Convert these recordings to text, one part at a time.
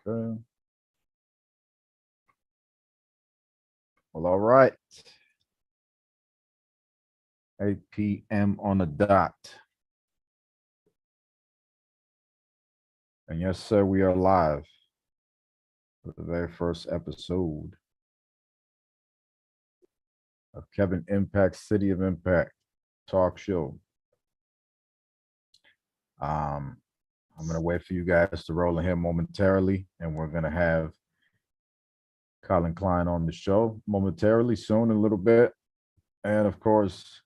Okay. Well, all right. 8 p.m. on the dot. And yes, sir, we are live for the very first episode of Kevin Impact's City of Impact talk show. I'm going to wait for you guys to roll in here momentarily, and we're going to have Colin KLEIN on the show momentarily, soon, a little bit. And of course,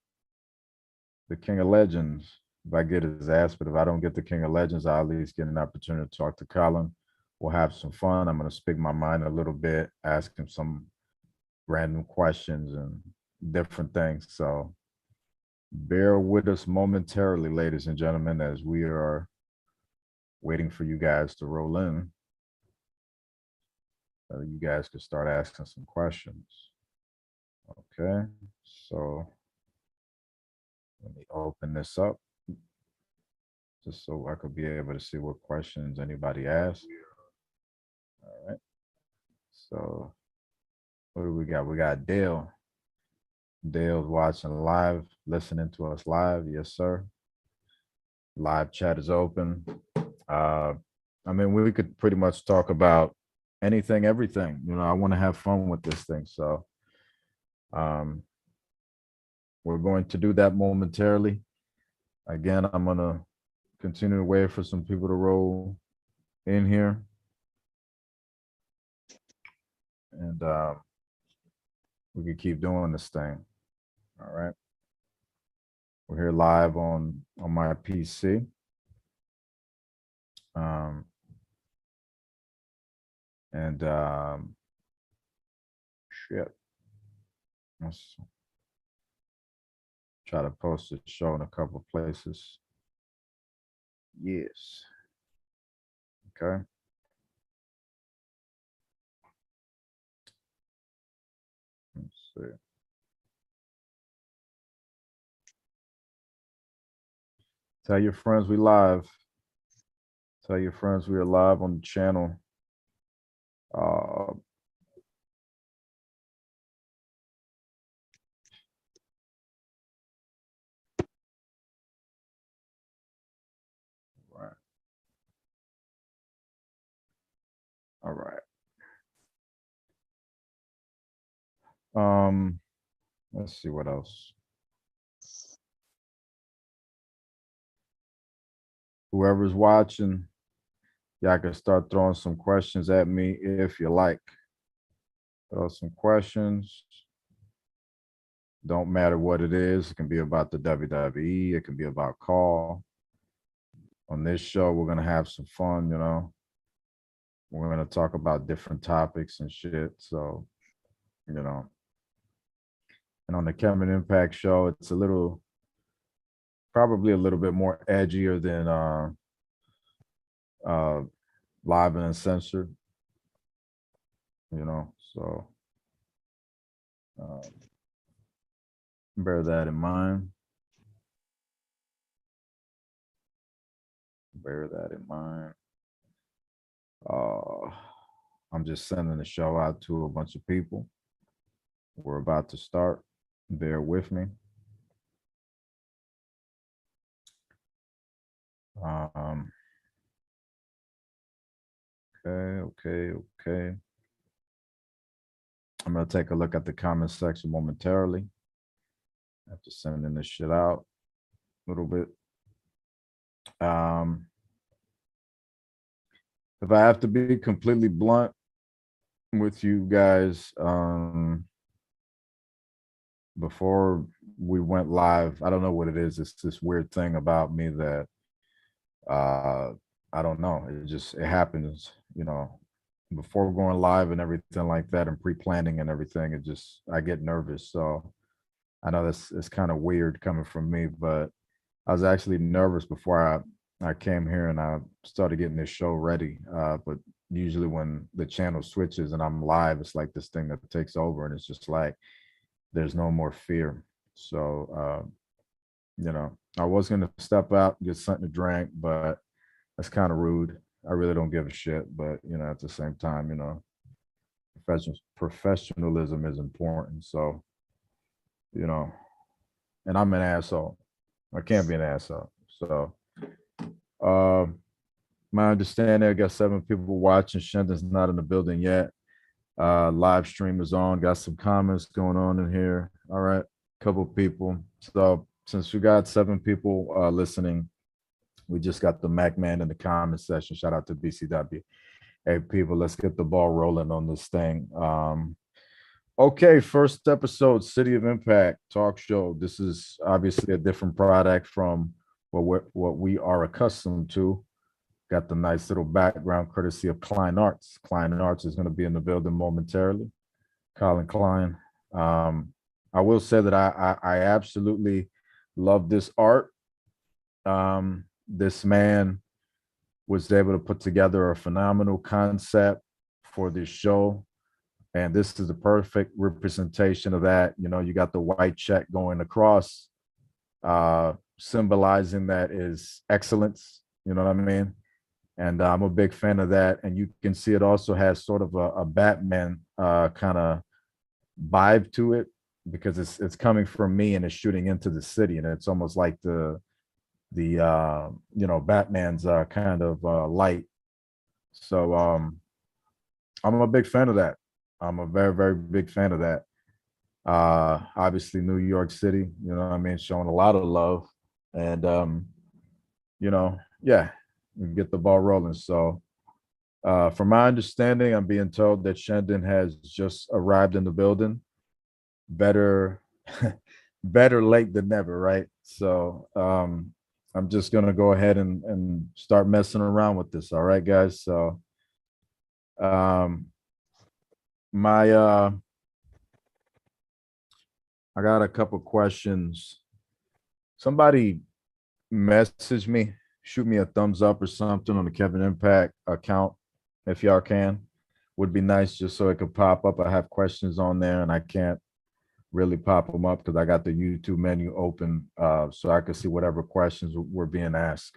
the King of Legends. If I get his ass, but if I don't get the King of Legends, I'll at least get an opportunity to talk to Colin. We'll have some fun. I'm going to speak my mind a little bit, ask him some random questions and different things. So bear with us momentarily, ladies and gentlemen, as we are waiting for you guys to roll in. You guys can start asking some questions. Okay, so let me open this up just so I could be able to see what questions anybody asked. All right, so what do we got? We got Dale. Dale's watching live, listening to us live. Yes, sir. Live chat is open. I mean, we could pretty much talk about anything, everything. You know, I want to have fun with this thing. So we're going to do that momentarily. Again, I'm going to continue to wait for some people to roll in here. And we can keep doing this thing. All right. We're here live on my PC. Shit. Let's try to post the show in a couple of places. Yes. Okay. Let's see. Tell your friends we live. Tell your friends we are live on the channel. Right. All right. Let's see what else. Whoever's watching, y'all can start throwing some questions at me if you like. Throw some questions. Don't matter what it is. It can be about the WWE. It can be about call. On this show, we're going to have some fun, you know. We're going to talk about different topics and shit. So, you know. And on the Kevin Impact show, it's a little, probably a little bit more edgier than Live and Uncensored, you know. So bear that in mind. Bear that in mind. I'm just sending the show out to a bunch of people. We're about to start. Bear with me. Okay. I'm gonna take a look at the comment section momentarily. I have to send in this shit out a little bit. If I have to be completely blunt with you guys, before we went live, I don't know what it is. It's this weird thing about me that I don't know. It happens, you know, before going live and everything like that and pre-planning and everything. I get nervous. So I know it's kind of weird coming from me, but I was actually nervous before I came here and I started getting this show ready. But usually when the channel switches and I'm live, it's like this thing that takes over and it's just like, there's no more fear. So, you know, I was going to step out, get something to drink, but that's kind of rude. I really don't give a shit, but at the same time, professionalism is important. So, you know, and I'm an asshole. I can't be an asshole. So, um, my understanding, I got 7 people watching. Shendun's not in the building yet. Live stream is on. Got some comments going on in here. All right, couple people. So since we got 7 people listening, we just got the Mac Man in the comment section. Shout out to BCW. Hey, people, let's get the ball rolling on this thing. Okay, first episode, City of Impact talk show. This is obviously a different product from what we are accustomed to. Got the nice little background courtesy of KLEIN Arts. KLEIN Arts is going to be in the building momentarily. Colin Klein. I will say that I absolutely love this art. This man was able to put together a phenomenal concept for this show. And this is the perfect representation of that. You got the white check going across, symbolizing that is excellence. You know what I mean? And I'm a big fan of that. And you can see it also has sort of a Batman kind of vibe to it, because it's coming from me and it's shooting into the city, and it's almost like the Batman's kind of light. So I'm a big fan of that. I'm a very, very big fan of that. Obviously New York City, showing a lot of love. And yeah, we can get the ball rolling. So from my understanding, I'm being told that Shendun has just arrived in the building. Better better late than never, right? So I'm just gonna go ahead and start messing around with this. All right, guys. So my I got a couple questions. Somebody message me, shoot me a thumbs up or something on the Kevin Impact account if y'all can. Would be nice, just so it could pop up. I have questions on there and I can't really pop them up because I got the YouTube menu open, so I could see whatever questions were being asked.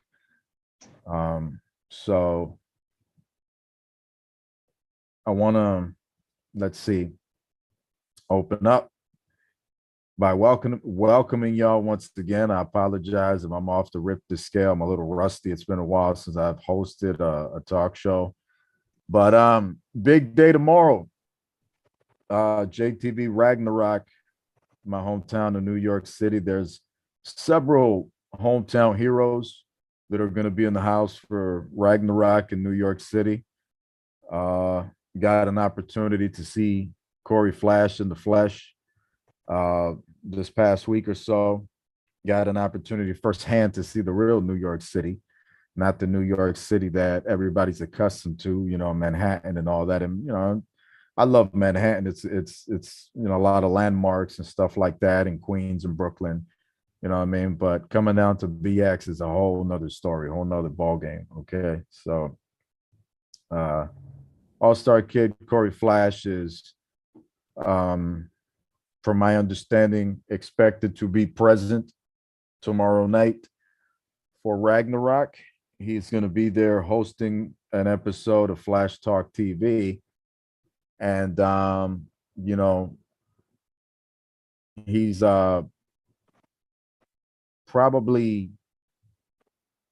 So I want to, let's see, open up by welcoming y'all once again. I apologize if I'm off the rip the scale. I'm a little rusty. It's been a while since I've hosted a talk show, but big day tomorrow. JTV Ragnarok, my hometown of New York City. There's several hometown heroes that are going to be in the house for Ragnarok in New York City. Got an opportunity to see Corey Flash in the flesh this past week or so. Got an opportunity firsthand to see the real New York City, not the New York City that everybody's accustomed to, Manhattan and all that. And, I love Manhattan. It's a lot of landmarks and stuff like that in Queens and Brooklyn, you know what I mean? But coming down to BX is a whole nother story, a whole nother ball game. Okay. So all-star kid Corey Flash is, from my understanding, expected to be present tomorrow night for Ragnarok. He's going to be there hosting an episode of Flash Talk TV. And he's probably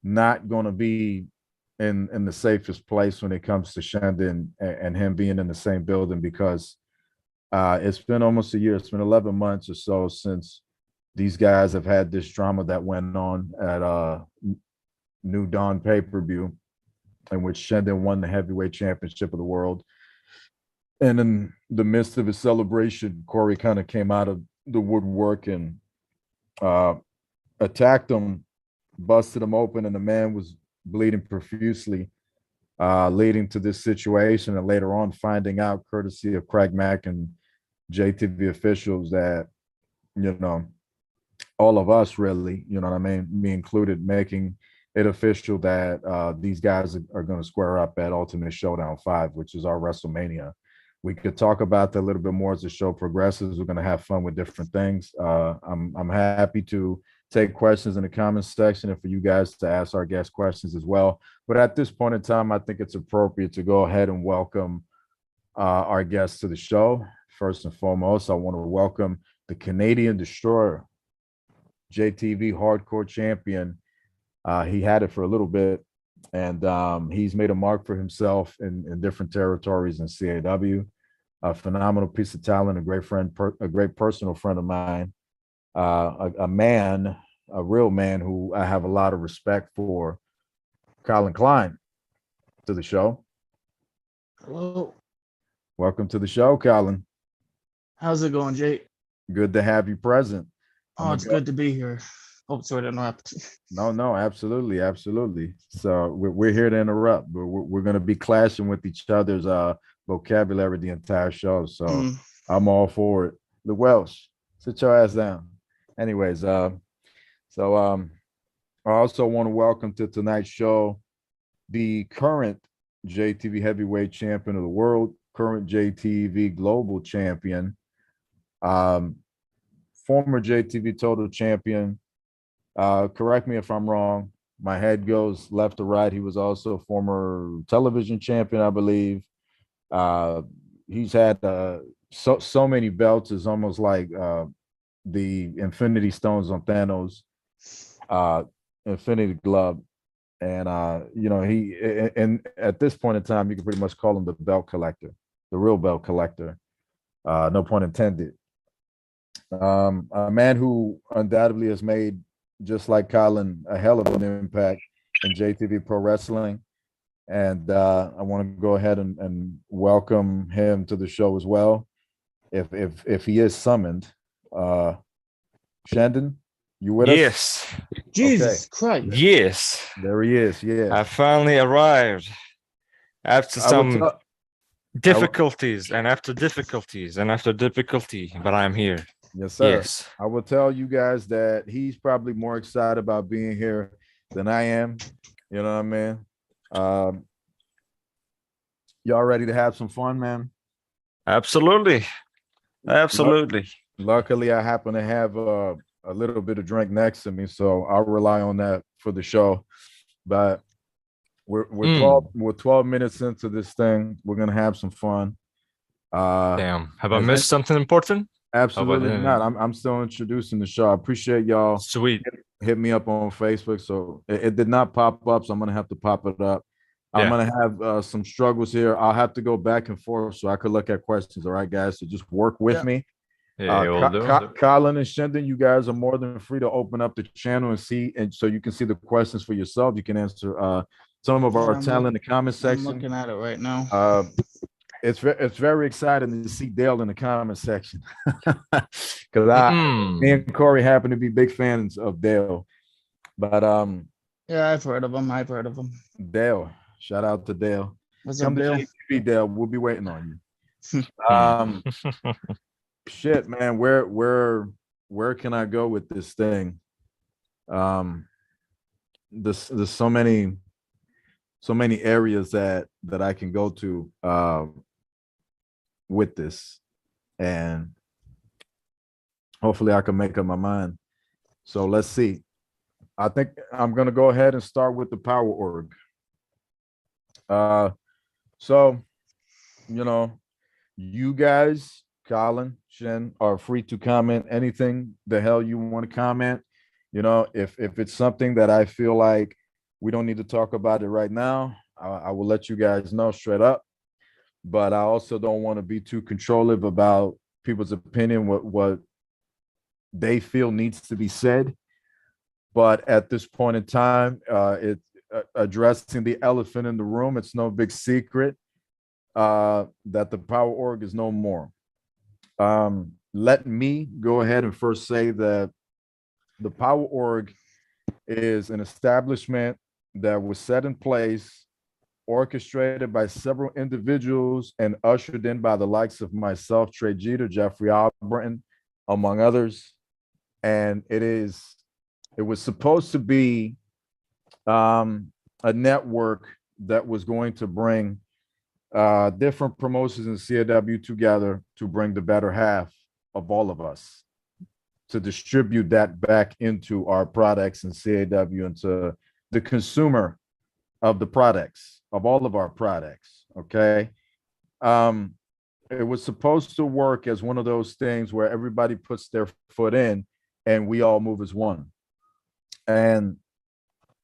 not going to be in the safest place when it comes to Shendun and him being in the same building, because it's been almost a year. It's been 11 months or so since these guys have had this drama that went on at New Dawn pay-per-view, in which Shendun won the heavyweight championship of the world. And in the midst of his celebration, Corey kind of came out of the woodwork and attacked him, busted him open, and the man was bleeding profusely, leading to this situation. And later on, finding out, courtesy of Craig Mack and JTV officials, that, all of us really, me included, making it official that these guys are going to square up at Ultimate Showdown 5, which is our WrestleMania. We could talk about that a little bit more as the show progresses. We're going to have fun with different things. I'm happy to take questions in the comments section and for you guys to ask our guest questions as well. But at this point in time, I think it's appropriate to go ahead and welcome our guests to the show. First and foremost, I want to welcome the Canadian Destroyer, JTV Hardcore Champion. He had it for a little bit, and he's made a mark for himself in different territories in CAW. A phenomenal piece of talent, a great friend, a great personal friend of mine, a man, a real man who I have a lot of respect for. COLIN Klein to the show. Hello. Welcome to the show, COLIN. How's it going, Jake? Good to have you present. Oh, it's good to be here. Oh, sorry to interrupt. No, absolutely, absolutely. So we're here to interrupt, but we're going to be clashing with each other's vocabulary the entire show. So I'm all for it. The Welsh, sit your ass down. Anyways, I also want to welcome to tonight's show the current JTV heavyweight champion of the world, current JTV global champion, former JTV total champion. Correct me if I'm wrong. My head goes left to right. He was also a former television champion, I believe. He's had so many belts. It's almost like the Infinity Stones on Thanos, Infinity Glove. And he and at this point in time, you can pretty much call him the belt collector, the real belt collector. No pun intended. A man who undoubtedly has made, just like COLIN, a hell of an impact in JTV Pro Wrestling. And I want to go ahead and welcome him to the show as well. If he is summoned, Shendun, you with us? Yes. Jesus Christ. Yes. There he is. Yeah. I finally arrived after some difficulties and after difficulties and after difficulty, but I'm here. Yes, sir. Yes. I will tell you guys that he's probably more excited about being here than I am. You know what I mean? Y'all ready to have some fun, man? Absolutely. Absolutely. Luckily, I happen to have a little bit of drink next to me, so I'll rely on that for the show. But we're 12 minutes into this thing. We're gonna have some fun. Damn. Have I missed something important? Absolutely not. I'm still introducing the show. I appreciate y'all. Sweet. Hit me up on Facebook. So it did not pop up, so I'm gonna have to pop it up. I'm gonna have some struggles here. I'll have to go back and forth so I could look at questions. All right, guys. So just work with me. COLIN and Shendun, you guys are more than free to open up the channel and see, and so you can see the questions for yourself. You can answer some of our talent in the comment section. I'm looking at it right now. It's very exciting to see Dale in the comment section because me and Corey happen to be big fans of Dale. But yeah, I've heard of him. Dale, shout out to Dale. What's up, Dale? Dale, we'll be waiting on you. Shit, man, where can I go with this thing? There's so many areas that I can go to with this, and hopefully I can make up my mind. So let's see. I think I'm gonna go ahead and start with the power org. So you guys, COLIN, Shen, are free to comment anything the hell you want to comment. If it's something that I feel like we don't need to talk about it right now, I will let you guys know straight up. But I also don't want to be too controlling about people's opinion, what they feel needs to be said. But at this point in time, it's addressing the elephant in the room. It's no big secret that the power org is no more. Let me go ahead and first say that the power org is an establishment that was set in place, orchestrated by several individuals, and ushered in by the likes of myself, Trey Jeter, Jeffrey Albritton, among others. And it was supposed to be a network that was going to bring different promotions in CAW together to bring the better half of all of us. to distribute that back into our products and CAW and to the consumer of the products, of all of our products. Okay. It was supposed to work as one of those things where everybody puts their foot in and we all move as one. And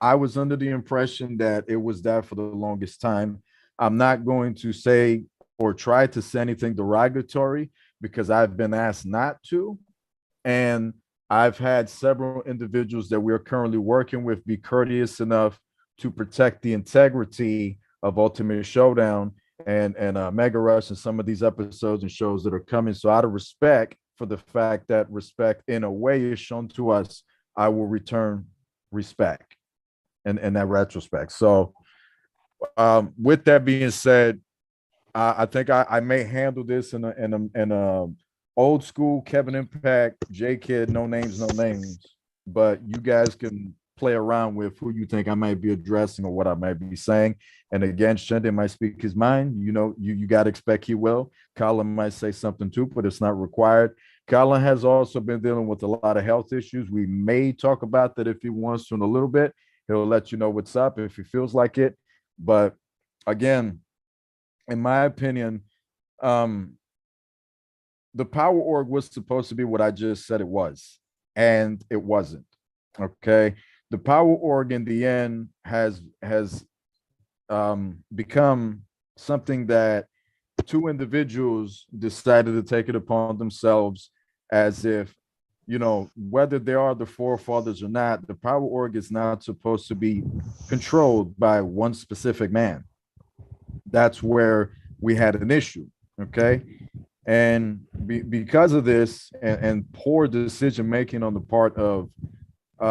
I was under the impression that it was that for the longest time. I'm not going to say or try to say anything derogatory because I've been asked not to. And I've had several individuals that we're currently working with be courteous enough to protect the integrity of Ultimate Showdown and Mega Rush and some of these episodes and shows that are coming. So out of respect for the fact that respect in a way is shown to us, I will return respect in that retrospect. So with that being said, I think I may handle this in a old school Kevin Impact, J Kid, no names, but you guys can play around with who you think I might be addressing or what I might be saying. And again, SHENDUN might speak his mind. You know, you got to expect he will. COLIN might say something too, but it's not required. COLIN has also been dealing with a lot of health issues. We may talk about that if he wants to in a little bit. He'll let you know what's up if he feels like it. But again, in my opinion, the Power Org was supposed to be what I just said it was, and it wasn't. Okay. The Power Org in the end has become something that two individuals decided to take it upon themselves as if, you know, whether they are the forefathers or not, the Power Org is not supposed to be controlled by one specific man. That's where we had an issue. Okay. And because of this and poor decision making on the part of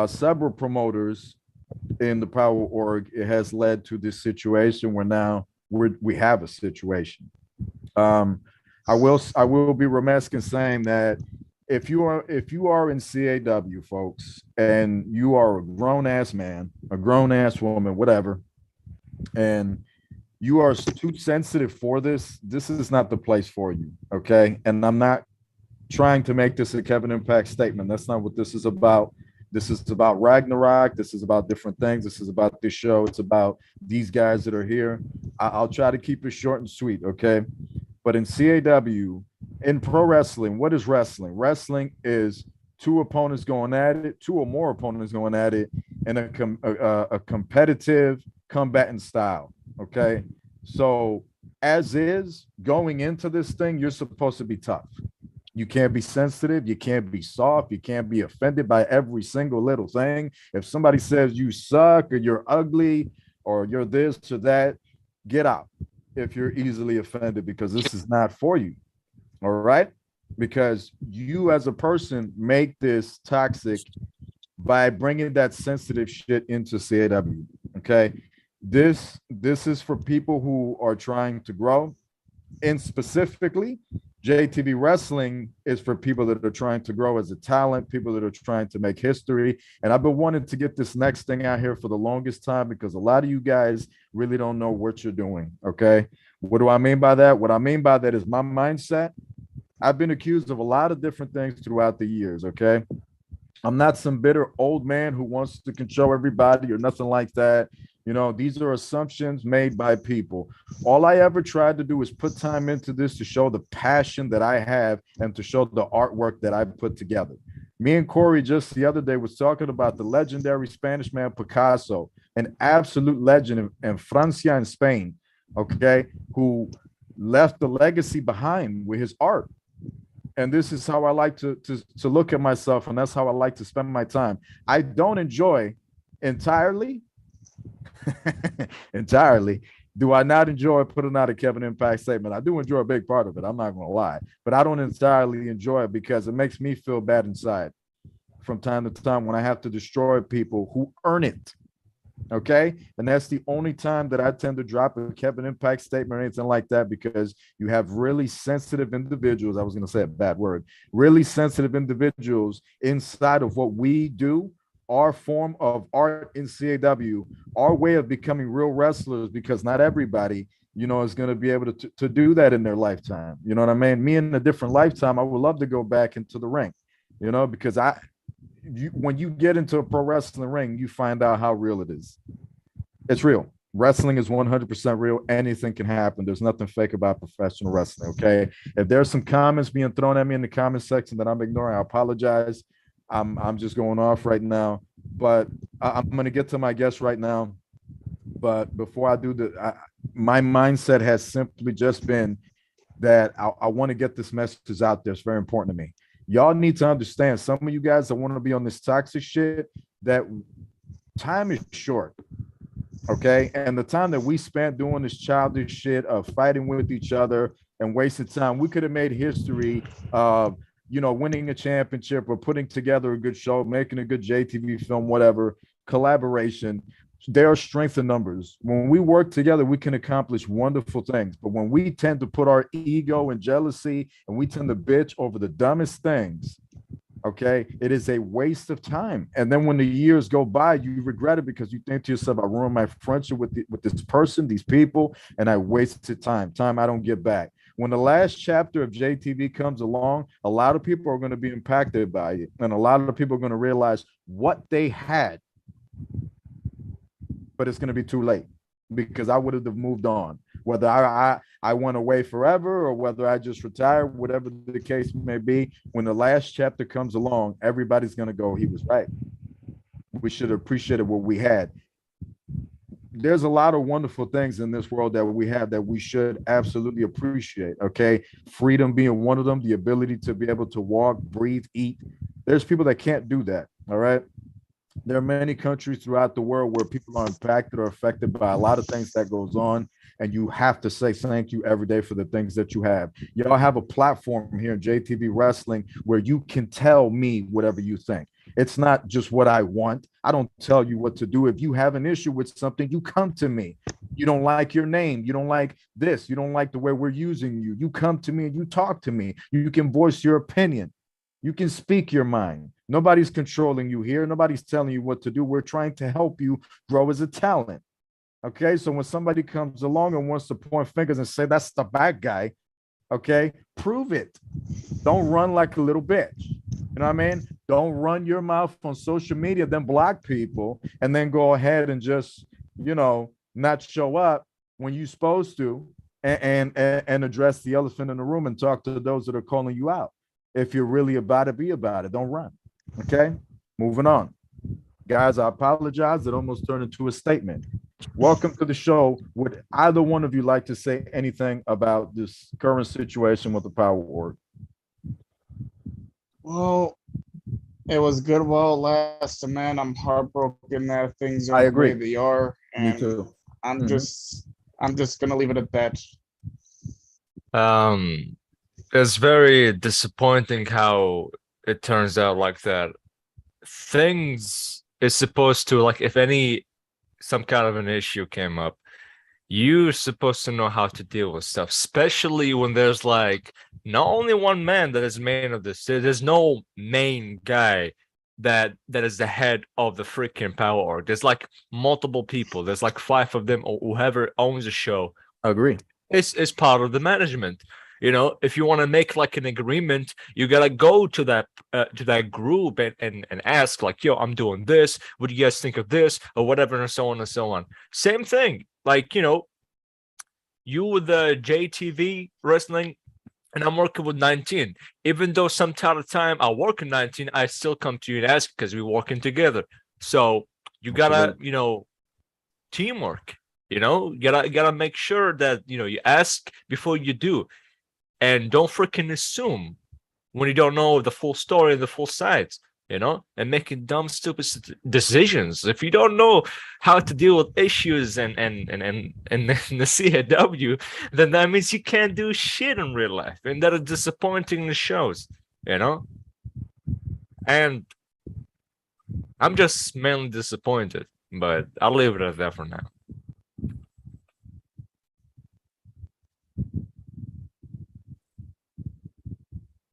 several promoters in the Power Org, it has led to this situation where now we have a situation. I will be remiss in saying that if you are in CAW, folks, and you are a grown ass man, a grown ass woman, whatever, and you are too sensitive for this is not the place for you. Okay. And I'm not trying to make this a Kevin Impact statement. That's not what this is about. This is about Ragnarok. This is about different things. This is about this show. It's about these guys that are here. I'll try to keep it short and sweet. Okay. But in CAW, in pro wrestling, what is wrestling? Wrestling is two opponents going at it, two or more opponents going at it in a competitive combatant style. Okay. So as is going into this thing, you're supposed to be tough. You can't be sensitive. You can't be soft. You can't be offended by every single little thing. If somebody says you suck or you're ugly or you're this or that, get out if you're easily offended, because this is not for you. All right. Because you as a person make this toxic by bringing that sensitive shit into CAW. Okay. This is for people who are trying to grow, and specifically JTV Wrestling is for people that are trying to grow as a talent, people that are trying to make history. And I've been wanting to get this next thing out here for the longest time because a lot of you guys really don't know what you're doing. Okay. What do I mean by that? What I mean by that is my mindset. I've been accused of a lot of different things throughout the years. Okay. I'm not some bitter old man who wants to control everybody or nothing like that. You know, these are assumptions made by people. All I ever tried to do is put time into this to show the passion that I have and to show the artwork that I put together. Me and Corey just the other day was talking about the legendary Spanish man Picasso, an absolute legend in Francia and Spain, okay, who left the legacy behind with his art. And this is how I like to look at myself, and that's how I like to spend my time. I don't enjoy entirely do I not enjoy putting out a Kevin Impact statement. I do enjoy a big part of it, I'm not gonna lie, but I don't entirely enjoy it because it makes me feel bad inside from time to time when I have to destroy people who earn it. Okay. And that's the only time that I tend to drop a Kevin Impact statement or anything like that, because you have really sensitive individuals. I was going to say a bad word, really sensitive individuals inside of what we do, our form of art in CAW, our way of becoming real wrestlers, because not everybody, you know, is going to be able to do that in their lifetime. You know what I mean? Me in a different lifetime, I would love to go back into the ring. you know, because when you get into a pro wrestling ring, you find out how real it is. It's real. Wrestling is 100% real. Anything can happen. There's nothing fake about professional wrestling. Okay. If there's some comments being thrown at me in the comment section that I'm ignoring, I apologize. I'm just going off right now, but I'm going to get to my guest right now. But before I do my mindset has simply just been that I want to get this message out there. It's very important to me. Y'all need to understand, some of you guys that want to be on this toxic shit, that time is short. Okay. And the time that we spent doing this childish shit of fighting with each other and wasting time, we could have made history of, winning a championship or putting together a good show, making a good JTV film, whatever, collaboration. There are strength in numbers. When we work together, we can accomplish wonderful things. But when we tend to put our ego and jealousy and we tend to bitch over the dumbest things, okay, it is a waste of time. And then when the years go by, you regret it because you think to yourself, I ruined my friendship with this person, these people, and I wasted time I don't get back. When the last chapter of JTV comes along, a lot of people are going to be impacted by it. And a lot of people are going to realize what they had, but it's going to be too late because I would have moved on. Whether I went away forever or whether I just retired, whatever the case may be, when the last chapter comes along, everybody's going to go, he was right. We should have appreciated what we had. There's a lot of wonderful things in this world that we have that we should absolutely appreciate, okay? Freedom being one of them, the ability to be able to walk, breathe, eat. There's people that can't do that, all right? There are many countries throughout the world where people are impacted or affected by a lot of things that goes on, and you have to say thank you every day for the things that you have. Y'all have a platform here in JTV Wrestling where you can tell me whatever you think. It's not just what I want. I don't tell you what to do. If you have an issue with something, you come to me. You don't like your name. You don't like this. You don't like the way we're using you. You come to me and you talk to me. You can voice your opinion. You can speak your mind. Nobody's controlling you here. Nobody's telling you what to do. We're trying to help you grow as a talent. Okay, so when somebody comes along and wants to point fingers and say that's the bad guy, okay, prove it. Don't run like a little bitch. You know what I mean? Don't run your mouth on social media, then block people, and then go ahead and just, not show up when you're supposed to and address the elephant in the room and talk to those that are calling you out. If you're really about it, be about it. Don't run. Okay, moving on. Guys, I apologize. It almost turned into a statement. Welcome to the show. Would either one of you like to say anything about this current situation with the Power Org? Well, it was good while it lasted, man. I'm heartbroken that things are I agree. the way they are. And Me too. I'm just gonna leave it at that. It's very disappointing how it turns out like that. Things is supposed to, like, if some kind of an issue came up, you're supposed to know how to deal with stuff, especially when there's like not only one man that is main of this. There's no main guy that is the head of the freaking Power Org. There's like multiple people. There's like 5 of them, or whoever owns the show. I agree. It's part of the management. If you want to make like an agreement, you gotta go to that group and ask, like, yo, I'm doing this. What do you guys think of this, or whatever, and so on and so on. Same thing, like, you with the JTV Wrestling, and I'm working with 19. Even though some time I work in 19, I still come to you and ask because we're working together. So you gotta, teamwork. You gotta make sure that you ask before you do. And don't freaking assume when you don't know the full story, the full sides, and making dumb, stupid decisions. If you don't know how to deal with issues and the CAW, then that means you can't do shit in real life. And that is disappointing in the shows, And I'm just mainly disappointed, but I'll leave it at that for now.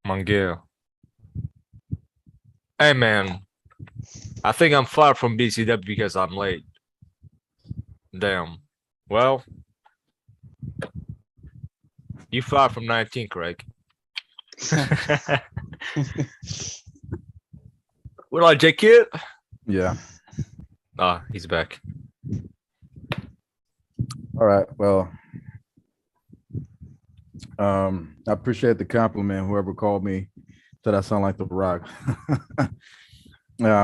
Mangel. Hey man, I think I'm far from BCW because I'm late. Damn. Well, you far from 19, Craig. What I J Kid? Yeah. Ah, he's back. All right. Well, I appreciate the compliment. Whoever called me said I sound like The Rock. TK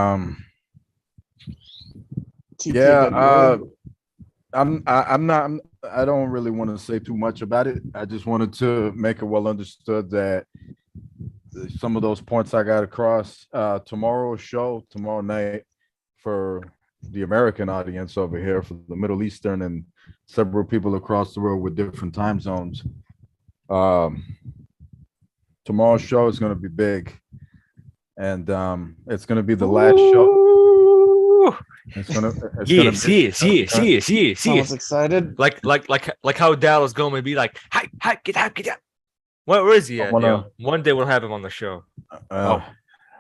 Yeah. did good. I'm not. I don't really want to say too much about it. I just wanted to make it well understood that some of those points I got across tomorrow's show tomorrow night for the American audience over here, for the Middle Eastern and several people across the world with different time zones. Tomorrow's show is going to be big, and it's going to be the last show. It's gonna Yes, yes, yes, yes, yes, Someone's yes. excited. Like how Dallas going to be like, hi, get out, get out. Where is he at? wanna- One day we'll have him on the show. I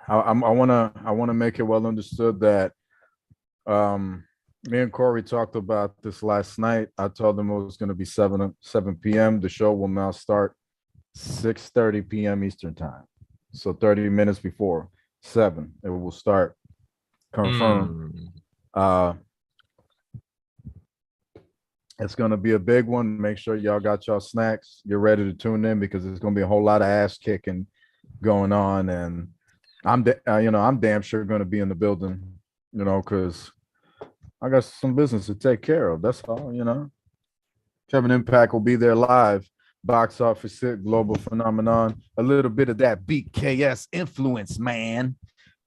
want to make it well understood that me and Corey talked about this last night. I told him it was going to be 7 p.m. The show will now start 6:30 p.m. Eastern time. So 30 minutes before 7, it will start. Confirmed. It's going to be a big one. Make sure y'all got y'all snacks. Get ready to tune in because there's going to be a whole lot of ass kicking going on, and I'm damn sure going to be in the building, because I got some business to take care of. That's all. Kevin Impact will be there live. Box office hit, global phenomenon. A little bit of that BKS influence, man.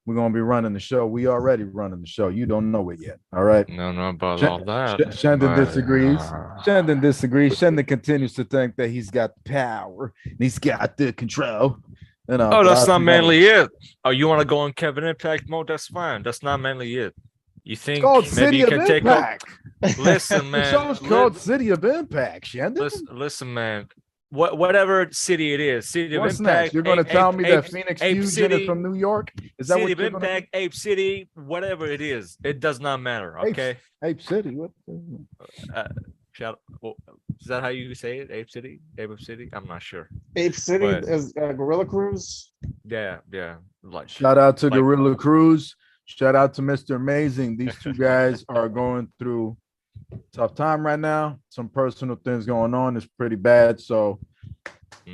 We're gonna be running the show. We already running the show. You don't know it yet. All right. No, about all that. Shendun but, disagrees. uh, Shendun disagrees. Shendun continues to think that he's got the power and he's got the control. Oh, that's not mainly it. Oh, you want to go on Kevin Impact mode? That's fine. That's not mainly it. You It's think called maybe City you of can take up? Impact. Listen, The man. show's called City of Impact, Shendun. Listen, man. Whatever city it is, City of What's Impact. next? You're going to tell me that Phoenix Ape Fusion City, is from New York? Is that City what of you're going to Impact, Ape City, whatever it is, it does not matter. Okay. Ape City? What? Shout. Well, is that how you say it? Ape City, Ape City. I'm not sure. Ape City But- is Gorilla Cruise. Yeah. Like Shout out to Like- Gorilla Cruz. Shout out to Mr. Amazing. These two guys are going through tough time right now. Some personal things going on. It's pretty bad. So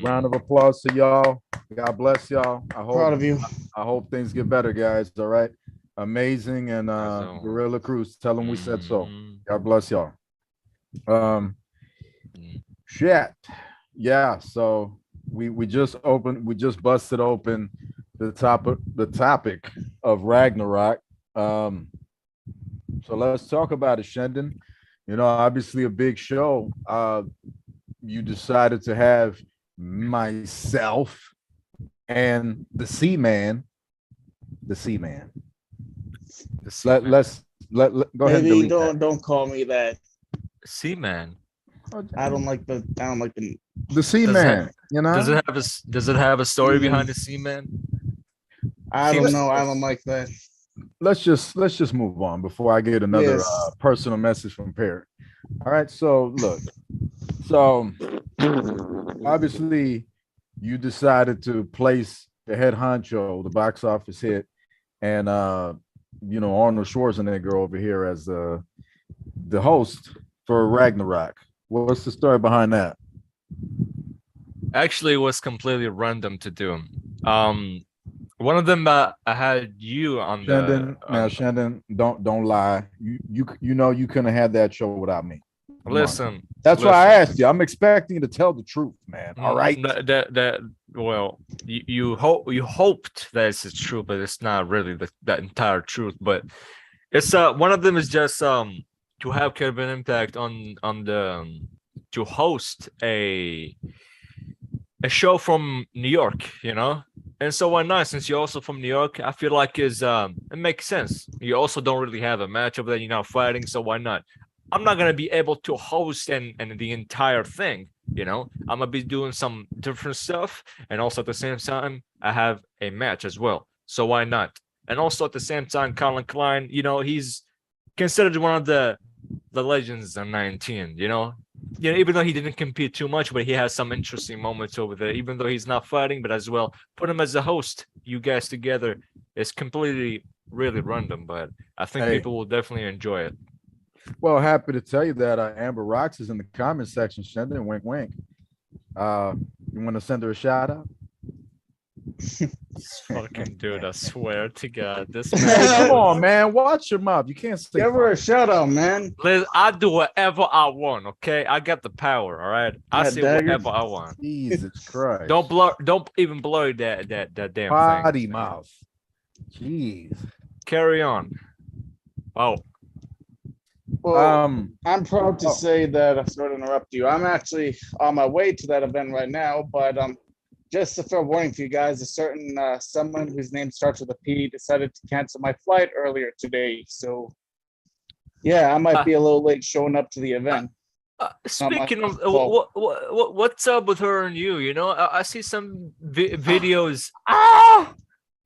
round of applause to y'all. God bless y'all. Proud of you. I hope things get better, guys. All right. Amazing and So- Gorilla Cruz. Tell them we said so. Mm, God bless y'all. mm. Shit. Yeah. So we just busted open the topic of Ragnarok. So let's talk about it, Shendun. Obviously a big show. You decided to have myself and the Seaman. The Let's go ahead and Maybe delete don't call me that. Seaman. that. I don't like the The Seaman. Does it have a story behind the Seaman? I don't Seems- know. I don't like that. Let's just move on before I get another Yes. personal message from Parrot. All right, so look, so obviously you decided to place the head honcho, the box office hit, and Arnold Schwarzenegger over here as the host for Ragnarok. What's the story behind that? Actually, it was completely random to do. One of them I had you on Shendun, the. now Shendun, don't lie. You couldn't have had that show without me. Come on. Listen, That's why I listen. asked you. I'm expecting you to tell the truth, man. All right. Well, you hoped that it's true, but it's not really the entire truth. But it's one of them is just to have Kevin Impact on the to host a show from New York, and so why not? Since you're also from New York, I feel like it makes sense. You also don't really have a match over there. You're not fighting, so why not? I'm not gonna be able to host and the entire thing. I'm gonna be doing some different stuff, and also at the same time, I have a match as well. So why not? And also at the same time, Colin Klein, he's considered one of the legends of 19. Even though he didn't compete too much, but he has some interesting moments over there. Even though he's not fighting, but as well, put him as a host. You guys together is completely really random, but I think Hey. people will definitely enjoy it. Well, happy to tell you that Amber Rocks is in the comment section. Shendon, wink, wink. You want to send her a shout out? Fucking dude, I swear to God, this Hey, man. come on, man. Watch your mouth. You can't say Give her a fuck. shout out, man. Liz, I do whatever I want, okay? I got the power, all right? I God say dagger. whatever I want. Jesus Christ. Don't even blur that damn thing. Potty mouth. Jeez. Carry on. Oh, Well, I'm proud to oh. say that I'm sorry to interrupt you. I'm actually on my way to that event right now, but just a fair warning for you guys, a certain someone whose name starts with a P decided to cancel my flight earlier today. So yeah, I might be a little late showing up to the event. speaking of fault. what's up with her and you? You know, I see some videos.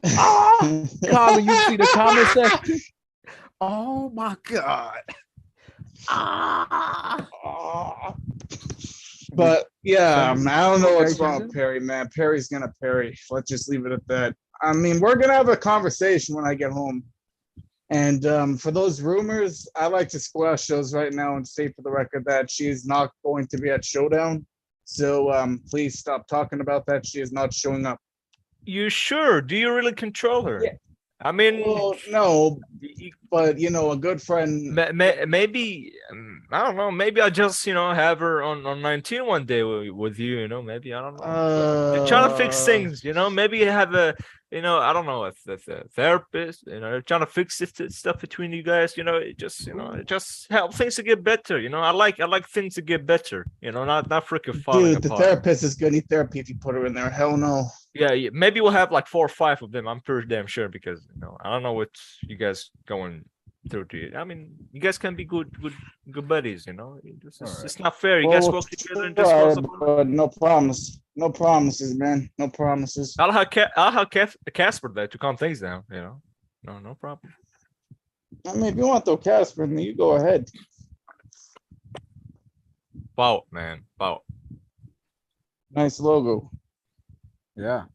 Colin, you see the comment section? Oh my God. But yeah, I don't know what's Okay, wrong with Perry, man. Perry's gonna Perry. Let's just leave it at that. I mean, we're gonna have a conversation when I get home. And for those rumors, I like to squash those right now and state for the record that she is not going to be at Showdown. So please stop talking about that. She is not showing up. You sure? Do you really control her? Yeah. I mean, Well, no, but you know, a good friend. maybe I don't know. Maybe I just have her on 19 one day with you. You know, maybe I don't know. They're trying to fix things. You know, maybe have a I don't know, a therapist. You know, trying to fix this stuff between you guys. You know, it just help things to get better. You know, I like things to get better. You know, not freaking falling Dude, the apart. therapist is gonna need therapy if you put her in there. Hell no. Yeah, maybe we'll have like 4 or 5 of them. I'm pretty damn sure because I don't know what you guys going through to you. I mean, you guys can be good buddies. You know, it's not fair. You guys Well, work together and try, discuss. but no promise. No promises, man. No promises. I'll have Casper there to calm things down. You know, no problem. I mean, if you want to throw Casper in there, you go ahead. Wow, man, wow. Nice logo. Yeah.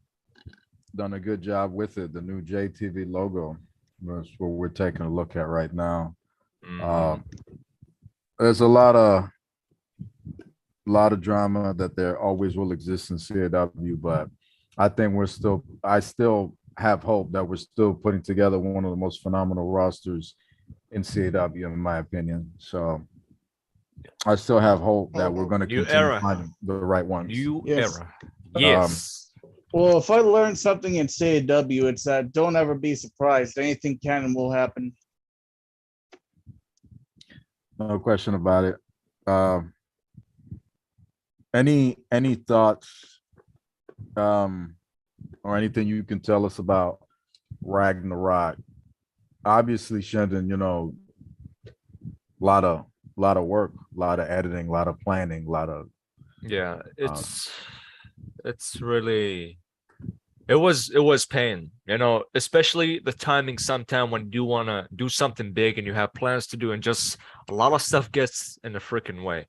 Done a good job with it. The new JTV logo. That's what we're taking a look at right now. There's a lot of drama that there always will exist in CAW, but I think I still have hope that we're still putting together one of the most phenomenal rosters in CAW, in my opinion. So I still have hope that we're going to New continue era. finding the right ones. New Yes. era. Yes. Well, if I learned something in CAW, it's that don't ever be surprised. Anything can and will happen. No question about it. Any thoughts or anything you can tell us about Ragnarok? Obviously, Shendon, a lot of work, a lot of editing, a lot of planning, a lot of Yeah, it's really it was pain, especially the timing sometime when you want to do something big and you have plans to do and just a lot of stuff gets in the freaking way.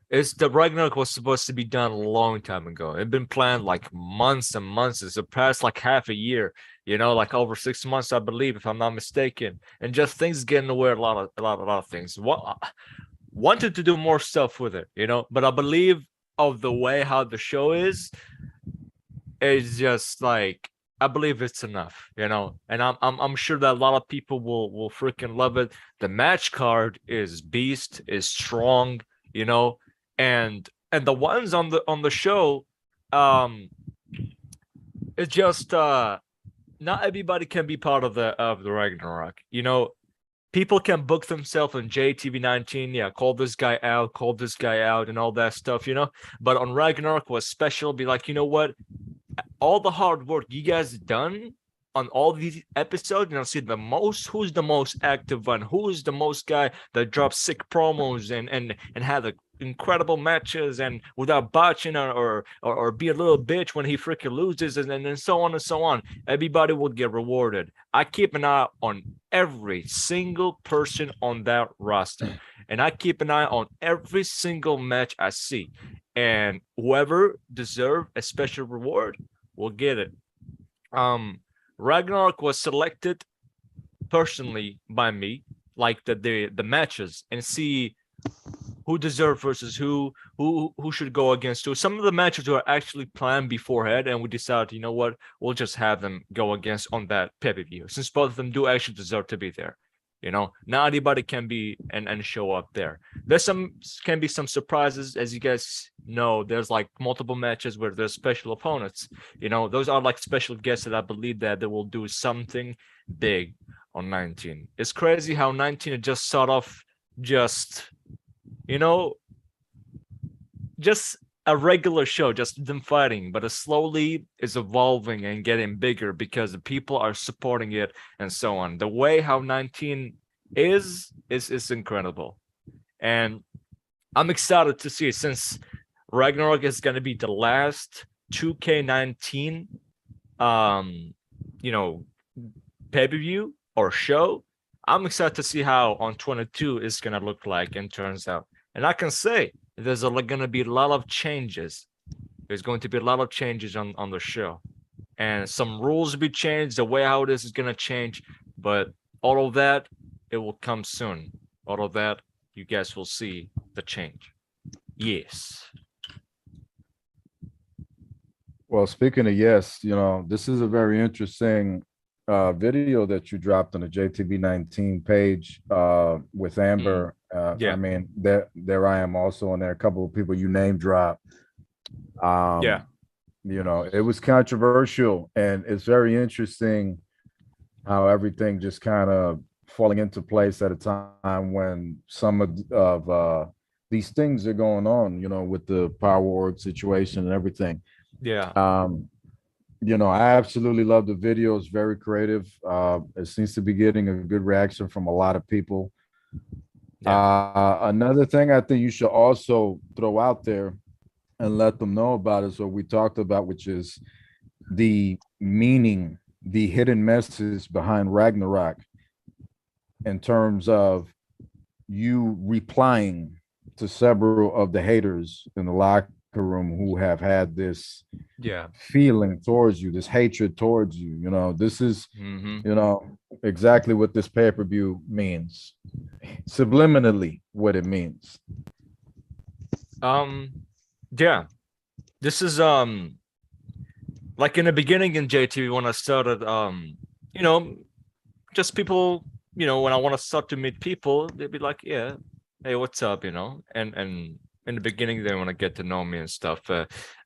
It's the Ragnarok was supposed to be done a long time ago. It'd been planned like months and months. It's past like half a year, like over 6 months, I believe, if I'm not mistaken. And just things get in the way, a lot of things. Wanted to do more stuff with it, but I believe of the way how the show is just like I believe it's enough, and I'm sure that a lot of people will freaking love it. The match card is beast, is strong, and the ones on the show, it's just not everybody can be part of the Ragnarok. People can book themselves on JTV 19. Yeah, call this guy out, and all that stuff, But on Ragnarok was special. Be like, you know what? All the hard work you guys done on all these episodes, see who's the most active one, who's the most guy that drops sick promos and had the incredible matches and without botching or be a little bitch when he freaking loses and so on and so on. Everybody will get rewarded. I keep an eye on every single person on that roster, and I keep an eye on every single match I see, and whoever deserve a special reward will get it. Ragnarok was selected personally by me, like the matches and see who deserve versus who should go against who. Some of the matches were actually planned beforehand, and we decided, you know what, we'll just have them go against on that pay-per-view, since both of them do actually deserve to be there. You know, not anybody can be and show up there. There's can be some surprises, as you guys know. There's like multiple matches where there's special opponents. You know, those are like special guests that I believe that they will do something big on 19. It's crazy how 19 just sort of just, you know, just a regular show, just them fighting, but it slowly is evolving and getting bigger because the people are supporting it and so on. The way how 19 is incredible. And I'm excited to see it, since Ragnarok is going to be the last 2K19 you know, pay-per-view or show. I'm excited to see how on 22 is going to look like and turns out. And I can say there's going to be a lot of changes. There's going to be a lot of changes on the show. And some rules will be changed. The way how this is going to change. But all of that, it will come soon. All of that, you guys will see the change. Yes. Well, speaking of yes, you know, this is a very interesting video that you dropped on the JTV19 page with Amber. Yeah. I mean, there I am also on there. A couple of people you name drop. Yeah. You know, it was controversial, and it's very interesting how everything just kind of falling into place at a time when some of these things are going on, you know, with the power org situation and everything. Yeah. You know, I absolutely love the video. It's very creative. It seems to be getting a good reaction from a lot of people. Another thing I think you should also throw out there and let them know about is what we talked about, which is the meaning, the hidden message behind Ragnarok in terms of you replying to several of the haters in the locker room who have had this feeling towards you, this hatred towards you. You know, this is, you know, exactly what this pay-per-view means, subliminally what it means. Yeah, this is like in the beginning in JTV when I started, you know, just people, you know, when I want to start to meet people, they'd be like, yeah, hey, what's up, you know, and in the beginning they want to get to know me and stuff,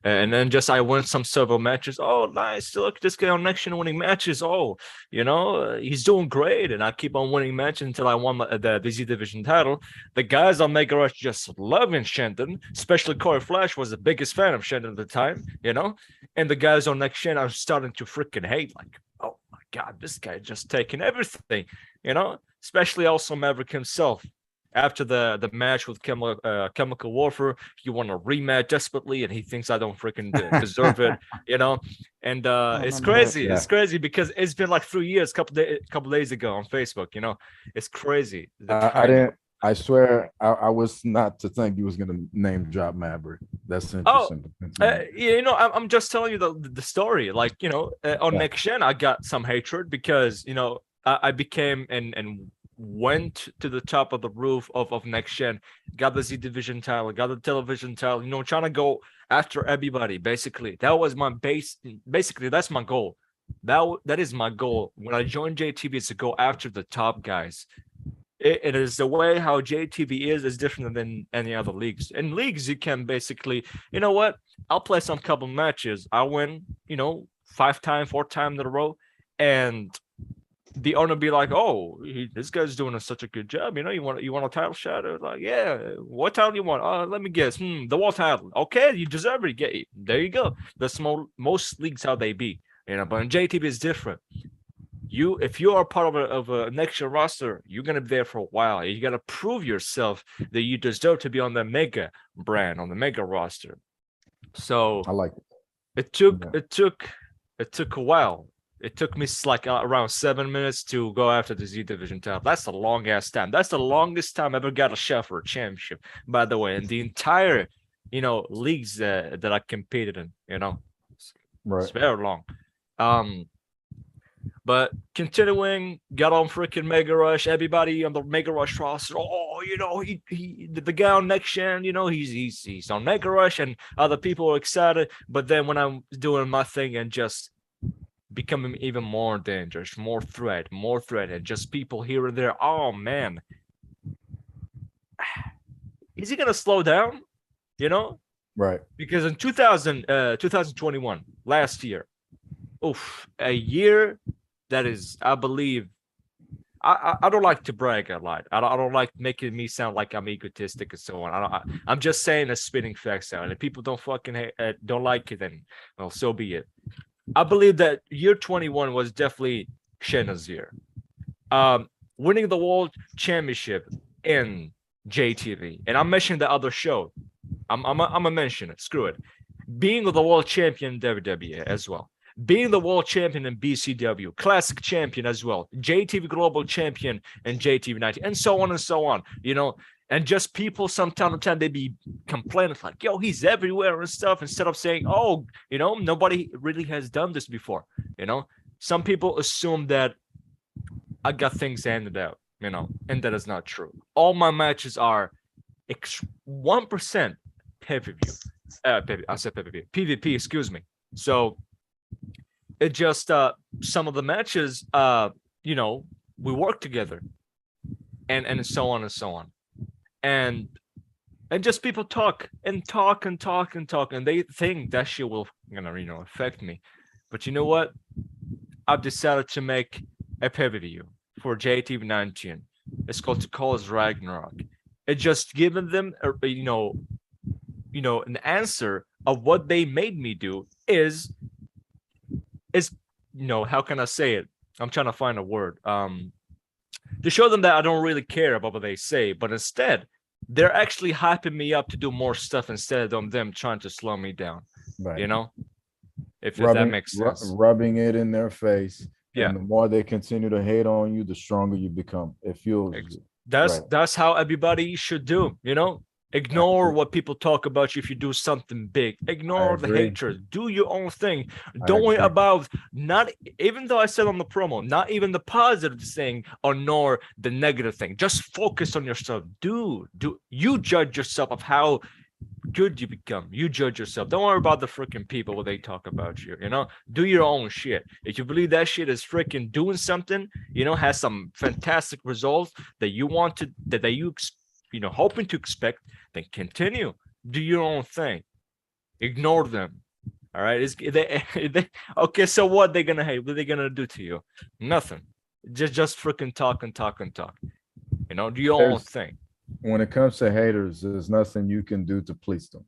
and then just I win some several matches. Oh, nice, look, this guy on Next Gen winning matches. Oh, you know, he's doing great, and I keep on winning matches until I won the Z Division title. The guys on Mega Rush just loving Shendun, especially Corey Flash was the biggest fan of Shendun at the time, you know, and the guys on Next Gen are starting to freaking hate, like, oh my god, this guy just taking everything, you know, especially also Maverick himself. After the match with Chemical Warfare, he won a rematch desperately, and he thinks I don't freaking deserve it, you know. And it's crazy. It's crazy because it's been like 3 years, couple days ago on Facebook, you know. It's crazy. I swear I was not to think you was gonna name drop Maverick. That's interesting. You know, I'm just telling you the story. Like, you know, on Next Gen, I got some hatred because, you know, I became and went to the top of the roof of Next Gen, got the Z Division title, got the television title, you know, trying to go after everybody. Basically, that was my base. Basically, that's my goal. That is my goal. When I joined JTV, is to go after the top guys. It is the way how JTV is different than any other leagues. In leagues, you can basically, you know what? I'll play some couple matches. I win, you know, 4 times in a row, and the owner be like, "Oh, this guy's doing such a good job. You know, you want a title shot?" I was like, "Yeah, what title you want? Let me guess. The world title. Okay, you deserve it. Get there. You go. That's most leagues how they be. You know, but in JTB is different. If you are part of a next gen roster, you're gonna be there for a while. You gotta prove yourself that you deserve to be on the mega brand, on the mega roster. So I like it. It took a while. It took me like around 7 minutes to go after the Z Division title. That's a long ass time. That's the longest time I ever got a shot for a championship, by the way, in the entire, you know, leagues that I competed in, you know. Right. It's very long. But continuing, got on freaking Mega Rush. Everybody on the Mega Rush roster, he the guy on next gen, he's on Mega Rush, and other people are excited. But then when I'm doing my thing and just becoming even more dangerous, more threat, and just people here and there. Oh man, is he gonna slow down? Right. Because in 2021, last year, a year that is, I believe, I don't like to brag a lot. I don't like making me sound like I'm egotistic and so on. I'm just saying the spinning facts out, and if people don't fucking don't like it, then well, so be it. I believe that year 21 was definitely Shenna's year. Winning the world championship in JTV, and I'm mentioning the other show. I'm gonna mention it. Screw it. Being the world champion in WWE as well. Being the world champion in BCW, classic champion as well, JTV global champion and JTV 90, and so on and so on. And just people sometimes they be complaining like, yo, he's everywhere and stuff, instead of saying, oh, nobody really has done this before. Some people assume that I got things handed out, and that is not true. All my matches are 1% pay-per-view. I said pay-per-view. PvP, excuse me. So it just some of the matches, we work together, and so on and so on. And just people talk, and they think that shit will affect me. But you know what? I've decided to make a pay-per-view for JTV 19. It's called COLIN Ragnarok. It's just giving them an answer of what they made me do is how can I say it? I'm trying to find a word. To show them that I don't really care about what they say, but instead they're actually hyping me up to do more stuff instead of them trying to slow me down. Right. If that makes sense. Rubbing it in their face. Yeah. And the more they continue to hate on you, the stronger you become. It feels that's how everybody should do. Ignore what people talk about you if you do something big. Ignore the hatred. Do your own thing. Don't worry about even though I said on the promo, not even the positive thing or nor the negative thing. Just focus on yourself. Do you judge yourself of how good you become. You judge yourself. Don't worry about the freaking people what they talk about you. Do your own shit. If you believe that shit is freaking doing something, has some fantastic results that you want to that you hoping to expect, then continue. Do your own thing. Ignore them. All right. Okay, so what they gonna hate? What are they gonna do to you? Nothing. Just freaking talk and talk and talk. Do your own thing. When it comes to haters, there's nothing you can do to please them.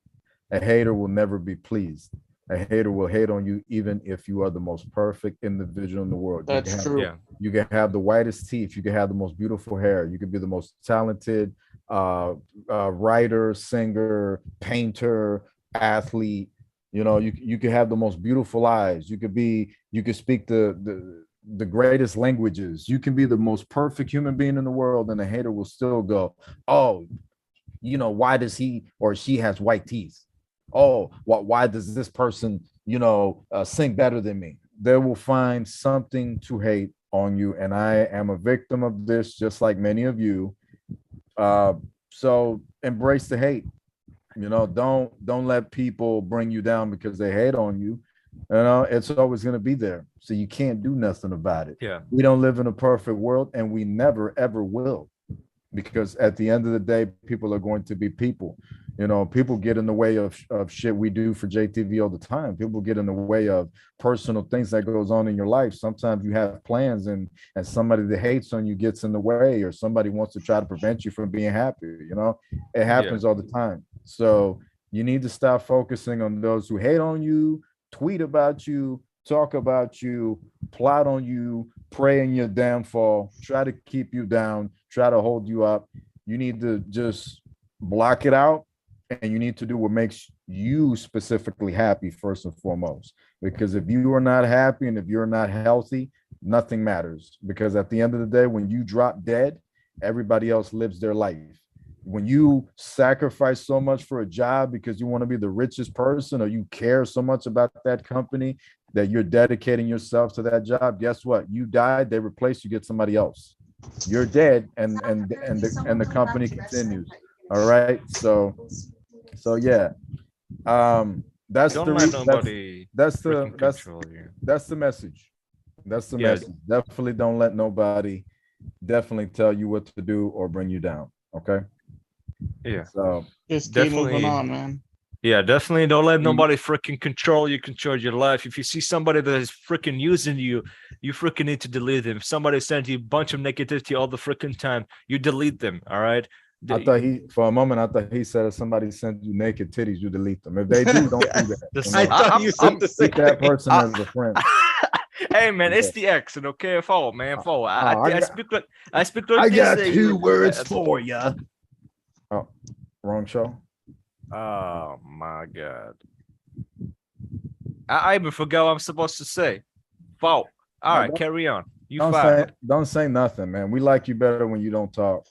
A hater will never be pleased. A hater will hate on you even if you are the most perfect individual in the world. That's true. Yeah. You can have the whitest teeth. You can have the most beautiful hair. You can be the most talented writer, singer, painter, athlete. You can have the most beautiful eyes. You could speak the greatest languages. You can be the most perfect human being in the world, and a hater will still go, oh, why does he or she has white teeth? Oh, why does this person, sing better than me? They will find something to hate on you, and I am a victim of this, just like many of you. So embrace the hate. Don't let people bring you down because they hate on you. It's always going to be there. So you can't do nothing about it. Yeah. We don't live in a perfect world, and we never, ever will. Because at the end of the day, people are going to be people. People get in the way of shit we do for JTV all the time. People get in the way of personal things that goes on in your life. Sometimes you have plans and somebody that hates on you gets in the way, or somebody wants to try to prevent you from being happy. It happens all the time. So you need to stop focusing on those who hate on you, tweet about you, talk about you, plot on you, pray in your downfall, try to keep you down, try to hold you up. You need to just block it out, and you need to do what makes you specifically happy first and foremost. Because if you are not happy and if you're not healthy, nothing matters. Because at the end of the day, when you drop dead, everybody else lives their life. When you sacrifice so much for a job because you want to be the richest person, or you care so much about that company, that you're dedicating yourself to that job, guess what? You died, they replace you, get somebody else. You're dead, and the company continues. All right. So yeah. That's Don't the let reason. nobody freaking control you. That's the message. That's the Yeah. message. Definitely don't let nobody definitely tell you what to do or bring you down. Okay. Yeah. So Just keep moving Definitely. on, man. Yeah, definitely don't let Mm. nobody freaking control you, control your life. If you see somebody that is freaking using you, you freaking need to delete them. If somebody sends you a bunch of negativity all the freaking time, you delete them. All right. I thought for a moment, I thought he said if somebody sent you naked titties, you delete them. If they do, don't do that. This- I thought you said the same Keep that thing. person as a friend. Hey man, it's Yeah. the accent, okay? Follow, man, follow. I I got- speak like I this. got two words for you. Oh, wrong show. Oh my god. I even forgot what I'm supposed to say. Fault. All No, right, don't- carry on. You Don't say fired. don't say nothing, man. We like you better when you don't talk.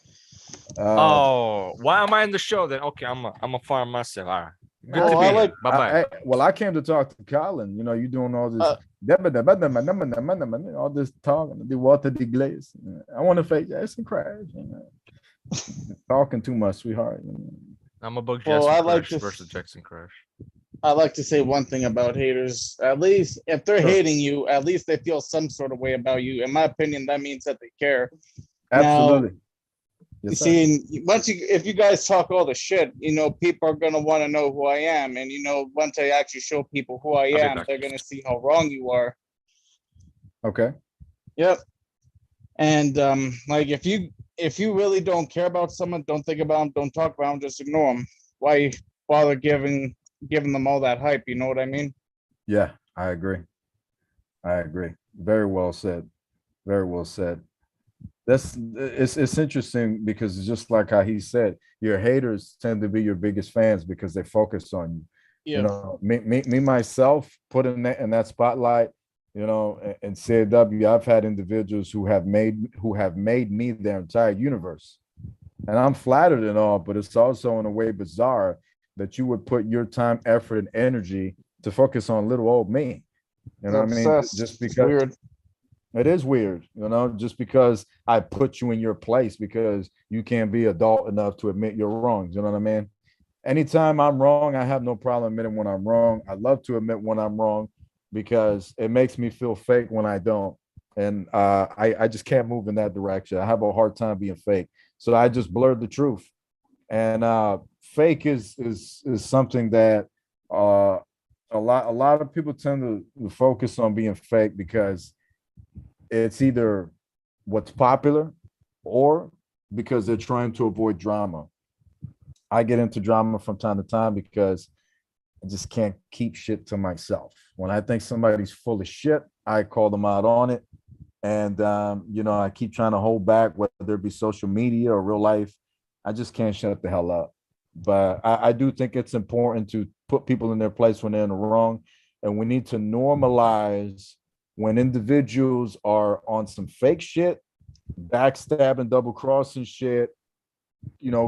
Oh, why am I in the show then? Okay, I'm a fire myself. All right. Good Well, to be I here. like- Bye bye. Well, I came to talk to Colin. You know, you doing all this, Uh, all this talking, the water the glaze. I want to fake Jason crash. Talking too much, sweetheart. I'm a Bug Well, Jackson I like Crash to- versus Jackson Crash. I like to say one thing about haters. At least if they're Sure. hating you, at least they feel some sort of way about you. In my opinion, that means that they care. Absolutely. You Yes, sir. see, if you guys talk all the shit, people are gonna want to know who I am, and once I actually show people who I I'll be am, back. they're gonna see how wrong you are. Okay. Yep. And like if you really don't care about someone, don't think about them, don't talk about them, just ignore them. Why bother giving them all that hype? You know what I mean? Yeah, I agree. I agree. Very well said. Very well said. It's interesting because it's just like how he said, your haters tend to be your biggest fans because they focus on you. Yeah. You know, me myself put in that spotlight, and CW, I've had individuals who have made me their entire universe. And I'm flattered and all, but it's also in a way bizarre that you would put your time, effort, and energy to focus on little old me. You know what I mean? Obsessed. Just It's because weird. it is weird, just because I put you in your place because you can't be adult enough to admit you're wrong. You know what I mean? Anytime I'm wrong, I have no problem admitting when I'm wrong. I love to admit when I'm wrong because it makes me feel fake when I don't. And I just can't move in that direction. I have a hard time being fake. So I just blurred the truth. And fake is something that a lot of people tend to focus on being fake because it's either what's popular or because they're trying to avoid drama. I get into drama from time to time because I just can't keep shit to myself. When I think somebody's full of shit, I call them out on it. And, I keep trying to hold back, whether it be social media or real life. I just can't shut the hell up. But I do think it's important to put people in their place when they're in the wrong. And we need to normalize when individuals are on some fake shit, backstabbing, double crossing shit,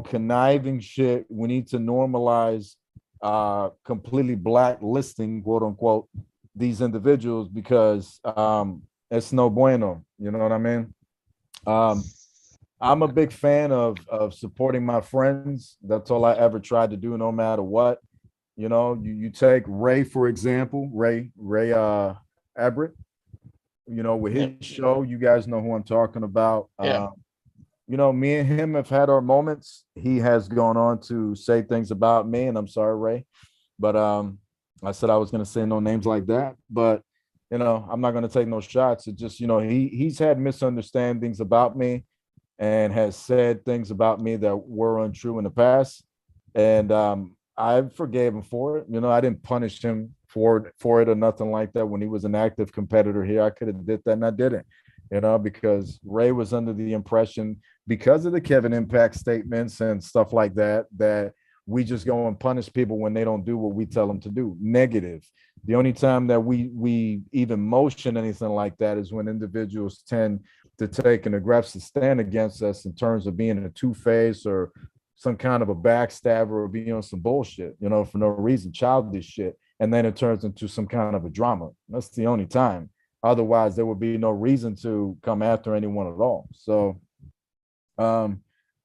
conniving shit. We need to normalize completely blacklisting, quote unquote, these individuals because it's no bueno. You know what I mean? I'm a big fan of supporting my friends. That's all I ever tried to do, no matter what. You take Ray, for example, Ray Everett, with his show, you guys know who I'm talking about. Yeah. Me and him have had our moments. He has gone on to say things about me, and I'm sorry, Ray, but I said I was going to say no names like that, but I'm not going to take no shots. It just, he's had misunderstandings about me and has said things about me that were untrue in the past, and I forgave him for it. I didn't punish him for it or nothing like that. When he was an active competitor here, I could have did that, and I didn't. Because Ray was under the impression, because of the Kevin Impact statements and stuff like that, that we just go and punish people when they don't do what we tell them to do. Negative. The only time that we even motion anything like that is when individuals tend to take an aggressive stand against us in terms of being a two-face or some kind of a backstabber or being on some bullshit, for no reason, childish shit. and then it turns into some kind of a drama. That's the only time. Otherwise, there would be no reason to come after anyone at all. So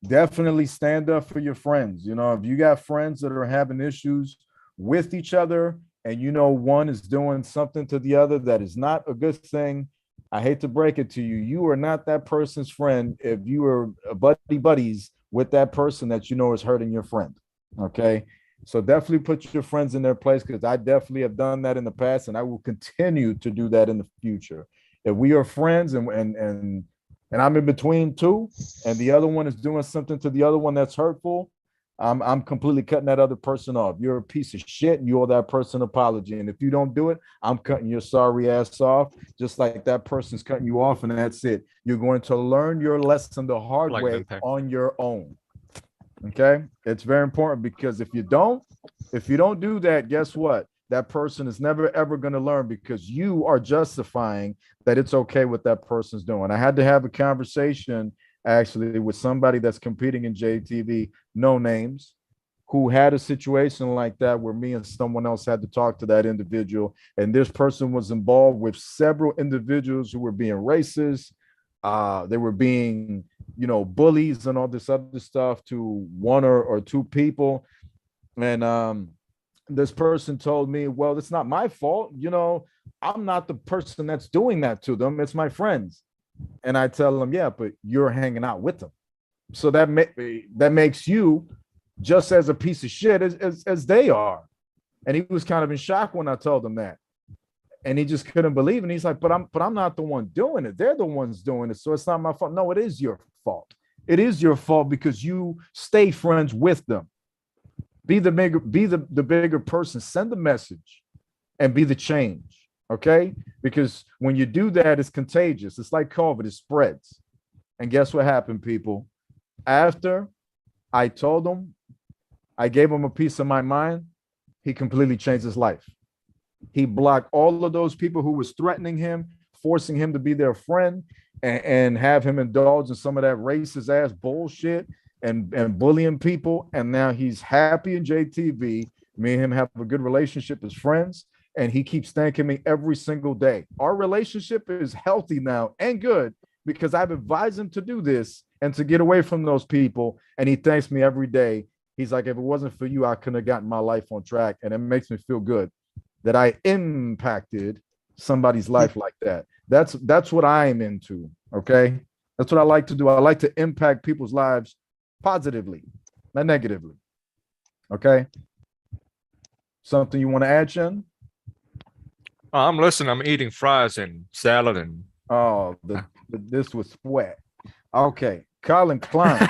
definitely stand up for your friends. You know, if you got friends that are having issues with each other, and you know one is doing something to the other that is not a good thing, I hate to break it to you, you are not that person's friend if you are buddies with that person that you know is hurting your friend. Okay. So definitely put your friends in their place, because I definitely have done that in the past, and I will continue to do that in the future. If we are friends and I'm in between two, and the other one is doing something to the other one that's hurtful, I'm completely cutting that other person off. You're a piece of shit, and you owe that person an apology. And if you don't do it, I'm cutting your sorry ass off, just like that person's cutting you off, and that's it. You're going to learn your lesson the hard Like way Impact. on your own. Okay, it's very important, because if you don't do that, guess what? That person is never ever going to learn, because you are justifying that it's okay what that person's doing. I had to have a conversation actually with somebody that's competing in JTV, no names, who had a situation like that where me and someone else had to talk to that individual, and this person was involved with several individuals who were being racist. They were being, bullies and all this other stuff to one or two people. And this person told me, well, it's not my fault. I'm not the person that's doing that to them. It's my friends. And I tell them, yeah, but you're hanging out with them. So that makes you just as a piece of shit as they are. And he was kind of in shock when I told him that. And he just couldn't believe it. And he's like, but I'm not the one doing it. They're the ones doing it. So it's not my fault. No, it is your fault. It is your fault because you stay friends with them. Be the bigger person, send the message and be the change. Okay. Because when you do that, it's contagious. It's like COVID, it spreads. And guess what happened, people? After I told him, I gave him a piece of my mind, he completely changed his life. He blocked all of those people who was threatening him, forcing him to be their friend, and have him indulge in some of that racist ass bullshit and bullying people. And now he's happy in JTV. Me and him have a good relationship as friends, and he keeps thanking me every single day. Our relationship is healthy now and good because I've advised him to do this and to get away from those people. And he thanks me every day. He's like, if it wasn't for you, I couldn't have gotten my life on track. And it makes me feel good that I impacted somebody's life like that. That's what I'm into. Okay. That's what I like to do. I like to impact people's lives positively, not negatively. Okay. Something you want to add, Shen? I'm listening. I'm eating fries and salad and. Oh, this was sweat. Okay. Colin Klein.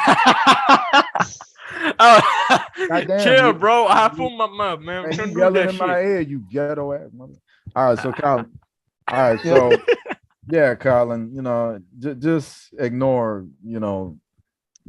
Chill, bro. I put my mouth, man. Man, Don't you do yelling that in my shit. ear, you ghetto ass mother. All right, so Colin. All right, so yeah, Colin, just ignore,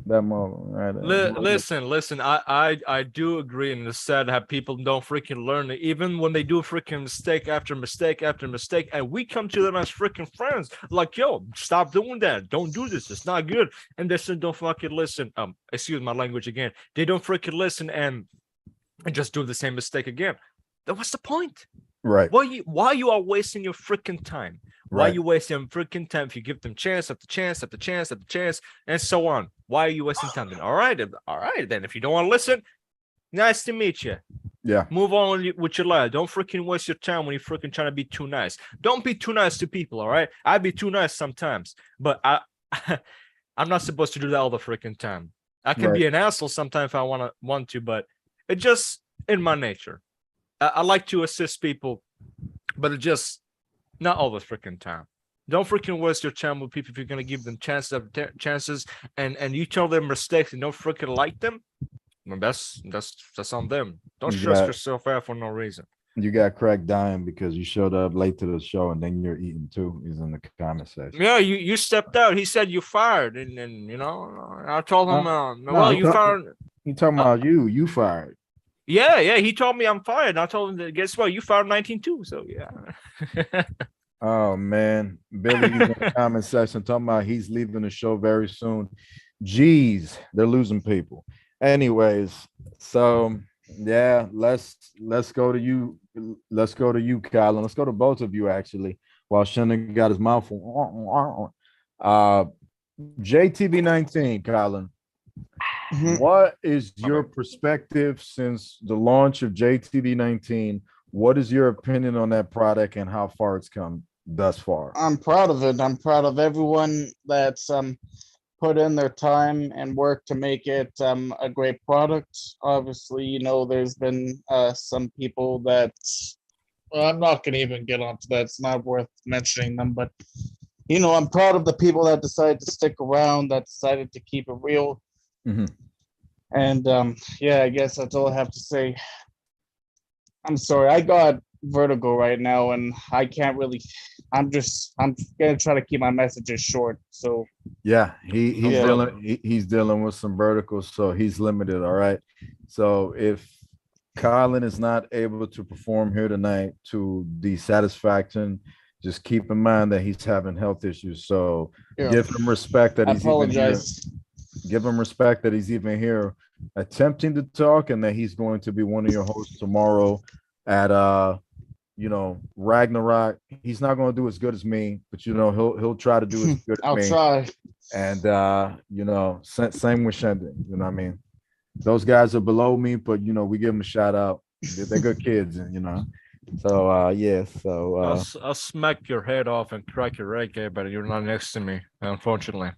that moment. Right? Listen. I do agree, and it's sad how people don't freaking learn it, even when they do freaking mistake after mistake after mistake, and we come to them as freaking friends, like, yo, stop doing that. Don't do this. It's not good. And they said, don't fucking listen. Excuse my language again. They don't freaking listen and just do the same mistake again. Then what's the point? Right. Why you are wasting your freaking time? Why Right. you wasting your freaking time if you give them chance after chance after chance after chance and so on? Why are you wasting time then? All right then. If you don't want to listen, nice to meet you. Yeah. Move on with your life. Don't freaking waste your time when you're freaking trying to be too nice. Don't be too nice to people, all right? I be too nice sometimes, but I'm not supposed to do that all the freaking time. I can be an asshole sometimes if I want to, but it's just in my nature. I like to assist people, but it's just not all the freaking time. Don't freaking waste your time with people if you're gonna give them chances and you tell them mistakes and don't freaking like them. Well, that's on them. Don't stress yourself out for no reason. You got Craig dying because you showed up late to the show and then you're eating too. He's in the comment section. Yeah, you stepped out. He said you fired, and I told him, well, you fired. He talking about you fired. Yeah, he told me I'm fired. And I told him that, guess what? You fired 19 too. So yeah. Oh man, Billy's in the comment section talking about he's leaving the show very soon. Jeez, they're losing people. Anyways, so yeah, let's go to you, let's go to you, Colin. Let's go to both of you actually. While Shannon got his mouth full. JTB19, Colin. Mhm. What is your perspective since the launch of JTB19? What is your opinion on that product and how far it's come thus far? I'm proud of it. I'm proud of everyone that's put in their time and work to make it a great product. Obviously, you know, there's been some people that, well, I'm not going to even get onto that. It's not worth mentioning them, but you know, I'm proud of the people that decided to stick around, that decided to keep it real. Mhm. And yeah, I guess that's all I have to say. I'm sorry, I got vertigo right now, and I can't really. I'm gonna try to keep my messages short. So Yeah, he's Yeah. he's dealing with some verticals, so he's limited. All right. So if Colin is not able to perform here tonight to the satisfaction, just keep in mind that he's having health issues. So yeah, give him respect that I he's even here. apologize. Give him respect that he's even here attempting to talk, and that he's going to be one of your hosts tomorrow at Ragnarok. He's not going to do as good as me, but he'll try to do as good as I'll me. try. And same with Shendon. You know what I mean? Those guys are below me, but we give them a shout out. They're good kids, and so yeah. So I'll smack your head off and crack your egg, but you're not next to me, unfortunately.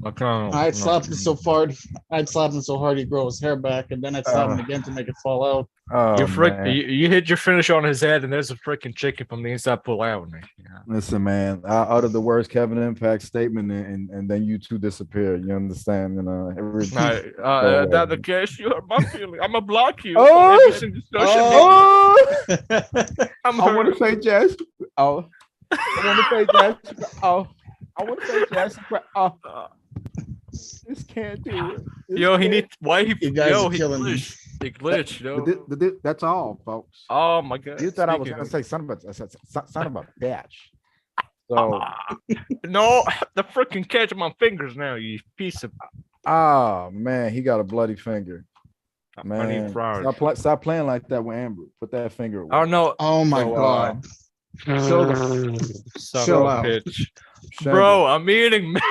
I'd slap him so hard. I'd slap him so hard he'd grow his hair back, and then I'd slap him again to make it fall out. oh, man. You hit your finish on his head, and there's a freaking chicken from the inside pull out. Yeah. Listen, man, I uttered the worst Kevin Impact statement, and then you two disappear. You understand? Everything. That the case, you hurt my feeling. I'm gonna block you. Oh! on every single social media. Oh, I'm I want hurt. to say Jess. Oh, I want to say Jess. Oh, I want to say Jess. Oh, this can't do it. This Yo, he can't- need why he You guys yo are he killing me. glitched. He glitched, yo. That's all, folks. Oh my god. You thought I was Speaking gonna of- say son of a bitch. So, No, the freaking catch on my fingers now, you piece of man, he got a bloody finger. I need Man, fries. stop playing like that with Amber. Put that finger away. Oh no. Oh my So, god. Chill the Son chill of a out. bitch. Shendon, Bro, I'm eating, man.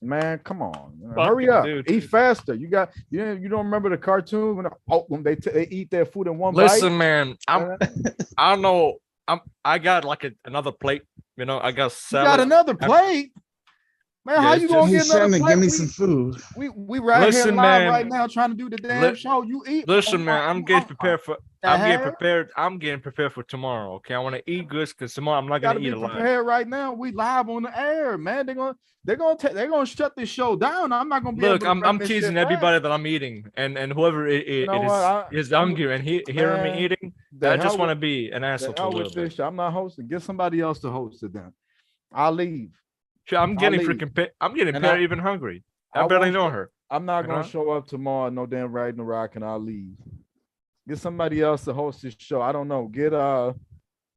man, come on, Fucking hurry up, dude. eat faster. You don't remember the cartoon when they eat their food in one Listen, bite? man, I don't know. I got like another plate. I got You salad. got another plate, man. Yeah, How it's you gonna Hey, get another Shannon, plate? give me some food. We right Listen, here live man. right now trying to do the damn show. You eat. Listen, man, I'm getting prepared for. I'm getting hell? prepared. I'm getting prepared for tomorrow. Okay, I want to eat good because tomorrow I'm not Gotta gonna be eat a lot. prepared right now. We live on the air, man. They're gonna shut this show down. I'm not gonna be Look, able to run I'm this teasing shit back. everybody that I'm eating, and whoever You know what? is hungry and hearing me Man, eating, the I just hell want to with- be an the asshole for a hell little with bit. this shit. I'm not hosting. Get somebody else to host it then. I'll leave. Shit, I'm getting leave. freaking. I'm getting And Perry I- even hungry. I I barely won't know show- her. I'm not gonna Uh-huh. show up tomorrow. No damn Ragnarok, and I'll leave. Get somebody else to host this show. I don't know. Get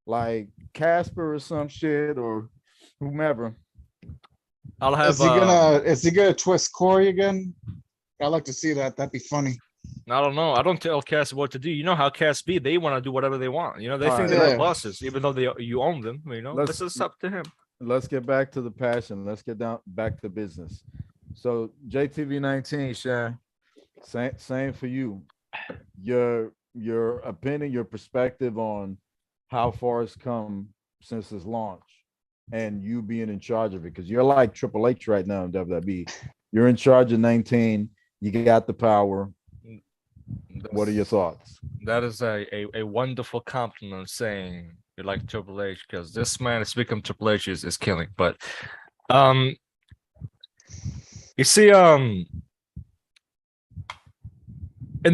like Casper or some shit or whomever. I'll have. Is he gonna twist Corey again? I'd like to see that. That'd be funny. I don't know. I don't tell Cass what to do. You know how Cass be. They want to do whatever they want. They All think right. they're Yeah. bosses, even though you own them. Let's- This is up to him. Let's get back to the passion. Let's get back to business. So JTV19, Shan, same for you. Your opinion, your perspective on how far it's come since its launch, and you being in charge of it, because you're like Triple H right now in WWE. You're in charge of 19. You got the power. What are your thoughts? That is a wonderful compliment saying you like Triple H, because this man has become Triple H is killing. But you see, in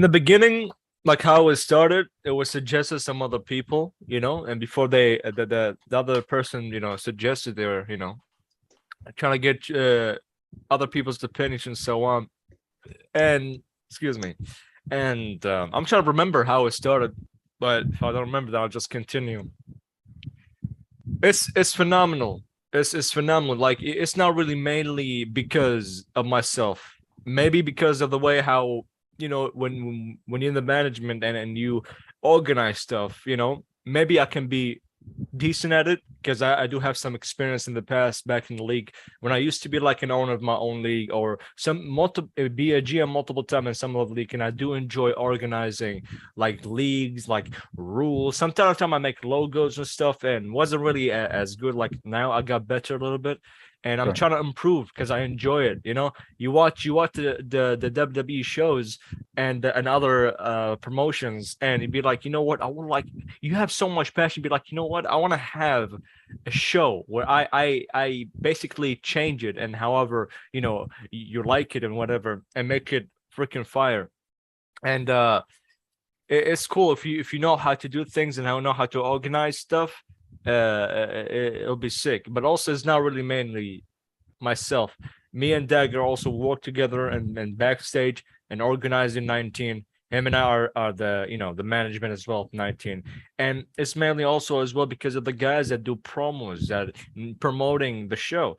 the beginning, like how it started, it was suggested some other people, and before the other person, suggested they were, trying to get other people's opinions and so on. And excuse me. And I'm trying to remember how it started, but if I don't remember that, I'll just continue. It's phenomenal. It's phenomenal. Like, it's not really mainly because of myself. Maybe because of the way how when you're in the management and you organize stuff. maybe I can be decent at it because I do have some experience in the past back in the league when I used to be like an owner of my own league or be a GM multiple times in some of the league, and I do enjoy organizing like leagues, like rules. Sometimes I make logos and stuff, and wasn't really as good. Like now I got better a little bit, and I'm Sure. trying to improve because I enjoy it. You know, you watch the WWE shows and other promotions, and you'd be like, you know what, I would like. You have so much passion. Be like, you know what, I want to have a show where I basically change it, and however you like it and whatever, and make it freaking fire. And it's cool if you know how to do things and know how to organize stuff. It'll be sick. But also, it's not really mainly myself. Me and Dagger also work together and backstage and organizing 19. Him and I are the the management as well of 19, and it's mainly also as well because of the guys that do promos, that promoting the show,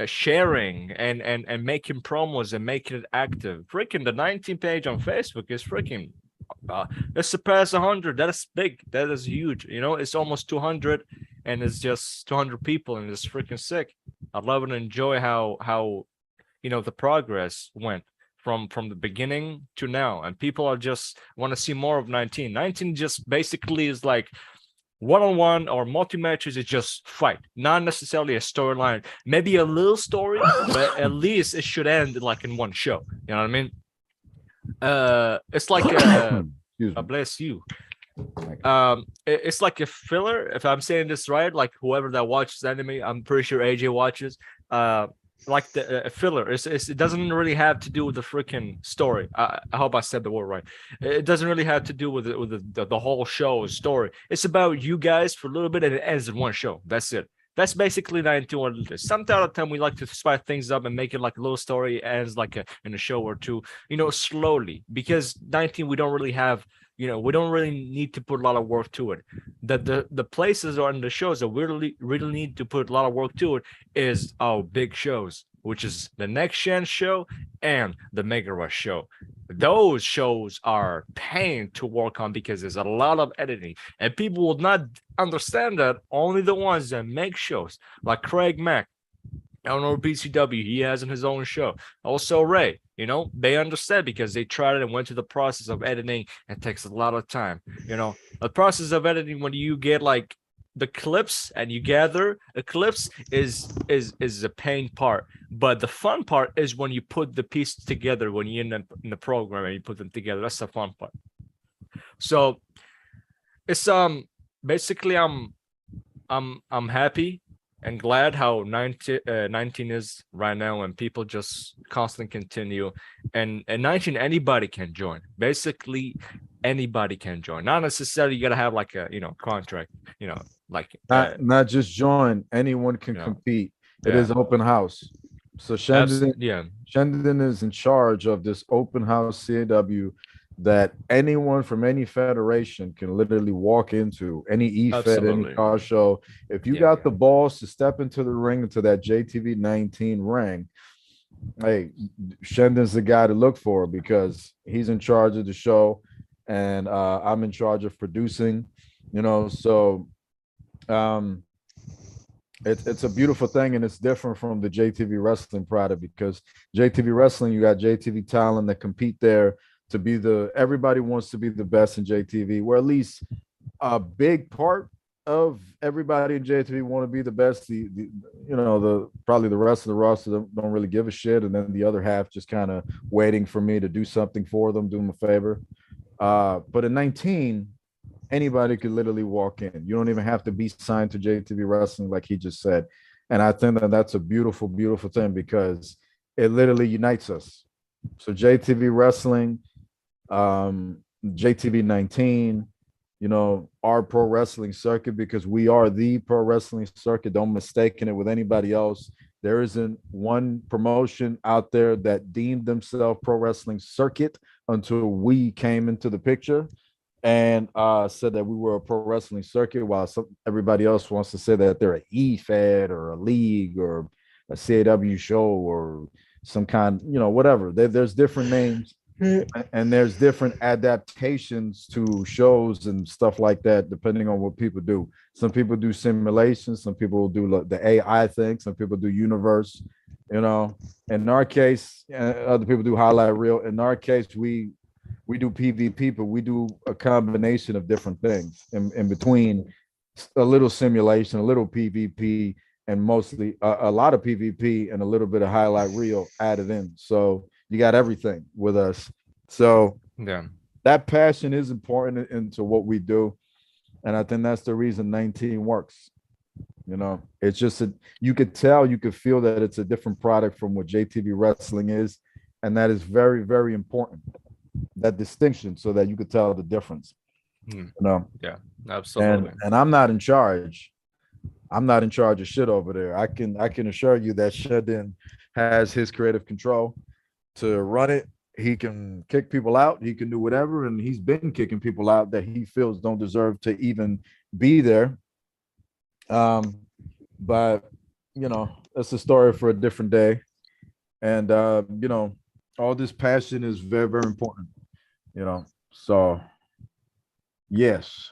sharing and making promos and making it active. Freaking the 19 page on Facebook is freaking it's surpassed 100. That is big. That is huge. It's almost 200, and it's just 200 people, and it's freaking sick. I love and enjoy how the progress went from the beginning to now, and people are just want to see more of 19. 19 just basically is like one-on-one or multi-matches. It's just fight, not necessarily a storyline, maybe a little story, but at least it should end like in one show. You know what I mean? It's like Excuse me. bless you. It's like a filler, if I'm saying this right. Like whoever that watches anime, I'm pretty sure AJ watches. Like the filler. It doesn't really have to do with the freaking story. I hope I said the word right. It doesn't really have to do with the whole show story. It's about you guys for a little bit, and it ends in one show. That's it. That's basically 19 what it is. Some time we like to spice things up and make it like a little story, ends like in a show or two, slowly. Because 19, we don't really have, we don't really need to put a lot of work to it. The places or in the shows that we really need to put a lot of work to it is our big shows, which is the Next Gen show and the Mega Rush show. Those shows are pain to work on because there's a lot of editing, and people will not understand that. Only the ones that make shows, like Craig Mack, I don't know, BCW, he has in his own show. Also Ray, they understand because they tried it and went through the process of editing. It takes a lot of time. The process of editing, when you get like the clips and you gather the clips is a pain part, but the fun part is when you put the pieces together, when you're in the program and you put them together. That's the fun part. So it's basically I'm happy and glad how 19 is right now, and people just constantly continue, and 19 anybody can join. Basically anybody can join, not necessarily you gotta have like a contract, like Not just join, anyone can compete. It is open house. So Shendun is in charge of this open house CAW that anyone from any federation can literally walk into, any E-Fed, any car show. If you got the balls to step into the ring, into that JTV 19 ring, hey, Shendun's the guy to look for because he's in charge of the show, and I'm in charge of producing, so it's a beautiful thing, and it's different from the JTV wrestling product because JTV wrestling, you got JTV talent that compete there to be everybody wants to be the best in JTV, where at least a big part of everybody in JTV want to be the best. Probably the rest of the roster don't really give a shit, and then the other half just kind of waiting for me to do something for them, do them a favor. But in 19, anybody could literally walk in. You don't even have to be signed to JTV Wrestling, like he just said. And I think that's a beautiful, beautiful thing because it literally unites us. So JTV Wrestling, JTV 19, our pro wrestling circuit, because we are the pro wrestling circuit. Don't mistake it with anybody else. There isn't one promotion out there that deemed themselves pro wrestling circuit until we came into the picture and said that we were a pro wrestling circuit, while everybody else wants to say that they're an E-Fed or a league or a CAW show or some kind, whatever. There's different names And there's different adaptations to shows and stuff like that, depending on what people do. Some people do simulations, some people will do the AI thing, some people do universe, you know. In our case, other people do highlight reel. In our case, we do PvP, but we do a combination of different things in between, a little simulation, a little PvP, and mostly a lot of PvP and a little bit of highlight reel added in. So you got everything with us. So Yeah. that passion is important into what we do. And I think that's the reason 19 works. You know, it's just you could tell, you could feel that it's a different product from what JTV wrestling is. And that is very, very important. That distinction, so that you could tell the difference. You know, Yeah, absolutely. And I'm not in charge. I'm not in charge of shit over there. I can assure you that SHENDUN has his creative control to run it. He can kick people out. He can do whatever, and he's been kicking people out that he feels don't deserve to even be there. But you know, that's a story for a different day. And you know, all this passion is very, very important. You know, so yes.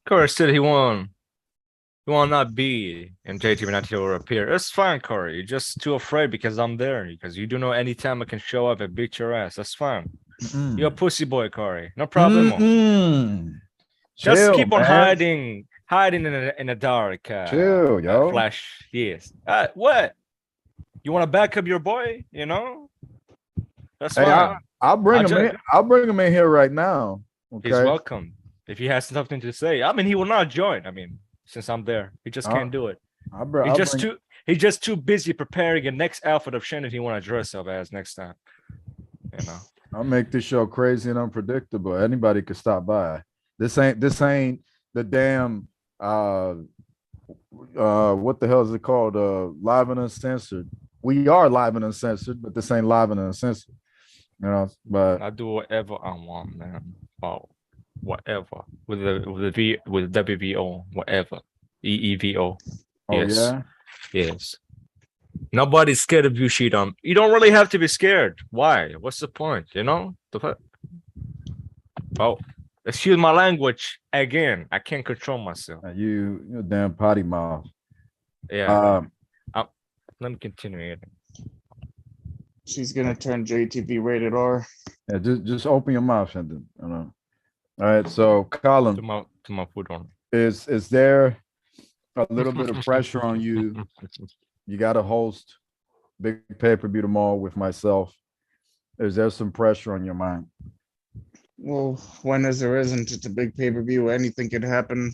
Corey said he will not be in JTV until will appear. It's fine, Corey. You're just too afraid because I'm there. Because you do know anytime I can show up and beat your ass. That's fine. You're a pussy boy, Corey. No problem. Just Chill, keep on man. hiding in the dark. Chill, yo. Flash. Yes. What? You want to back up your boy? You know. That's Hey, fine. I'll bring him in. I'll bring him in here right now. Okay. He's welcome. If he has something to say. I mean, he will not join. I mean, since I'm there, he just can't do it. He's just too busy preparing a next outfit of SHENDUN he want to dress up as next time. You know. I'll make this show crazy and unpredictable. Anybody could stop by. This ain't the damn what the hell is it called? Live and Uncensored. We are live and uncensored, but this ain't live and uncensored. You know, but I do whatever I want, man. Oh, whatever with the WVO, whatever. EEVO. Oh, yes. yeah. Yes. Nobody's scared of you, Shedon. You don't really have to be scared. Why? What's the point? You know? Oh, excuse my language again. I can't control myself. You damn potty mouth. Yeah. Let me continue. She's gonna turn JTV rated R. Yeah, just open your mouth, SHENDUN. You know. All right, so Colin, to my foot on. Is there a little bit of pressure on you? You got to host big pay-per-view tomorrow with myself. Is there some pressure on your mind? Well, when there isn't, it's a big pay-per-view. Anything could happen.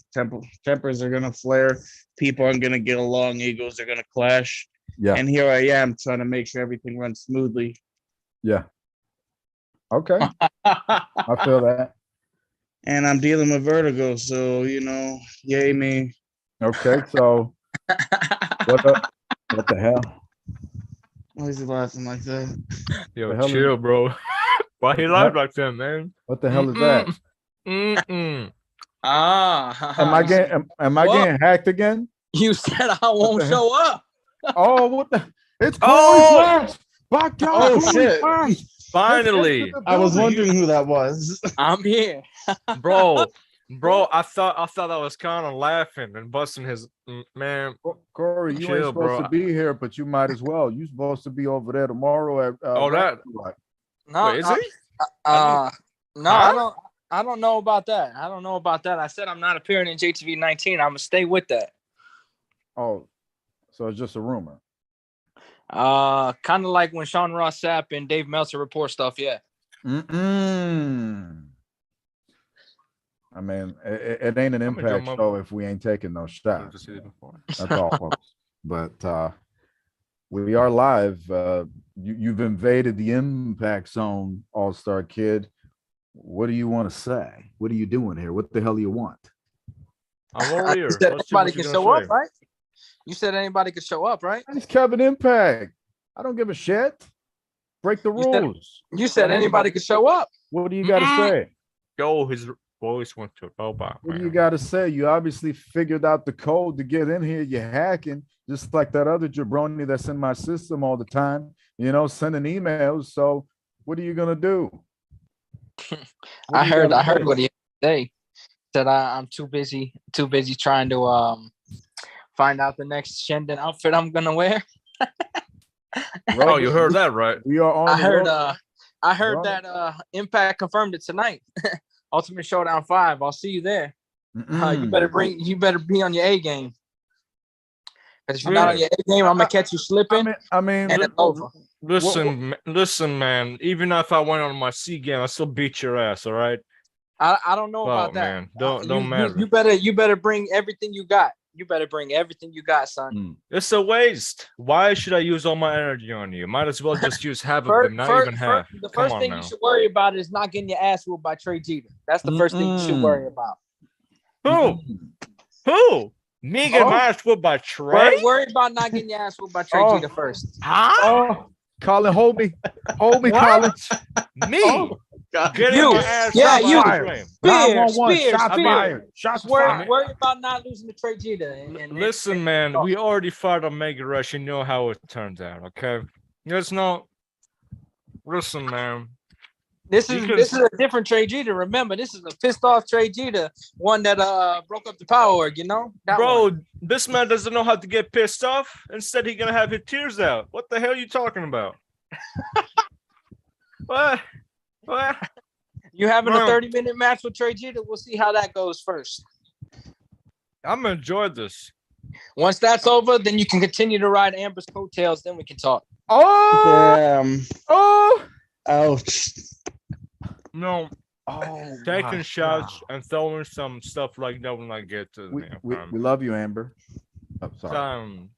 Tempers are gonna flare. People aren't gonna get along. Egos are gonna clash. Yeah. And here I am trying to make sure everything runs smoothly. Yeah. Okay. I feel that. And I'm dealing with vertigo, so you know, yay me. Okay, so what the hell? Why is he laughing like that? Yo, chill, bro. Why he laugh like that, man? What the hell is that? Am I getting hacked again? You said I won't show up. Oh, what the? It's Corey Flash. By God, oh shit! Finally, I was wondering who that was. I'm here, bro. I thought that was kind of laughing and busting his man. Corey, you ain't supposed to be here, but you might as well. You supposed to be over there tomorrow at Ragnarok. No, wait, is he? No, I don't know about that. I said I'm not appearing in JTV 19. I'm gonna stay with that. Oh, so it's just a rumor. Kind of like when Sean Ross Sapp and Dave Meltzer report stuff. Yeah. I mean, it ain't an Impact show if we ain't taking those shots. That's all, folks. But we are live. You've invaded the Impact Zone, All-Star Kid. What do you want to say? What are you doing here? What the hell do you want? I'm over here. Anybody can show up, right? You said anybody could show up, right? It's Kevin Impact. I don't give a shit. Break the rules. You said anybody could show up. What do you got to say? Yo, boys want to robot. What do you Man. got to say? You obviously figured out the code to get in here. You're hacking, just like that other jabroni that's in my system all the time, sending emails. So what are you going to do? I heard what he say. Said I'm too busy trying to find out the next Shendun outfit I'm gonna wear. Oh, you heard that right? We are on. I heard that Impact confirmed it tonight. Ultimate Showdown 5. I'll see you there. You better be on your A game. Because if you're not on your A game, I'm gonna catch you slipping. I mean, and it's over. Listen, man. Even if I went on my C game, I still beat your ass. All right. I don't know about that. Man, don't matter. You better bring everything you got. You better bring everything you got, son. It's a waste. Why should I use all my energy on you? Might as well just use half of them, not even half. The first thing you should worry about is not getting your ass whooped by Trey Jeter. That's the first thing you should worry about. Who? Me getting my ass whooped by Trey? Worry about not getting your ass whooped by Trey Jeter first. Huh? Colin, hold me, Colin. Me? God. You. My ass Yeah, whooped you. by Trey. Shots fired. Worry about not losing to Trey Jeter. Listen, man, we already fought on Mega Rush. You know how it turns out, okay? There's no. Listen, man. This is a different Trey Jeter. Remember, this is a pissed off Trey Jeter, one that broke up the power org, Bro, this man doesn't know how to get pissed off. Instead, he's gonna have his tears out. What the hell are you talking about? What? You having a 30-minute match with Trey Jeter? We'll see how that goes first. I'm gonna enjoy this. Once that's over, then you can continue to ride Amber's coattails. Then we can talk. Oh, Damn. oh, Ouch. No, oh, taking shots and throwing some stuff like that when I get to we love you, Amber. Oh, sorry.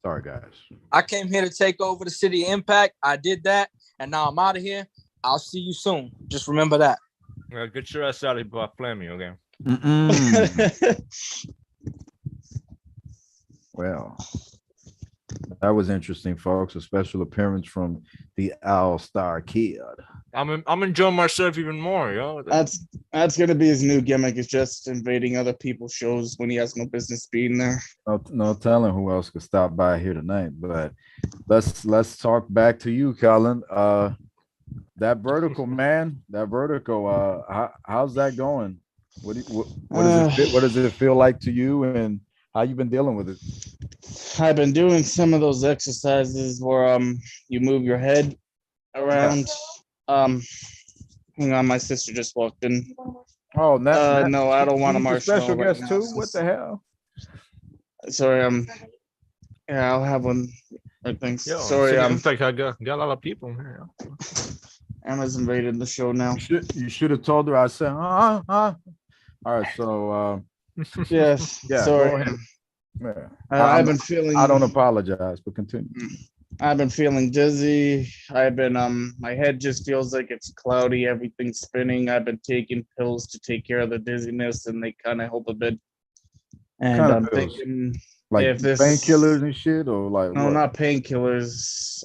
Sorry, guys. I came here to take over the city of Impact. I did that, and now I'm out of here. I'll see you soon. Just remember that. Yeah, get your ass out of here before I flame you, okay? Well, that was interesting, folks. A special appearance from the All-Star Kid. I'm enjoying myself even more, yo. That's gonna be his new gimmick. Is just invading other people's shows when he has no business being there. No telling who else could stop by here tonight. But let's talk back to you, Colin. That vertical, man. That vertical. How's that going? What does it feel like to you, and how you been dealing with it? I've been doing some of those exercises where you move your head around. Hang on, my sister just walked in. Oh, no, I don't want a marshmallow. Special guest too. What the hell? Sorry, yeah, I'll have one. I think. Yo, Sorry, in fact, I got a lot of people here. Emma's invaded the show now. You should have told her. I said, All right, so yes. yeah. Sorry. Yeah. I've been feeling. I don't apologize, but continue. I've been feeling dizzy. I've been my head just feels like it's cloudy. Everything's spinning. I've been taking pills to take care of the dizziness, and they kind of help a bit. And I'm thinking, like if this painkillers and shit, or like no, what? not painkillers.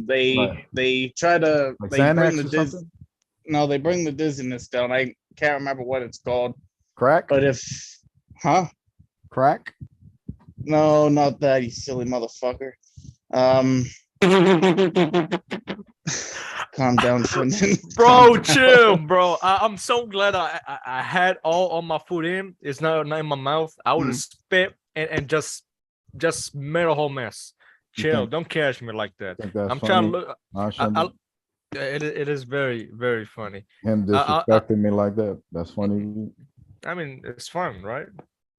They try to Like they Xanax bring or the something? No, they bring the dizziness down. I can't remember what it's called. Crack? But Crack? No, not that, you silly motherfucker. Calm down, Shendun. Bro, chill, bro. I'm so glad I had all my food in. It's not in my mouth. I would have spit and just made a whole mess. Chill. Don't catch me like that. I'm trying to look. It is very, very funny. Him disrespecting me like that. That's funny. I mean, it's fun, right?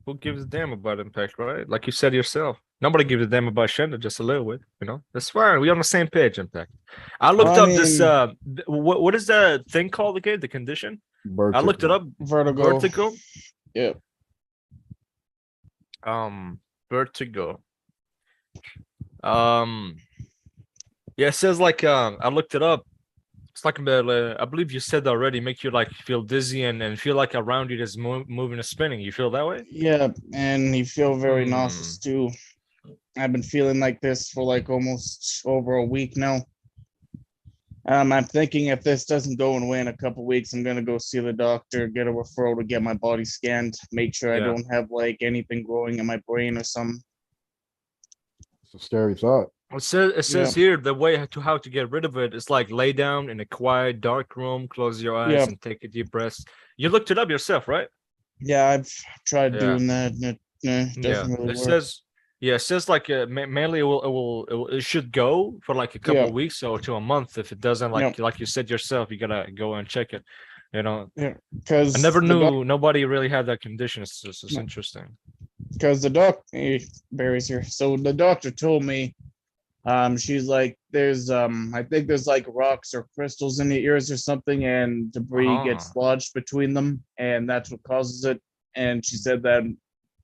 Who gives a damn about Impact, right? Like you said yourself. Nobody gives a damn about Shendun, just a little bit, That's fine. We're on the same page, Impact. I looked up this what is the thing called again? The condition? Vertigo. I looked it up. Vertigo. Yeah. Vertigo. Yeah, it says like I looked it up. It's like I believe you said already, make you like feel dizzy and feel like around you is moving and spinning. You feel that way? Yeah, and you feel very nauseous too. I've been feeling like this for like almost over a week now. I'm thinking if this doesn't go away in a couple weeks, I'm gonna go see the doctor, get a referral to get my body scanned, make sure I Yeah. don't have like anything growing in my brain or something. It's a scary thought. It says here the way to how to get rid of it is like lay down in a quiet, dark room, close your eyes, Yeah. and take a deep breath. You looked it up yourself, right? Yeah, I've tried Yeah. doing that, and it doesn't really It work. says, yeah, it says like mainly it should go for like a couple Yeah. of weeks or to a month. If it doesn't, Yeah. like you said yourself, you gotta go and check it. You know, Because I never knew nobody really had that condition. It's No. interesting. Because the doctor, Barry's here. So the doctor told me, she's like, there's I think there's like rocks or crystals in the ears or something, and debris gets lodged between them, and that's what causes it. And she said that,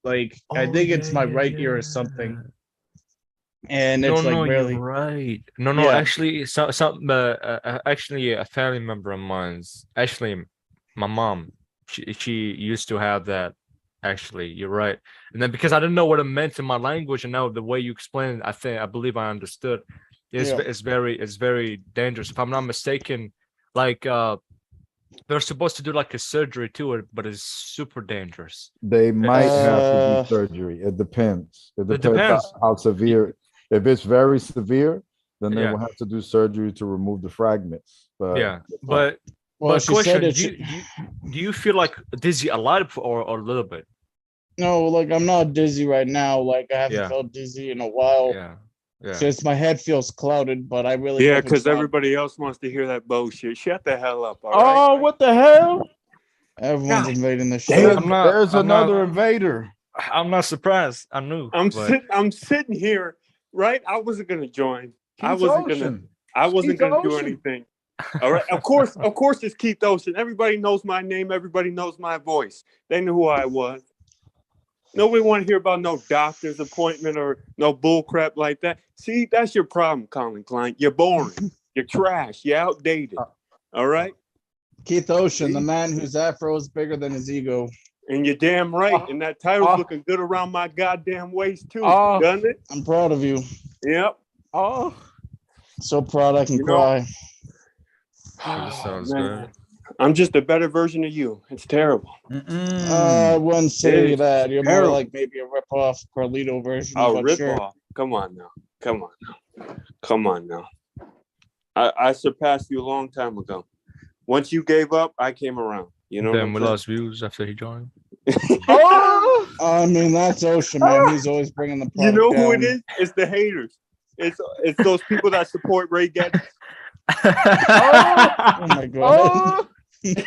like, I think it's my right ear or something, and it's like really, you're right. No, Yeah. actually, actually, a family member of mine's, actually, my mom, she used to have that. Actually, you're right. And then because I didn't know what it meant in my language, and now the way you explained it, I believe I understood. Yeah. It's very dangerous. If I'm not mistaken, like they're supposed to do like a surgery to it, but it's super dangerous. They might have to Uh, do surgery. It depends. It It depends depends. how severe. If it's very severe, then they Yeah. will have to do surgery to remove the fragments. But Yeah, but well, she said question: it. do you feel like dizzy a lot or a little bit? No, like I'm not dizzy right now. Like I haven't Yeah. felt dizzy in a while. Yeah, It's just my head feels clouded, but I really Yeah, hope it's because not. everybody else wants to hear that bullshit. Shut the hell up, all oh, right? what the hell? Everyone's God invading the damn. show. There's another invader. I'm not surprised. I knew. but- I'm sitting here, right? I wasn't gonna join. I Keith wasn't gonna Ocean. I wasn't Keith gonna do Ocean. anything. All right. Of course, it's Keith Ocean. Everybody knows my name, everybody knows my voice. They knew who I was. Nobody want to hear about no doctor's appointment or no bull crap like that. See, that's your problem, Colin Klein. You're boring. You're trash. You're outdated. All right. Keith Ocean, the man whose afro is bigger than his ego. And you're damn right. And that title's looking good around my goddamn waist too, doesn't it? I'm proud of you. Yep. So proud I can You know- cry. This sounds Man, good. I'm just a better version of you. It's terrible. I wouldn't say It's that. You're more terrible. like maybe a rip-off Carlito version, Oh, but rip sure. off. Come on now. Come on now. I surpassed you a long time ago. Once you gave up, I came around. You know Then we what I'm lost views after he joined. I mean, that's Ocean, man. He's always bringing the saying? You product know who down. it is? It's the haters. It's those people that support Ray Getty. Oh my god. The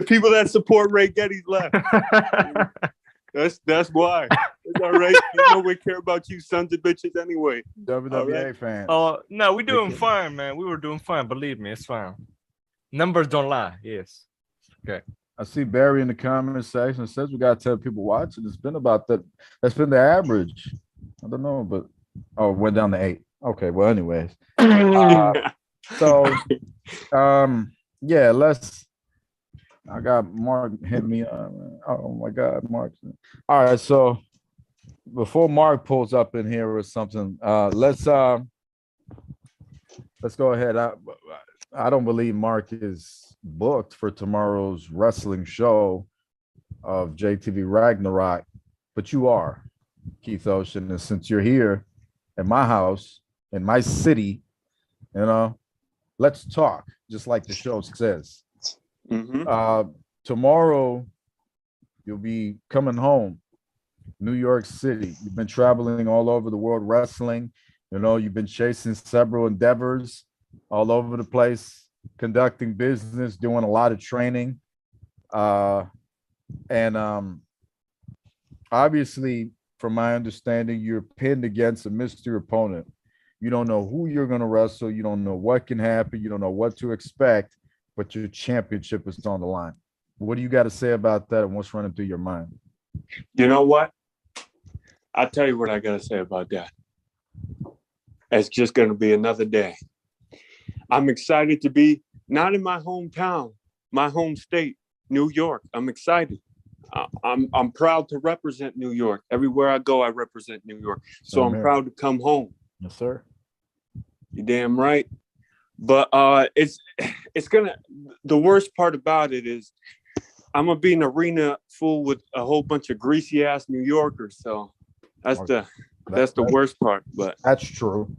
people that support Ray Getty's left. That's why. It's all right. You know we care about you sons of bitches anyway. WWE fans. Oh no, we're doing Okay. fine, man. We were doing fine. Believe me, it's fine. Numbers don't lie. Yes. I see Barry in the comment section says we gotta tell people watching. It's been about that. That's been the average. I don't know, but went down to 8. Okay, well, anyways. So yeah, I got Mark hit me. Oh my God, Mark. All right, so before Mark pulls up in here or something, let's go ahead. I don't believe Mark is booked for tomorrow's wrestling show of JTV Ragnarok, but you are, Keith Ocean, and since you're here at my house in my city, let's talk, just like the show says. Mhm. Tomorrow you'll be coming home, New York City. You've been traveling all over the world wrestling. You've been chasing several endeavors all over the place, conducting business, doing a lot of training. And obviously, from my understanding, you're pinned against a mystery opponent. You don't know who you're going to wrestle. You don't know what can happen. You don't know what to expect, but your championship is on the line. What do you got to say about that, and what's running through your mind? You know what? I'll tell you what I got to say about that. It's just going to be another day. I'm excited to be not in my hometown, my home state, New York. I'm excited. I'm proud to represent New York. Everywhere I go, I represent New York. So I'm proud to come home. Yes, sir. You damn right. But it's gonna. The worst part about it is I'm gonna be in an arena full with a whole bunch of greasy ass New Yorkers. So that's the worst part. But That's true.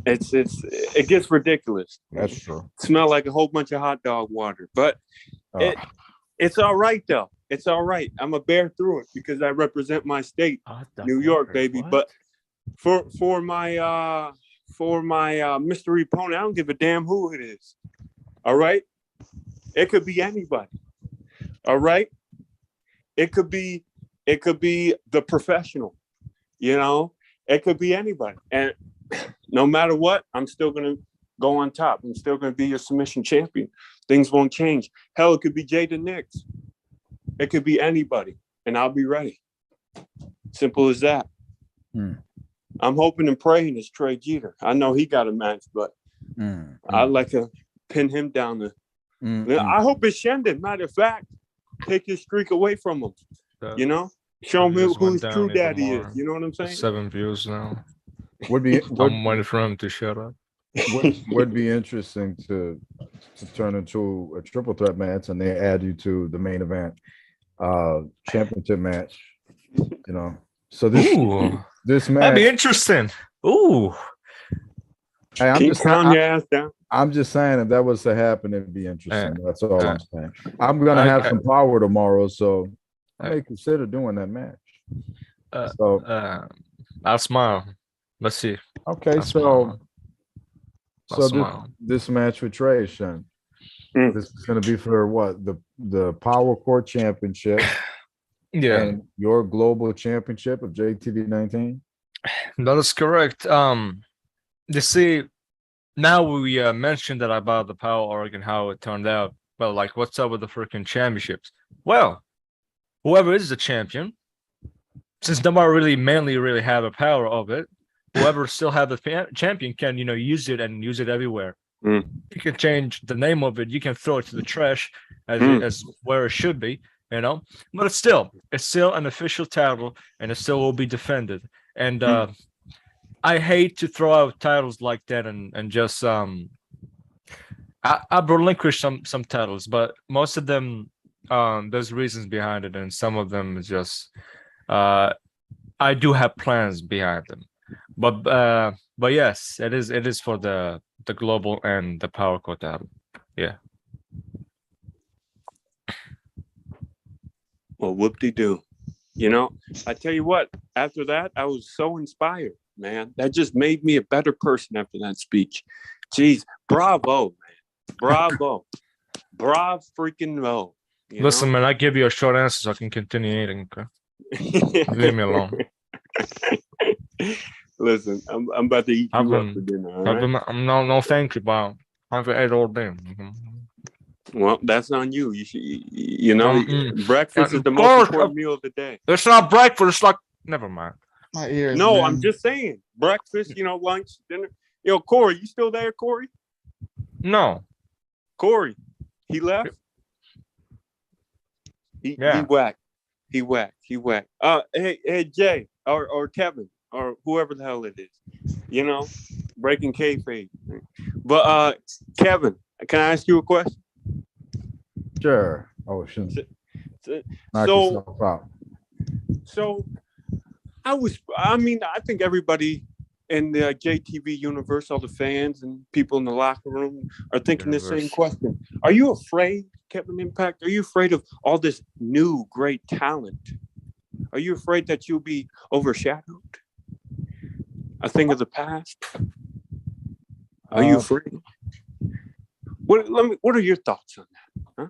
it gets ridiculous. That's true. Smell like a whole bunch of hot dog water. But it's all right though. It's all right. I'm gonna bear through it because I represent my state, New York, baby. What? But for my mystery opponent, I don't give a damn who it is. All right, it could be anybody. All right, it could be the professional. You know, it could be anybody, and no matter what, I'm still gonna go on top. I'm still gonna be your submission champion. Things won't change. Hell, it could be Jada Nix. It could be anybody, and I'll be ready. Simple as that. I'm hoping and praying it's Trey Jeter. I know he got a match, but I'd like to pin him down. I hope it's Shendun. Matter of fact, take his streak away from him. You know, show him who his true daddy is. You know what I'm saying? 7 views now. Would be I'm waiting for him to shut up. would be interesting to turn into a triple threat match, and they add you to the main event championship match. You know, so this match That'd be interesting. Ooh. Hey, your ass down. I'm just saying, if that was to happen, it'd be interesting. That's all I'm saying. I'm gonna have some power tomorrow, so I may consider doing that match. I'll smile. Let's see. Okay, this match with Trey, Sean. This is gonna be for what? The Power Court Championship. Yeah. And your global championship of JTV 19. That is correct. You see, now we mentioned that about the Power Org and how it turned out. Well, like, what's up with the freaking championships? Well, whoever is the champion, since nobody really have a power of it, whoever still have the champion can, use it and use it everywhere. You can change the name of it. You can throw it to the trash as where it should be, but it's still an official title, and it still will be defended. And I hate to throw out titles like that and just I relinquish some titles, but most of them there's reasons behind it, and some of them is just I do have plans behind them. But yes, it is for the global and the Power Court title. Yeah. Well, whoop-de-doo. I tell you what, after that, I was so inspired, man. That just made me a better person after that speech. Jeez, bravo, man. Bravo. Bravo freaking no. Listen, man, I give you a short answer so I can continue eating, okay? Leave me alone. Listen, I'm about to eat you up for dinner, all right? No, thank you, Bob. I've ate all day. Well, that's on you. You should, breakfast is the most important meal of the day. It's not breakfast. It's like, never mind. My ears. No, man. I'm just saying. Breakfast, lunch, dinner. Yo, Corey, you still there, Corey? No. Corey, he left? He whacked. He whacked. Hey, Jay, or Kevin, or whoever the hell it is. Breaking kayfabe. But Kevin, can I ask you a question? Sure. Oh, shouldn't. So I think everybody in the JTV universe, all the fans and people in the locker room are thinking the same question. Are you afraid, Kevin Impact? Are you afraid of all this new great talent? Are you afraid that you'll be overshadowed? A thing of the past? Are you afraid? What are your thoughts on that? Huh?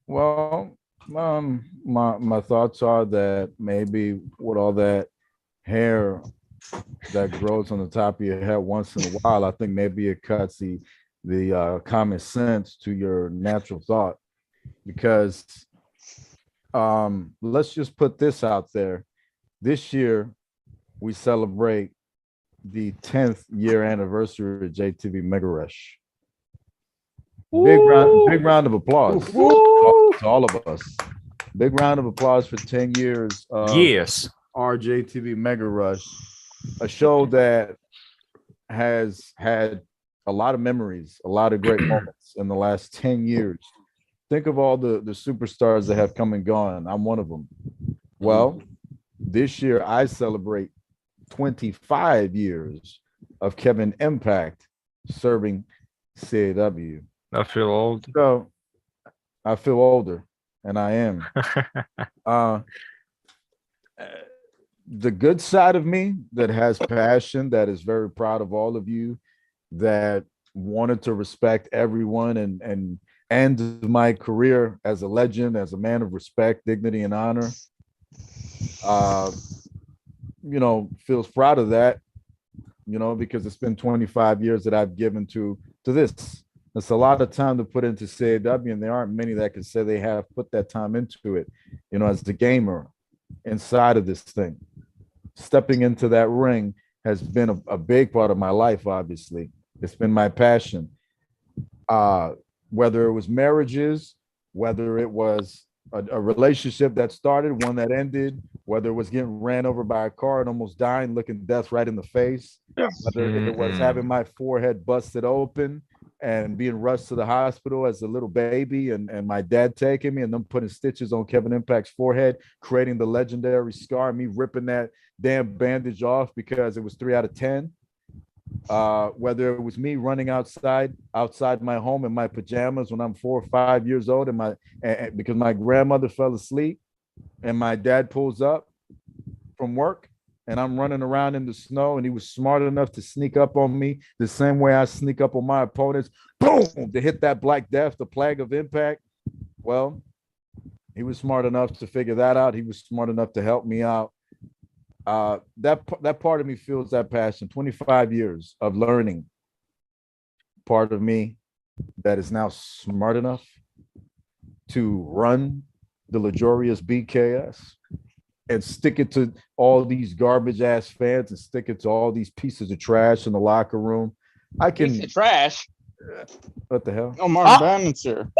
Well, my thoughts are that maybe with all that hair that grows on the top of your head once in a while, I think maybe it cuts the common sense to your natural thought. Because let's just put this out there. This year, we celebrate the 10th year anniversary of JTV Mega Rush. Big round of applause to all of us. Big round of applause for 10 years of our JTV Mega Rush, a show that has had a lot of memories, a lot of great moments in the last 10 years. Think of all the superstars that have come and gone. I'm one of them. Well, this year I celebrate 25 years of Kevin Impact serving CAW. I feel old. So I feel older, and I am. The good side of me that has passion, that is very proud of all of you, that wanted to respect everyone and end my career as a legend, as a man of respect, dignity, and honor. Feels proud of that, because it's been 25 years that I've given to this. It's a lot of time to put into CAW, and there aren't many that can say they have put that time into it, as the gamer inside of this thing. Stepping into that ring has been a big part of my life, obviously. It's been my passion. Whether it was marriages, whether it was a relationship that started, one that ended, whether it was getting ran over by a car and almost dying, looking death right in the face, whether it was having my forehead busted open and being rushed to the hospital as a little baby and my dad taking me and them putting stitches on Kevin Impact's forehead, creating the legendary scar, me ripping that damn bandage off because it was 3 out of 10. Whether it was me running outside my home in my pajamas when I'm 4 or 5 years old and because my grandmother fell asleep and my dad pulls up from work and I'm running around in the snow and he was smart enough to sneak up on me the same way I sneak up on my opponents, boom, to hit that Black Death, the plague of impact. Well, he was smart enough to figure that out. He was smart enough to help me out. That part of me feels that passion. 25 years of learning. Part of me that is now smart enough to run the luxurious BKS and stick it to all these garbage ass fans and stick it to all these pieces of trash in the locker room. I can. Piece of trash. What the hell? Oh, Mark Bannon's here.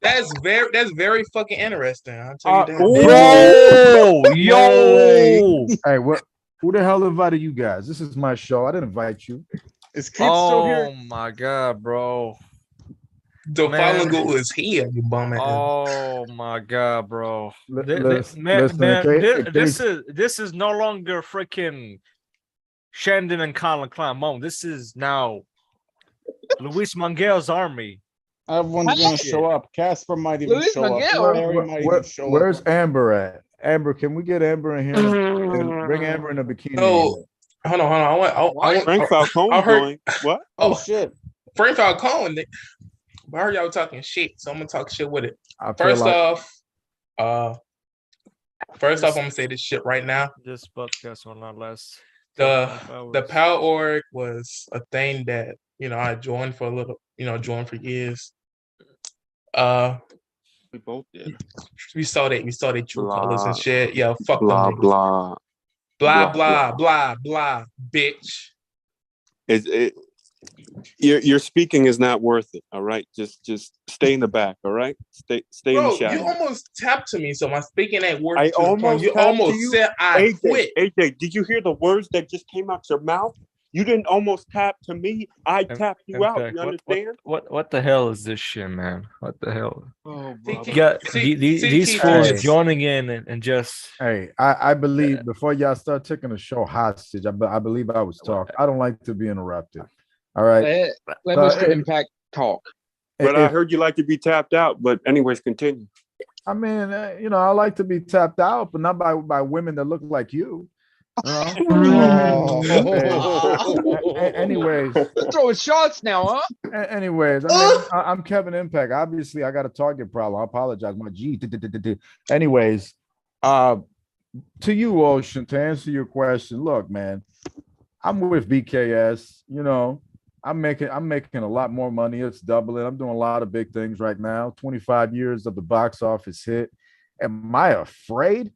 That's very fucking interesting. I'll tell you that. Bro, yo. Hey, what? Who the hell invited you guys? This is my show. I didn't invite you. Is Kid still here? Oh my god, bro. The Man. following goal is here, you bum ass. Oh my god, bro. Listen, This is no longer freaking Shendun and Colin Klein moment. This is now Luis Manguel's army. Everyone's gonna show up. Casper might even Luis show Miguel? up. Larry might even show up. Where's Amber at? Amber, can we get Amber in here? And bring Amber in a bikini. No, hold on. I want Frank Falcone I heard- going. What? Oh shit! Frank Falcone. I heard y'all talking shit, so I'm gonna talk shit with it. I feel First like- off, I'm gonna say this shit right now. This podcast will not last. The Power Org was a thing that I joined for a little, joined for years. We both did. We saw that true Blah. colors and shit. Yeah, fuck Blah them. blah. Blah blah, blah blah, bitch. Your speaking is not worth it. All right, just stay in the back. All right, stay in Bro, the shadow. you almost tapped to me, so my speaking ain't worth. I to the point. almost You tapped almost to you? said I quit. AJ, did you hear the words that just came out your mouth? You didn't almost tap to me. I tapped you out. Impact, You understand? What the hell is this shit, man? What the hell? Oh, brother. You got See- these see, fools guys. joining in and just Hey, I believe before y'all start taking the show hostage, I believe I was talking. I don't like to be interrupted. All right. Let So Mr. it- Impact talk. But I If- heard you like to be tapped out. But anyways, continue. I mean, I like to be tapped out, but not by women that look like you. Oh. Anyways, Throwing shots now, huh? anyways, I'm Kevin Impact. Obviously, I got a target problem. I apologize. My G. Anyways, to you, Ocean, to answer your question, look, man, I'm with BKS. I'm making a lot more money. It's doubling. I'm doing a lot of big things right now. 25 years of the box office hit. Am I afraid?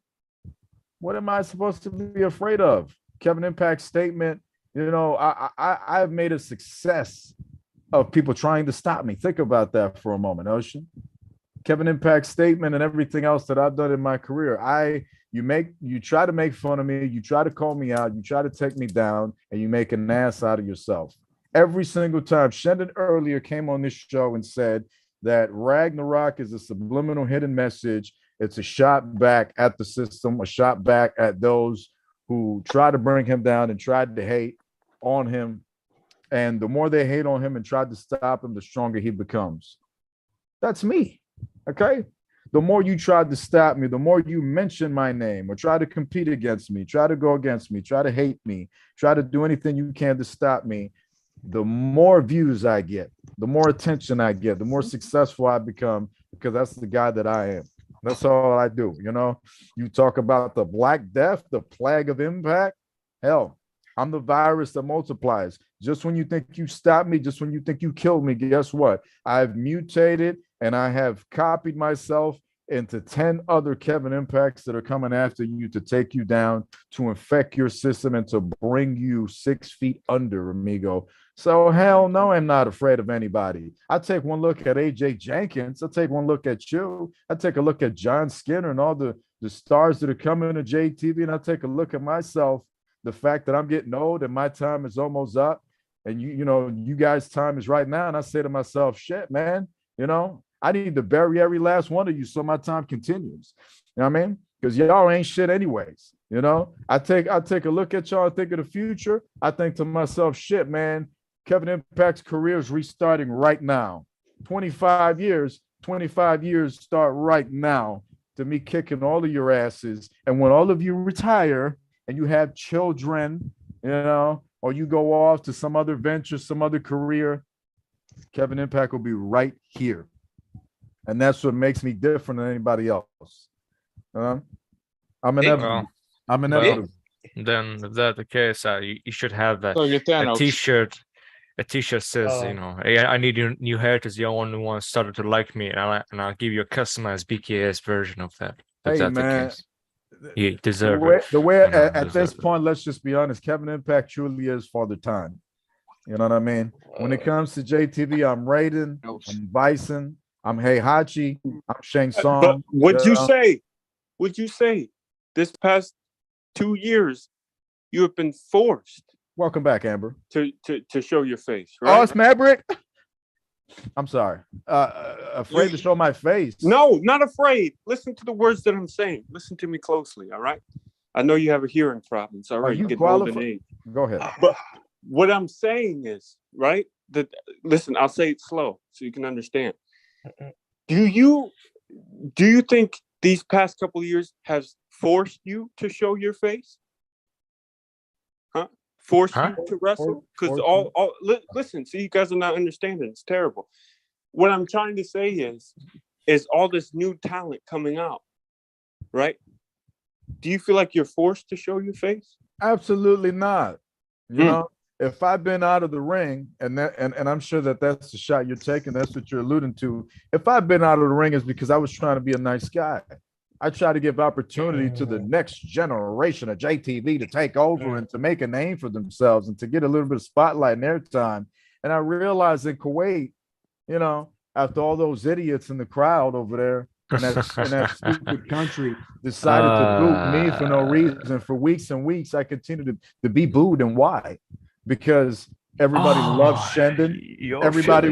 What am I supposed to be afraid of? Kevin Impact's statement, I've made a success of people trying to stop me. Think about that for a moment, Ocean. Kevin Impact's statement and everything else that I've done in my career. You try to make fun of me, you try to call me out, you try to take me down, and you make an ass out of yourself. Every single time. Shendun earlier came on this show and said that Ragnarok is a subliminal hidden message. It's a shot back at the system, a shot back at those who tried to bring him down and tried to hate on him. And the more they hate on him and tried to stop him, the stronger he becomes. That's me. Okay. The more you tried to stop me, the more you mention my name or try to compete against me, try to go against me, try to hate me, try to do anything you can to stop me, the more views I get, the more attention I get, the more successful I become, because that's the guy that I am. That's all I do. You know, you talk about the Black Death, the plague of Impact. Hell, I'm the virus that multiplies. Just when you think you stop me, just when you think you killed me, guess what? I've mutated and I have copied myself into 10 other Kevin Impacts that are coming after you to take you down, to infect your system, and to bring you 6 feet under, amigo. So hell no, I'm not afraid of anybody. I take one look at AJ Jenkins. I take one look at you. I take a look at John Skinner and all the stars that are coming to JTV, and I take a look at myself, the fact that I'm getting old and my time is almost up, and you know, you guys' time is right now. And I say to myself, shit, man, you know, I need to bury every last one of you so my time continues. You know what I mean? Because y'all ain't shit anyways. You know, I take a look at y'all and think of the future. I think to myself, shit, man, Kevin Impact's career is restarting right now. 25 years start right now to me kicking all of your asses. And when all of you retire and you have children, you know, or you go off to some other venture, some other career, Kevin Impact will be right here. And that's what makes me different than anybody else. I'm inevitable. I'm inevitable. Then if that's the case, you should have that So you're a Thanos. t-shirt. A t-shirt says, you know, hey, I need your new hair because you're the only one started to like me, and I'll give you a customized BKS version of that. If Hey, that's man, the case. You deserve it. the way You know, at this deserve it. point, let's just be honest, Kevin Impact truly is Father Time. You know what I mean? When it comes to JTV, I'm Raiden, I'm Bison, I'm Heihachi, I'm Shang Tsung. But what'd you say? What'd you say? This past 2 years, you have been forced Welcome back, Amber. to show your face, right? Oh, it's Maverick. I'm sorry. Afraid to show my face. No, not afraid. Listen to the words that I'm saying. Listen to me closely, all right? I know you have a hearing problem. It's all right. you You get old in qualified? age. Go ahead. But what I'm saying is, right? That listen, I'll say it slow so you can understand. Do you think these past couple of years has forced you to show your face? Forced you to wrestle? Because listen, see, you guys are not understanding. It's terrible. What I'm trying to say is all this new talent coming out, right? Do you feel like you're forced to show your face? Absolutely not. You know, if I've been out of the ring, and I'm sure that that's the shot you're taking, that's what you're alluding to. If I've been out of the ring, it's because I was trying to be a nice guy. I try to give opportunity to the next generation of JTV to take over and to make a name for themselves and to get a little bit of spotlight in their time. And I realized in Kuwait, you know, after all those idiots in the crowd over there in that stupid country decided to boot me for no reason, for weeks and weeks, I continued to be booed. And why? Because everybody loved Shendun. Everybody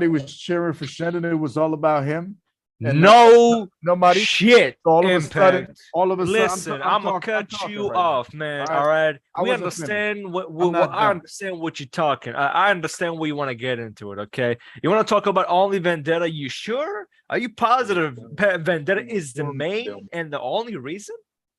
was cheering for Shendun. It was all about him. And nobody shit. All of Impact. a sudden, listen, I'm gonna cut you off, man. All right, we understand I understand what you're talking. I understand what you want to get into it. Okay, you want to talk about only Vendetta? You sure? Are you positive Vendetta is the main and the only reason?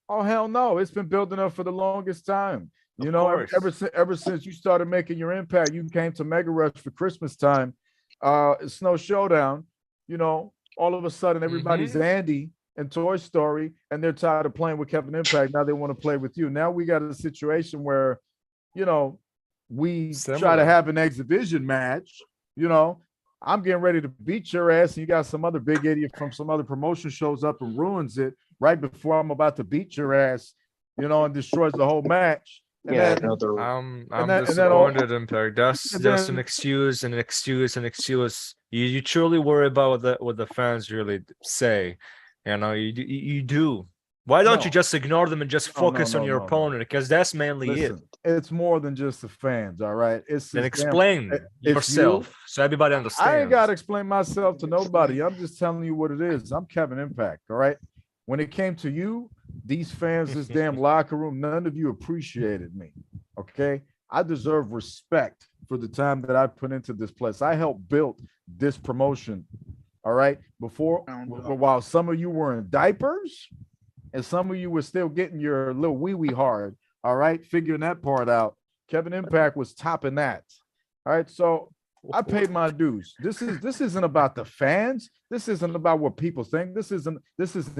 Oh hell no! It's been building up for the longest time. You know, ever since you started making your impact, you came to Mega Rush for Christmas time. Snow Showdown. You know, all of a sudden everybody's Andy and Toy Story, and they're tired of playing with Kevin Impact. Now they want to play with you. Now we got a situation where, you know, we try to have an exhibition match. You know, I'm getting ready to beat your ass, and you got some other big idiot from some other promotion shows up and ruins it right before I'm about to beat your ass, you know, and destroys the whole match. And I'm disappointed, Impact. That's just an excuse. You truly worry about what the fans really say. You know, you do. Why don't you No. just ignore them and just No, no, focus on no, your no, no. opponent? Because that's mainly it. Listen, it's more than just the fans, all right? It's Then this damn- explain it's yourself so everybody I ain't understands. gotta explain myself to nobody. I'm just telling you what it is. I'm Kevin Impact, all right? When it came to you, these fans, this damn locker room, none of you appreciated me. Okay. I deserve respect for the time that I put into this place. I helped build this promotion. All right. Before, while some of you were in diapers and some of you were still getting your little wee hard. All right. Figuring that part out. Kevin Impact was topping that. All right. So I paid my dues. This isn't about the fans. This isn't about what people think. This isn't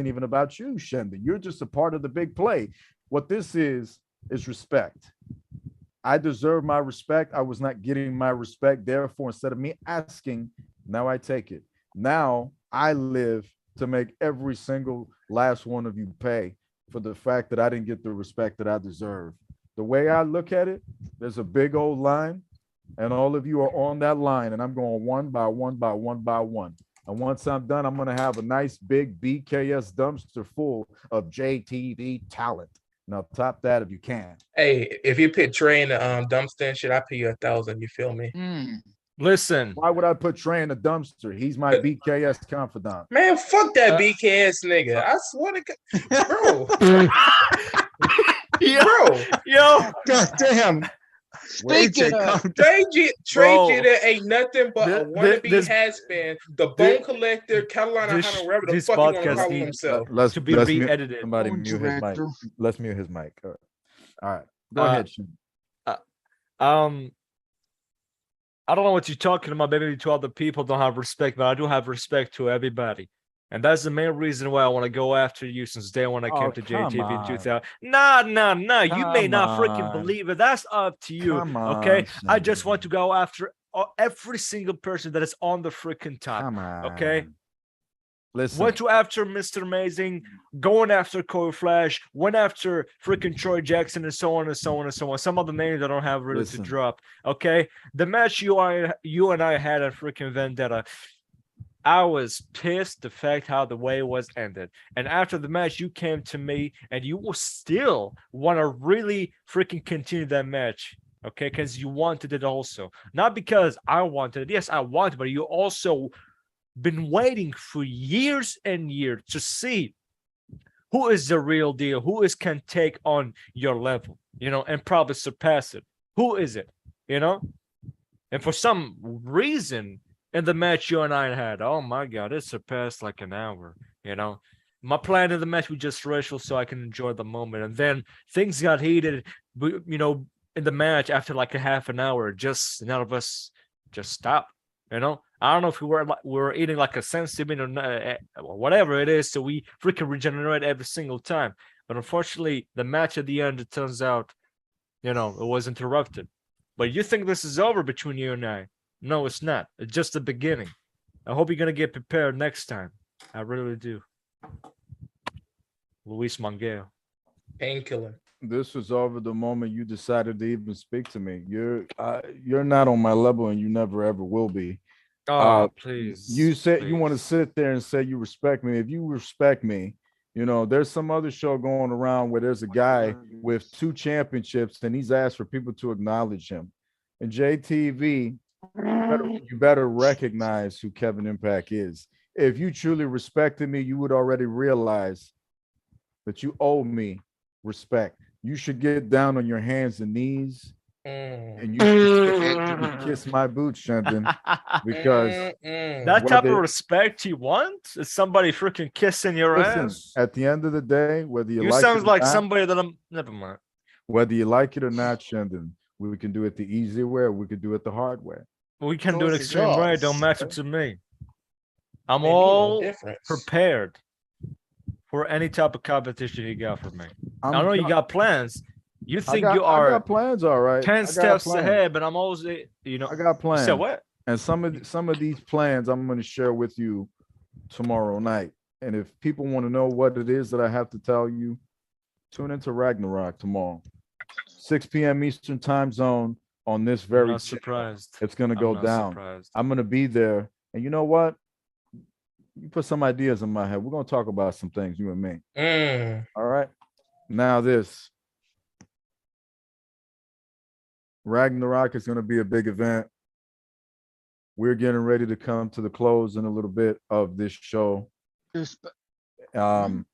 even about you, Shendun. You're just a part of the big play. What this is respect. I deserve my respect. I was not getting my respect. Therefore, instead of me asking, now I take it. Now I live to make every single last one of you pay for the fact that I didn't get the respect that I deserve. The way I look at it, there's a big old line. And all of you are on that line, and I'm going one by one by one by one. And once I'm done, I'm going to have a nice big BKS dumpster full of JTV talent. Now top that if you can. Hey, if you put Trey in the dumpster and shit, I pay you 1,000. You feel me? Listen, Why would I put Trey in the dumpster? He's my BKS confidant. Man, fuck that BKS nigga. I swear to God, bro. yo, God damn. Speaking of, Trey Bro, Jitter ain't nothing but a wannabe this- has-been, the bone collector, Carolina this- Hunter, whatever the this fuck he want to podcast call needs- himself. Let's to be let's mute- re-edited. Somebody Phone mute his mic. director. Let's mute his mic. All right. Go ahead. Shin. I don't know what you're talking about. Maybe to other people don't have respect, but I do have respect to everybody. And that's the main reason why I want to go after you since day when I came Oh, to come JTV in on. 2000. Nah. You may Come not freaking on. believe it. That's up to you. Come Okay. on, I just want to Shin. go after every single person that is on the freaking top. Come on. Okay. Listen. Went to after Mr. Amazing, going after Corey Flash, went after freaking Troy Jackson, and so on and so on and so on. Some of the names I don't have really Listen. to drop. Okay, the match you and I had at freaking Vendetta, I was pissed the fact how the way it was ended. And after the match, you came to me and you will still want to really freaking continue that match. Okay, because you wanted it also, not because I wanted it. Yes, I wanted, but you also been waiting for years and years to see who is the real deal, who is can take on your level, and probably surpass it. Who is it, And for some reason in the match you and I had, oh my God, it surpassed like an hour, My plan in the match was just racial so I can enjoy the moment. And then things got heated, in the match after like a half an hour, just none of us just stopped, I don't know if we were eating like a sensitive or whatever it is, so we freaking regenerate every single time. But unfortunately, the match at the end, it turns out, it was interrupted. But you think this is over between you and I? No, it's not. It's just the beginning. I hope you're gonna get prepared next time. I really do. Luis Mangel. Painkiller. This was over the moment you decided to even speak to me. You're not on my level, and you never ever will be. Please. You said you want to sit there and say you respect me. If you respect me, there's some other show going around where there's a guy with 2 championships and he's asked for people to acknowledge him. And JTV, you better recognize who Kevin Impact is. If you truly respected me, you would already realize that you owe me respect. You should get down on your hands and knees and you should kiss my boots, Shendun, because that type of respect you want is somebody freaking kissing your ass. At the end of the day, whether you like sounds it or like not, somebody that I'm never mind. Whether you like it or not, Shendun, we can do it the easy way, or we could do it the hard way. We can do it extreme way. Don't matter to me. I'm Maybe all no difference. prepared for any type of competition you got for me. I know you co- got plans. You think I you are got plans, all right. 10 I got steps plans. ahead, but I'm always, I got You plans. said what? And some of these plans I'm going to share with you tomorrow night. And if people want to know what it is that I have to tell you, tune into Ragnarok tomorrow, 6 p.m. Eastern time zone on this I'm very not channel. surprised. It's going to I'm go not down. surprised. I'm going to be there. And you know what? you put some ideas in my head. We're gonna talk about some things, you and me. Mm. All right. Now this Ragnarok is gonna be a big event. We're getting ready to come to the close in a little bit of this show. How long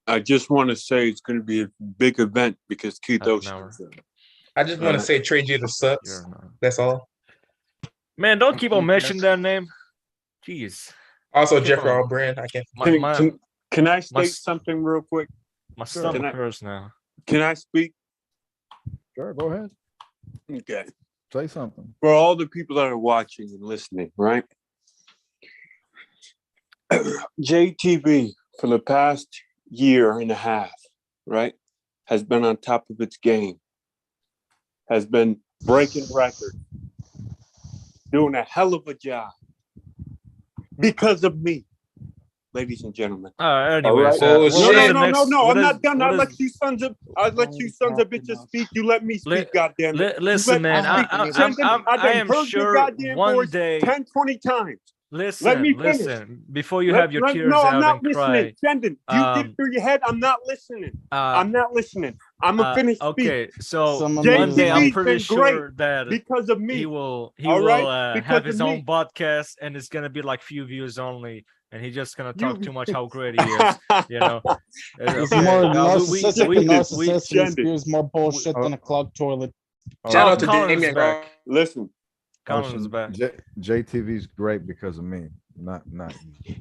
I just want to say it's going to be a big event because Keith Half an Ocean hour. is there. I just want to say Trey Jeter sucks. That's all. Man, don't keep on mentioning that name. Jeez. Also, Keep Jeffrey on. Albrin. I can't. Can I my- state something real quick? My stomach hurts now. Can I speak? Sure, go ahead. Okay. Say something. For all the people that are watching and listening, right? JTV for the past year and a half, right, has been on top of its game, has been breaking records, doing a hell of a job because of me, ladies and gentlemen. Anyways, All right. no, I'm not done. I'll let you sons of bitches speak. You let me speak, goddamn it. Listen, man, I am sure one day. 10, 20 times. Listen, me finish. listen. Before you have your tears no, I'm out not and cry. listening. Shendun, you get it through your head. I'm not listening. I'm not listening. I'm a finished speak. Okay, so Some one day I'm JTV's pretty been sure that because of me. he will All right? have Because his of own me. podcast, and it's gonna be like few views only, and he's just gonna talk too much how great he is. You know, He's Okay, more we- narcissistic we- and we- narcissistic. He Shendun. spews more bullshit than a clogged toilet. Shout out to Colin's Damian back. Grant. Listen, Colin's back. JTV's great because of me, not you.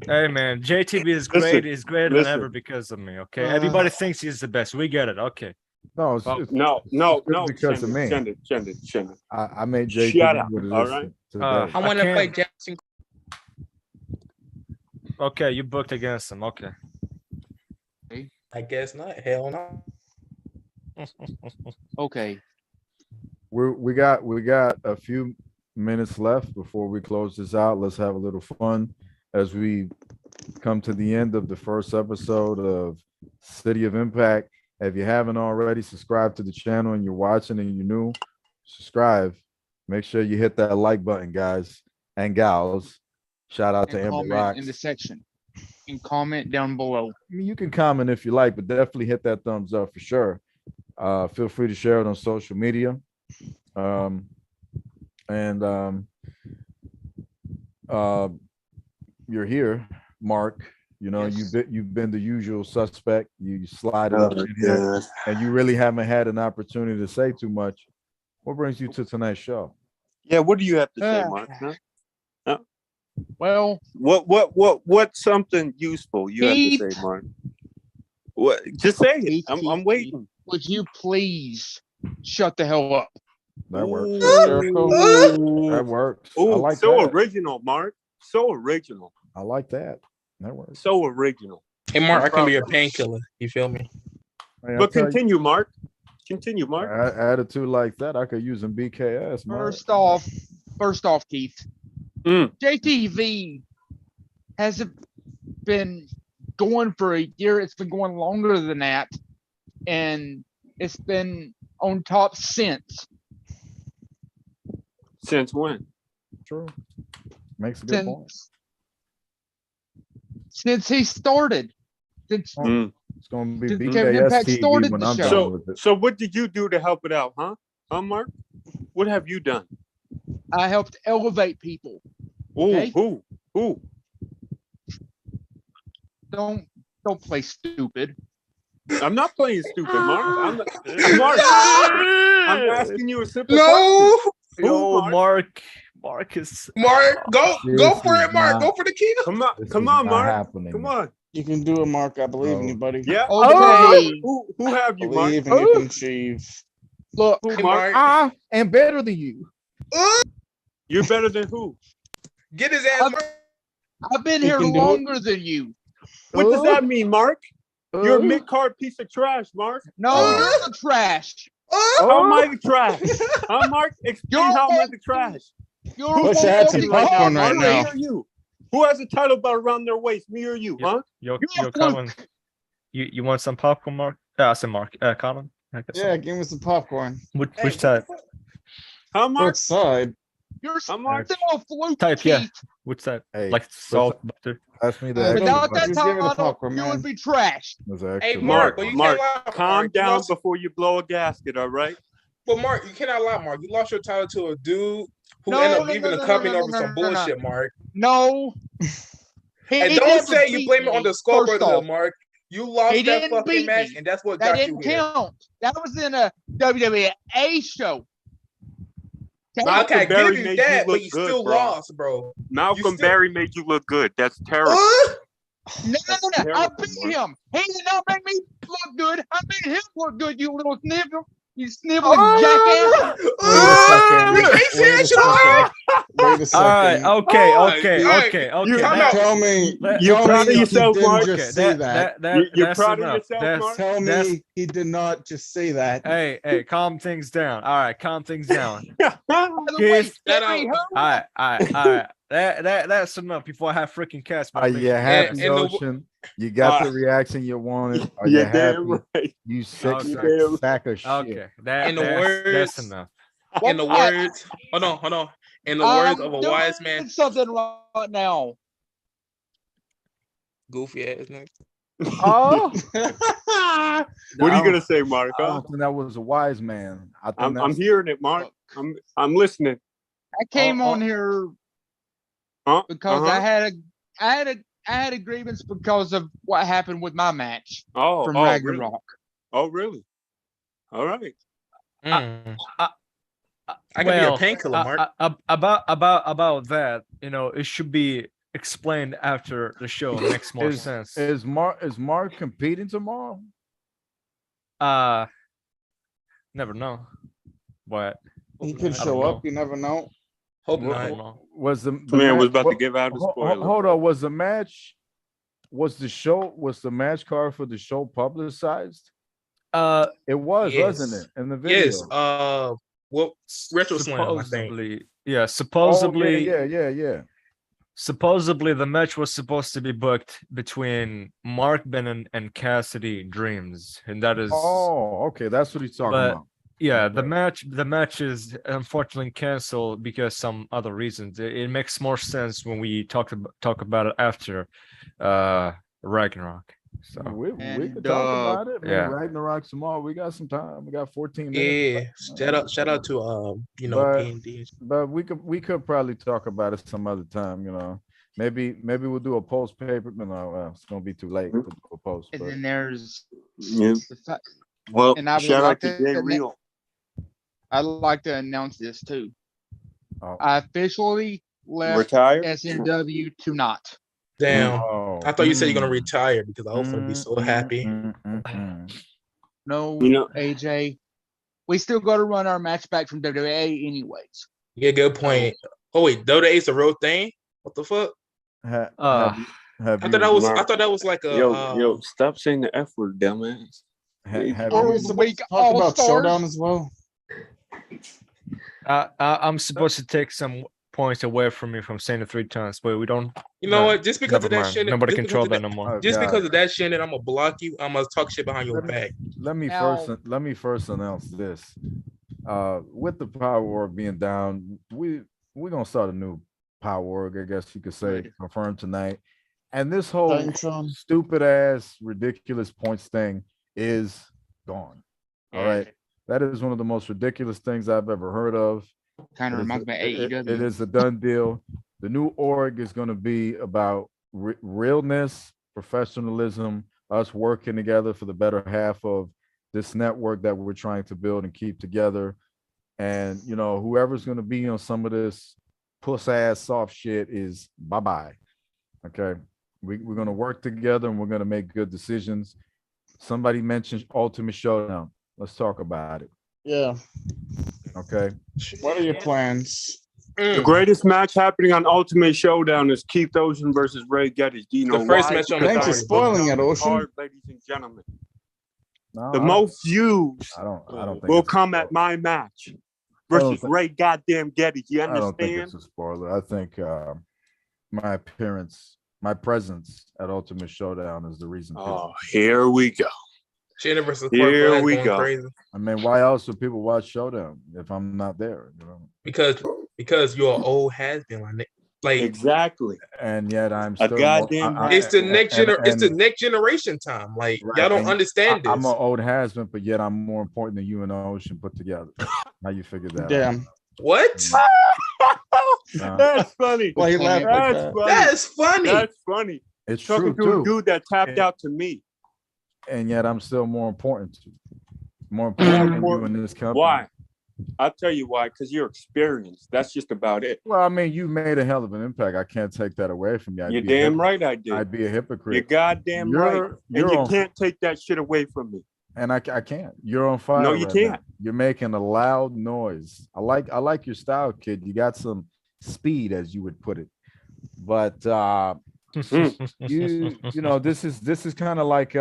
Hey man, JTB is Listen, great. He's greater than listen. ever because of me. Okay, everybody thinks he's the best. We get it. Okay. No, it's, Well, it's no, because of me. Shendun. I made JTV Shut up, what it all is right? today. I want to can't- play Jackson. Okay, you booked against him. Okay. I guess not. Hell no. Okay. We got a few minutes left before we close this out. Let's have a little fun as we come to the end of the first episode of City of Impact. If you haven't already, subscribe to the channel and you're watching and you're new, subscribe. Make sure you hit that like button, guys and gals. Shout out to And Amber comment Rocks. in the section. And comment down below. I mean, you can comment if you like, but definitely hit that thumbs up for sure. Feel free to share it on social media. You're here, Mark. You know, Yes. you've been the usual suspect. You slide it up in here, and you really haven't had an opportunity to say too much. What brings you to tonight's show? Yeah, what do you have to say, Mark? Huh? Well, What's something useful you have Keith. to say, Mark? What? Just say it. Keith, I'm waiting. would you please shut the hell up? That works. Ooh. That works. I Ooh, like so that. original, Mark. So original. I like that. That works. So original. Hey, Mark, I can be your painkiller. You feel me? Hey, I'll But tell you, continue, Mark. Continue, Mark. attitude like that, I could use in BKS. Mark. First off, Keith. Mm. JTV hasn't been going for a year. It's been going longer than that. And it's been on top since. Since when? True. Makes a good point. Since he started. Since Mm. It's going to be Did BKS Kevin Impact TV started when the I'm show. done with it. So what did you do to help it out, huh? Huh, Mark? What have you done? I helped elevate people. Ooh, Okay. who? Don't play stupid. I'm not playing stupid, Mark. Mark, I'm asking you a simple question. No, Yo, Mark? Mark is. Mark, go This for is it, Mark. not- Go for the kill. Come on, This come is on, not Mark. happening. Come on. You can do it, Mark. I believe in you, buddy. Yeah. Okay. Who have you, Mark? Believe and you can achieve. Look, Who, Hey, Mark? Mark. I am better than you. You're better than who? Get his ass. Mark. I've been You here can do it. longer than you. What does that mean, Mark? You're a Uh, mid-card piece of trash, Mark. No, you're the trash. How am I the trash? Huh, Mark? Explain You're how am I walking- the trash? You're Wish I a had some walking popcorn right concrete. now. Me or you? Who has a title belt around their waist? Me or you, huh? Yo, You're a Colin. You want some popcorn, Mark? I said Mark. Colin. I guess so. Yeah, give me some popcorn. Which type? Huh, What Mark? side? You're I'm like, still a fluke Type, yeah. cheat. What's that? Hey, Like salt butter? Pass me the Hey, extra Without butter. that Just give it a title, popcorn, you man. would be trashed. There's an Hey, extra Mark, butter. but you Mark, can't lie. calm Mark. You down lost- before you blow a gasket, all right? But Mark, you cannot lie, Mark. You lost your title to a dude who No, ended up no, leaving no, the no, company no, over no, some no, no, no. bullshit, Mark. No. He And don't never say you beat blame it on me, the Skull first Brothers, off. Mark. You He lost that didn't fucking beat match, me. and that's what That got you didn't here. count. That was in a WWE show. Malcolm Okay, I Berry give you made that, you but look you good, still bro. lost, bro. Malcolm still- Berry made you look good. That's terrible. No, That's I terrible, beat Mark. him. He did not make me look good. I made him look good, you little snivel. You sniveling jackass. Wait a second. You can't Wait say a that shit on second. Wait a second. All right. Okay. Oh, Okay. all right. Okay. You Okay. time that- out. Tell me. Let- You tell proud me of yourself, he didn't Mark? just say that. You're that's proud of enough. yourself, That's- Mark? Tell that's- me he did not just say that. Hey, calm things down. All right, calm things down. By the way, Keith, that Henry, out. who? All right. That's enough before I have freaking cast. Are you happy, and the- Ocean? You got the reaction you wanted. Are you You're happy? damn right. You sick Okay. sack of shit. Okay, In the that's words- enough. In the What? words, hold on. In the words of a wise man, doing something right now. goofy ass nigga. Oh, What are you gonna say, Mark? I don't think that was a wise man. I think I'm that's hearing it, Mark. I'm listening. I came Oh, on here Huh? because Uh-huh. I had a grievance because of what happened with my match from Really? Ragnarok. Oh, really? All right. I can be a painkiller, Mark. about that, it should be explained after the show. It makes more sense. Is Mark competing tomorrow? Never know, but He could I don't show know. up. You never know. Hope I not. don't know. Was the Man was about to what- give out a ho- ho- spoiler. Hold on, was the match? Was the match card for the show publicized? It was, wasn't Yes. it? In the video. Yes. Well, Retro Slam, I think. Supposedly, Yeah. supposedly the match was supposed to be booked between Mark Bennett and Cassidy Dreams, and that is Oh, okay, that's what he's talking But- about. yeah. Okay. The match is unfortunately canceled because some other reasons. It makes more sense when we talk about it after Ragnarok. So We And, could talk about it. Man, yeah. Ragnarok tomorrow. We got some time. We got 14 minutes. Yeah. Shout out to But- P&D. But we could probably talk about it some other time. Maybe we'll do a post paper. No, it's gonna be too late to do a post. And But then there's Yeah. the fact, Well, And I would shout out like to to Jay admit- Real. I'd like to announce this too. Oh. I officially left Retired. SNW tonight. Damn. Oh, I thought you said you're gonna retire because I was gonna be so happy. No, You know- AJ, we still got to run our match back from WWE anyways. Yeah, good point. Oh wait, Dota is a real thing? What the fuck? Have Uh, you- have I you- thought that was Mark. I thought that was like a Yo, stop saying the F word, dumbass. have Are you- we supposed Week to talk about All-Stars? Showdown as well? I'm supposed to take some points away from you from saying it 3 times, but we don't. you know No, what? Just because Never of that mind. shit. Nobody just because control of that no more. Oh, Just God. because of that shit, I'm gonna block you. I'm gonna talk shit behind your back. Let me Now- first announce this. With the Power Org being down, we're gonna start a new Power Org, I guess you could say, confirmed tonight. And this whole Titantron. stupid ass, ridiculous points thing is gone. All right. That is one of the most ridiculous things I've ever heard of. Kind of It is reminds a- me of it- AEW. it is a done deal. The new org is going to be about realness, professionalism, us working together for the better half of this network that we're trying to build and keep together. And whoever's going to be on some of this puss ass soft shit is bye-bye. Okay. We're going to work together and we're going to make good decisions. Somebody mentioned Ultimate Showdown. Let's talk about it. Yeah. Okay. What are your plans? The greatest match happening on Ultimate Showdown is Keith Ocean versus Ray Geddes. Do you know The first why? match on the Thanks for card. spoiling it, Down the Ocean. card, ladies and gentlemen. No, The I don't- most views I don't think will it's a come at spoiler. my match don't versus think- Ray goddamn Geddes. You I don't think understand? it's a spoiler. I think my appearance, my presence at Ultimate Showdown is the reason. Oh, here we go. Shannon versus Here Clark we going go. crazy I mean, why else would people watch Showdown if I'm not there? because because you're an old has-been. Like Exactly. And yet I'm A still goddamn right. it's the and- next generation time. Like Right, y'all don't and understand I'm this. an old husband, but yet I'm more important than you and the ocean put together. How you figure that out? Damn. What? That's funny. Why you laugh like That's that? funny. That's funny. That's funny. It's true Talking to a too. dude that tapped And- out to me. And yet I'm still more important to you. More important than you in this company. Why? I'll tell you why. Because you're experienced. That's just about it. Well, I mean, you made a hell of an impact. I can't take that away from you. You're damn right I did. I'd be a hypocrite. You're goddamn You're- right. you're And you on- can't take that shit away from me. And I can't. You're on fire. No, you right can't. now. You're making a loud noise. I like your style, kid. You got some speed, as you would put it. But you know, this is kind of like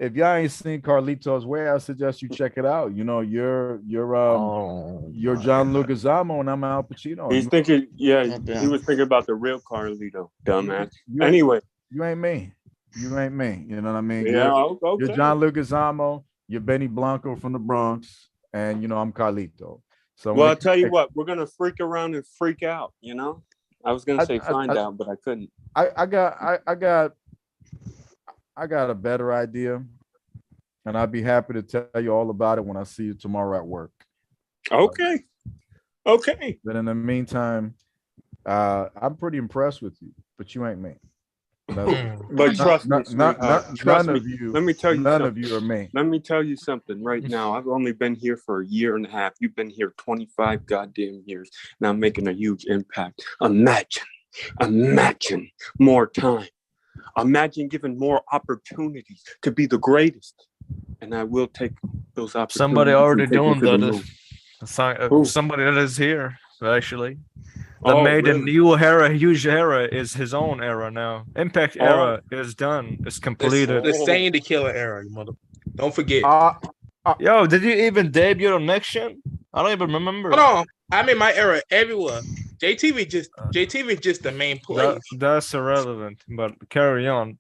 if y'all ain't seen Carlito's Way, I suggest you check it out. You know, you're John Leguizamo and I'm Al Pacino. He's You- thinking, yeah, Goddamn. he was thinking about the real Carlito, dumbass. you ain't- Anyway, you ain't me. You ain't me. You know what I mean? yeah, You're okay. John Leguizamo. You're Benny Blanco from the Bronx, and you know I'm Carlito. So Well, I'll tell you what, we're gonna freak around and freak out. You know, I was gonna say I- find out, but I couldn't. I got a better idea, and I'd be happy to tell you all about it when I see you tomorrow at work. Okay, okay. But in the meantime, I'm pretty impressed with you, but you ain't me. But trust me, sweetheart, trust none me. of you. Let me tell you None something. of you are me. Let me tell you something right now. I've only been here for a year and a half. You've been here 25 goddamn years, and I'm making a huge impact. Imagine more time. Imagine giving more opportunities to be the greatest. And I will take those opportunities. Somebody already and take doing them to the that. moon. Who? Somebody that is here, actually. That Oh, made a really? new era, huge era, is his own era now. Impact Oh. era is done. It's completed. The Stain the Killer era, you mother. Don't forget. Yo, did you even debut on Next Gen? I don't even remember. Hold on. I'm in my era everywhere. JTV just the main place. That's irrelevant, but carry on.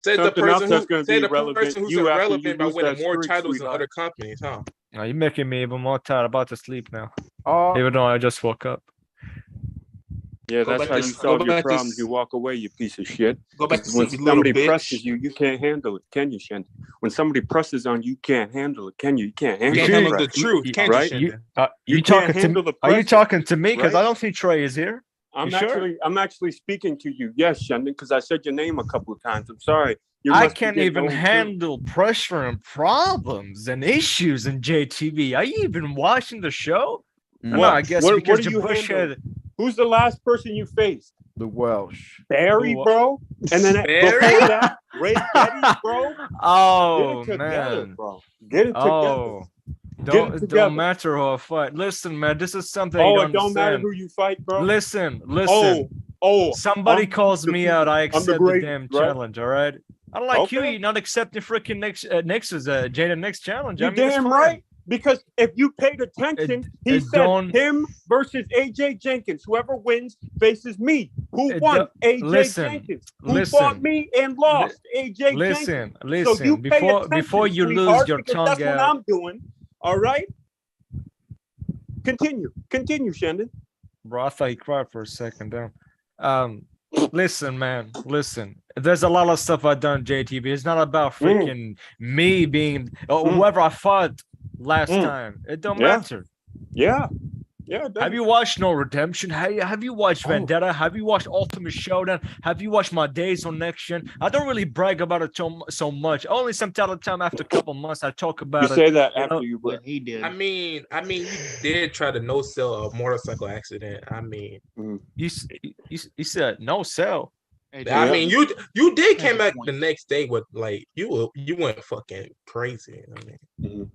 Said the Something else person that's who gonna said be the relevant, person who's you after you irrelevant by lose winning that more streak, titles in sweetheart. other companies, huh? Now you're making me even more tired. About to sleep now, Oh, even though I just woke up. Yeah, Go that's back how to- you go solve your back to problems. s- You walk away, you piece of shit. Go back to When sleep, you little somebody bitch. presses you, you can't handle it, can you, Shen? When somebody presses on you, you can't handle it, can you? You can't You handle can't the handle the pressure. truth, can't right? you, You, Shendon? You you can't talking to handle me? the Are you pressure, talking to me? Because right? I don't think Trey is here. I'm You sure? actually speaking to you. Yes, Shendon, because I said your name a couple of times. I'm sorry. You I must be can't getting even old, too. handle pressure and problems and issues in JTV. Are you even watching the show? No, What? I guess What because are your you bush handling? head. Who's the last person you faced? the Welsh. Barry, Who- bro. And then Barry? before that, Ray Getty, bro. Oh Get it together, man. bro. Get it together. Oh, Get it don't together. matter who I fight. Listen, man, this is something you Oh, don't it don't matter understand. who you fight, bro. Listen. Oh, Somebody I'm calls the- me out. I I'm the accept the greatest, damn right? challenge. All right. Unlike you, Okay. you're not accepting freaking Nix's Jada Nix challenge. You're I mean, it's damn fine. right. Because if you paid attention, he it said don't- him versus AJ Jenkins. Whoever wins faces me. Who It won? don't- AJ listen, Jenkins. Who listen. fought me and lost? AJ Jenkins. Listen. So you pay Before attention, you lose sweetheart, your because tongue that's what out. I'm doing. All right. Continue, Shendon. Bro, I thought you cried for a second there. Listen, man. Listen. There's a lot of stuff I've done, JTV. It's not about freaking me being or whoever I fought last time. It don't Yeah. matter. Yeah. Have you watched No Redemption? Have you watched Oh. Vendetta? Have you watched Ultimate Showdown? Have you watched My Days on Next Gen? I don't really brag about it so much. Only some time after a couple months I talk about You it. say that you after know? you win. He did. I mean, you did try to no sell a motorcycle accident. I mean, You said no sell. Hey, I Yeah. mean, you did Hey, came back point. the next day with like you went fucking crazy. I mean,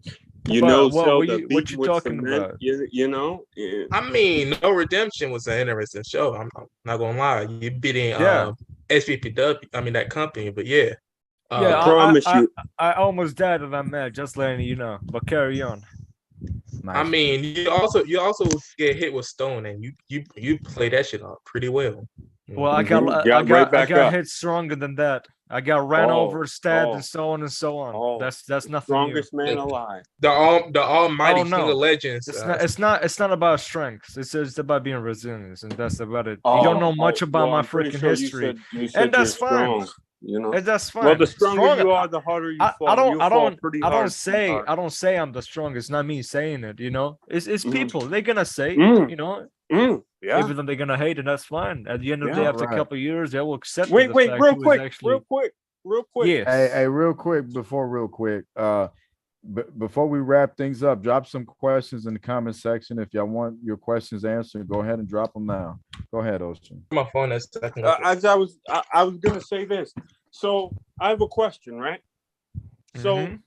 You But know, what so were the what beating you with talking cement, about? you know. Yeah. I mean, No Redemption was an interesting show. I'm not gonna lie. You beating Yeah. SVPW. I mean that company, but yeah. Yeah, I promise you. I almost died in that match. Just letting you know. But carry on. I Nice. mean, you also get hit with Stone, and you play that shit off pretty well. Well, I Got right back got up. hit stronger than that. I got ran over, stabbed, oh, and so on and so on. oh, That's nothing new. Strongest man alive. The almighty Oh, King no. of Legends. It's not about strength. It's about being resilient, and that's about it. You don't know much about well, my I'm pretty freaking sure history, you said and that's you're fine. strong, you know. And that's fine. Well, the stronger Strong- you are, the harder you fall. I You'll fall don't pretty I hard, don't say sweetheart. I don't say I'm the strongest. Not me saying it. You know, it's Mhm. people. They're gonna say Mm. you know. Yeah. Even though they're gonna hate it, that's fine. At the end of the day, Yeah, after a right. couple of years, they will accept Wait, the wait, fact real who is quick, actually real quick. yes. Hey, real quick, before we wrap things up, drop some questions in the comment section. If y'all want your questions answered, go ahead and drop them now. Go ahead, Ocean. My phone is second. As I was gonna say this. So I have a question, right? So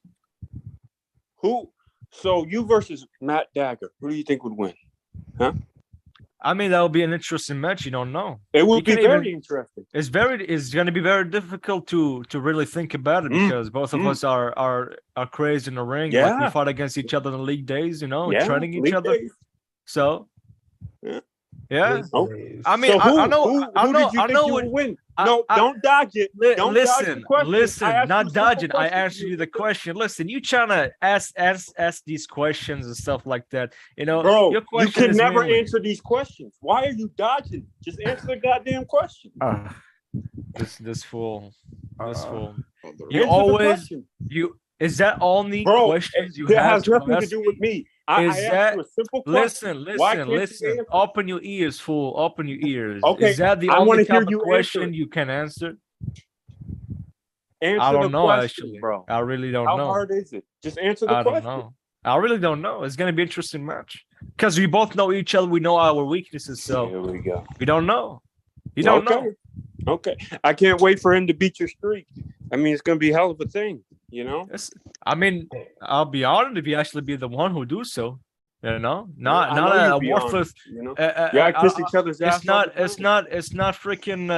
so you versus Matt Dagger, who do you think would win? I mean, that would be an interesting match. You don't know. It You would be can't even- very interesting. It's going to be very difficult to really think about it because both of us are crazy in the ring. Like we Yeah. fought against each other in the league days, you know, Yeah, training each league other. days. So, Yeah. yeah. Oh, I mean, so I know, who I know, did you I think know you what. would win? I- No, I- don't dodge it. Don't dodge the Listen, question. I listen, asked you a not simple dodging. I question. answered you the question. Listen, you trying to ask these questions and stuff like that. You know, Bro, your you question can is never mainly- answer these questions. Why are you dodging? Just answer the goddamn question. This fool. This fool. Answer You the always question. is that only Bro, questions you that have has to nothing to ask do me? with me. I Is asked that- you a simple question. Listen, Why can't you listen. answer? Open your ears, fool. Open your ears. Okay, Is that the I only wanna hear type of you question answer it. you can answer? Answer I don't the know, question, actually. bro. I really don't How know. hard is it? Just answer the I don't question. know. I really don't know. It's gonna be an interesting match because we both know each other. We know our weaknesses, so Here we go. we don't know. You don't know. Okay. I can't wait for him to beat your streak. I mean, it's gonna be a hell of a thing, you know? I mean, I'll be honored if you actually be the one who do so. You know, not I know a you'd be honored, worthless. you know? Y'all kiss each other's ass. It's not. It's not freaking.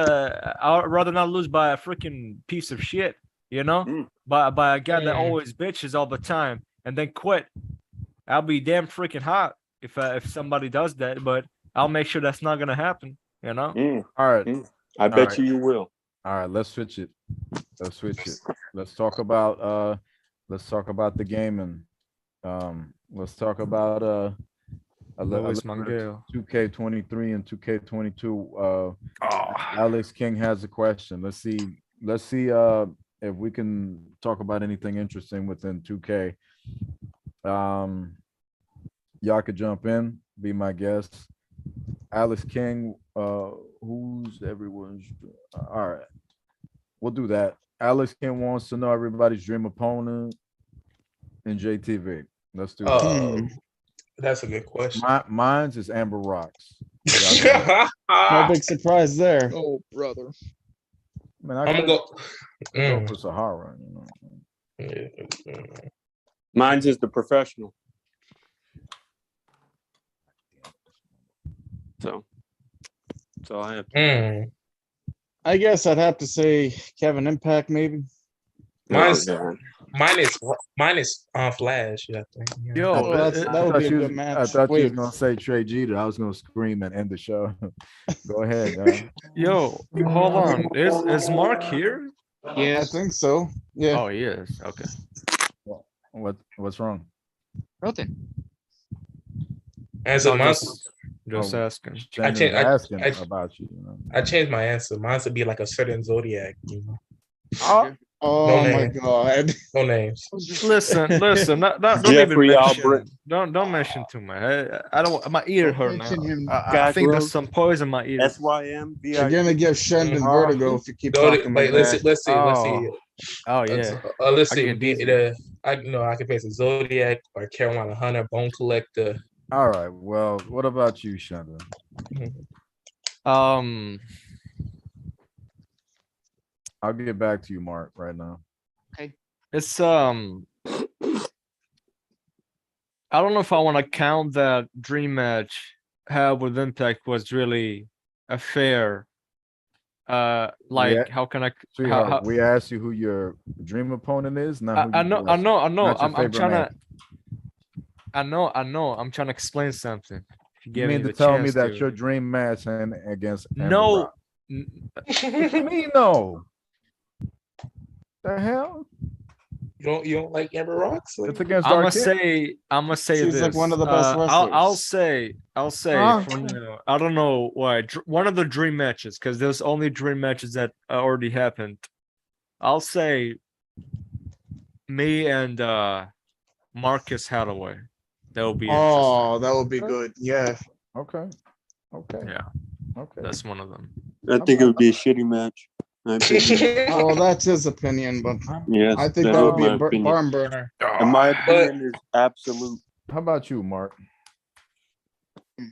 I'd rather not lose by a freaking piece of shit. You know, by a guy that always bitches all the time and then quit. I'll be damn freaking hot if somebody does that, but I'll make sure that's not gonna happen. You know. All right. I bet you will. All right, let's switch it. Let's talk about the game and let's talk about Luis Mangel. 2K23 and 2K22. Alex King has a question. Let's see if we can talk about anything interesting within 2K. Y'all could jump in, be my guest. Alex King, who's everyone's? All right, we'll do that. Alex King wants to know everybody's dream opponent in JTV. Let's do that. That's a good question. Mine's is Amber Rocks. No big surprise there. Oh, brother. I mean, I'm gonna go. go for Sahara. You know? Mine's is the professional. So that's all I have. I guess I'd have to say Kevin Impact, maybe. Mine's mine is Flash. Yeah, I think. Yeah. Yo, Oh, that would be a good match. I thought you was Wait. gonna say Trey Jeter. I was gonna scream and end the show. Go ahead. yo, hold on. Is Mark here? I think so. Yeah. Oh, he is. Okay. What's wrong? Nothing. Answer mine's. Just asking. Shannon's changed- asking I- about you. You know? I changed my answer. Mine would be like a certain zodiac. You know, Oh No my name. God. no names. Listen. Don't Jeffrey even Albrecht. mention. Don't mention too much. I don't. My ear hurt now. Mention him. I think there's some poison in my ear. SYM. You're gonna give Shendon Oh. vertigo if you keep Wait, talking like let's that. see. Let's see. Oh yeah. Let's I see. get dizzy. I can face a Zodiac or Carolina Hunter, Bone Collector. All right. Well, what about you, Shendon? I'll get back to you, Mark, right now. It's I don't know if I want to count that dream match had with Impact was really a fair. Like Yeah. how can I? Sweetheart, we asked you who your dream opponent is. Not who I you know. bless. Not your I'm favorite trying man. to. I know. I'm trying to explain something. If You give mean me to the tell me chance that to. your dream match and against Amber No, Rock. What you mean no? The hell? You don't like Amber Rocks? It's against I'm our gonna kid. say She's this. like one of the best I'll wrestlers. say Huh? for now. I don't know why. One of the dream matches, because there's only dream matches that already happened. I'll say me and Marcus Hathaway. That will be interesting. Oh, that would be good. Yeah. Okay. Okay. Yeah, Okay. that's one of them. I think it would be a shitty match. My opinion. Well, that's his opinion, but Yes, I think that that is would be my a opinion. barn burner. And my opinion is absolute. How about you, Mark? Is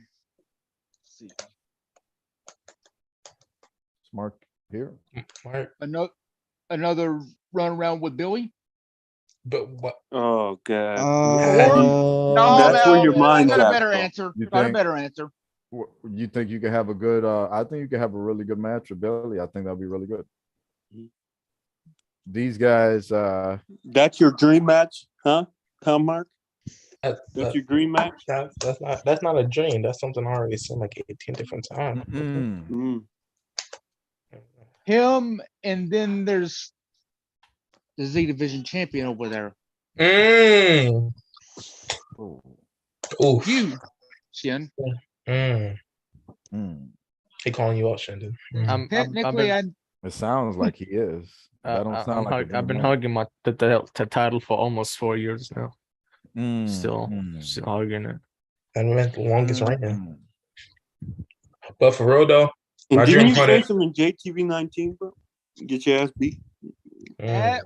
Mark here? Mark, Another run around with Billy. but what? Oh god. No, That's where your mind's I got a at, better bro. answer. You Got a think? better answer. You think you could have a good? I think you could have a really good match with Billy. I think that'll be really good. These guys. That's your dream match, huh? Huh, Mark? That's That's your dream match? that's not a dream. That's something I already seen like 18 different times. Mm. Him, and then there's the Z Division champion over there. Mm. Oh, Oof. You, Shen. Mm. mm. He calling you out, Shendon. Mm. Technically, It sounds like he is. That don't sound like. I've been hugging the title for almost 4 years now. Mm, Still mm, hugging it. That meant the longest reign. mm. But for real though, And my didn't dream you opponent. face him in JTV 19, bro? Get your ass beat. that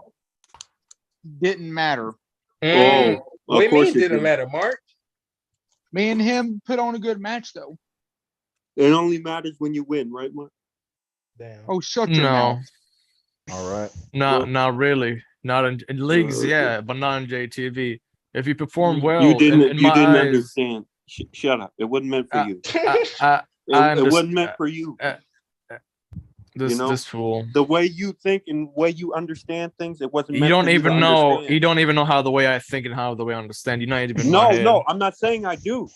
didn't matter. Mm. Oh, What do you of course mean it didn't did. matter, Mark? Me and him put on a good match, though. It only matters when you win, right, Mark? Damn. Oh, shut your No, mouth. All right. not really. Not in leagues, okay. yeah, but not in JTV. If you perform well, You didn't. in You my didn't eyes, understand. Shut up. It wasn't meant for you. I It wasn't meant for you. This fool. The way you think and way you understand things, it wasn't You meant don't for you to even know. understand. You don't even know how the way I think and how the way I understand. You're not even No, my head. no, I'm not saying I do.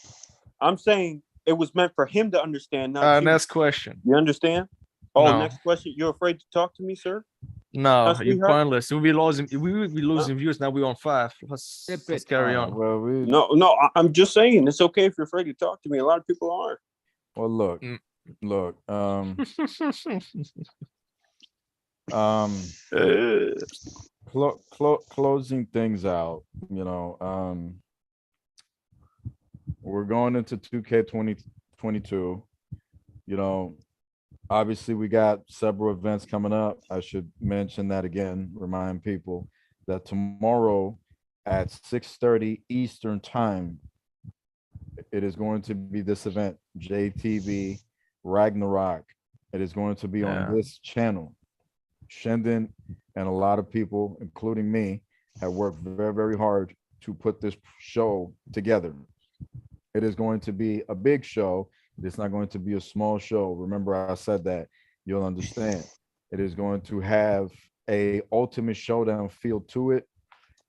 I'm saying it was meant for him to understand, not you. Next question. You understand? Oh, No. next question. You're afraid to talk to me, sir? No, That's you're sweetheart? pointless. We would be losing views. Now we on 5. Let's carry on. Well, No, I'm just saying it's okay if you're afraid to talk to me. A lot of people are. well, look, Mm. look. Closing things out. You know, we're going into 2K 2022. You know, obviously we got several events coming up. I should mention that again, remind people that tomorrow at 6:30 Eastern time, it is going to be this event, JTV Ragnarok. It is going to be on this channel. Shendun and a lot of people, including me, have worked very, very hard to put this show together. It is going to be a big show. It's not going to be a small show. Remember, I said that. You'll understand. It is going to have a ultimate showdown feel to it,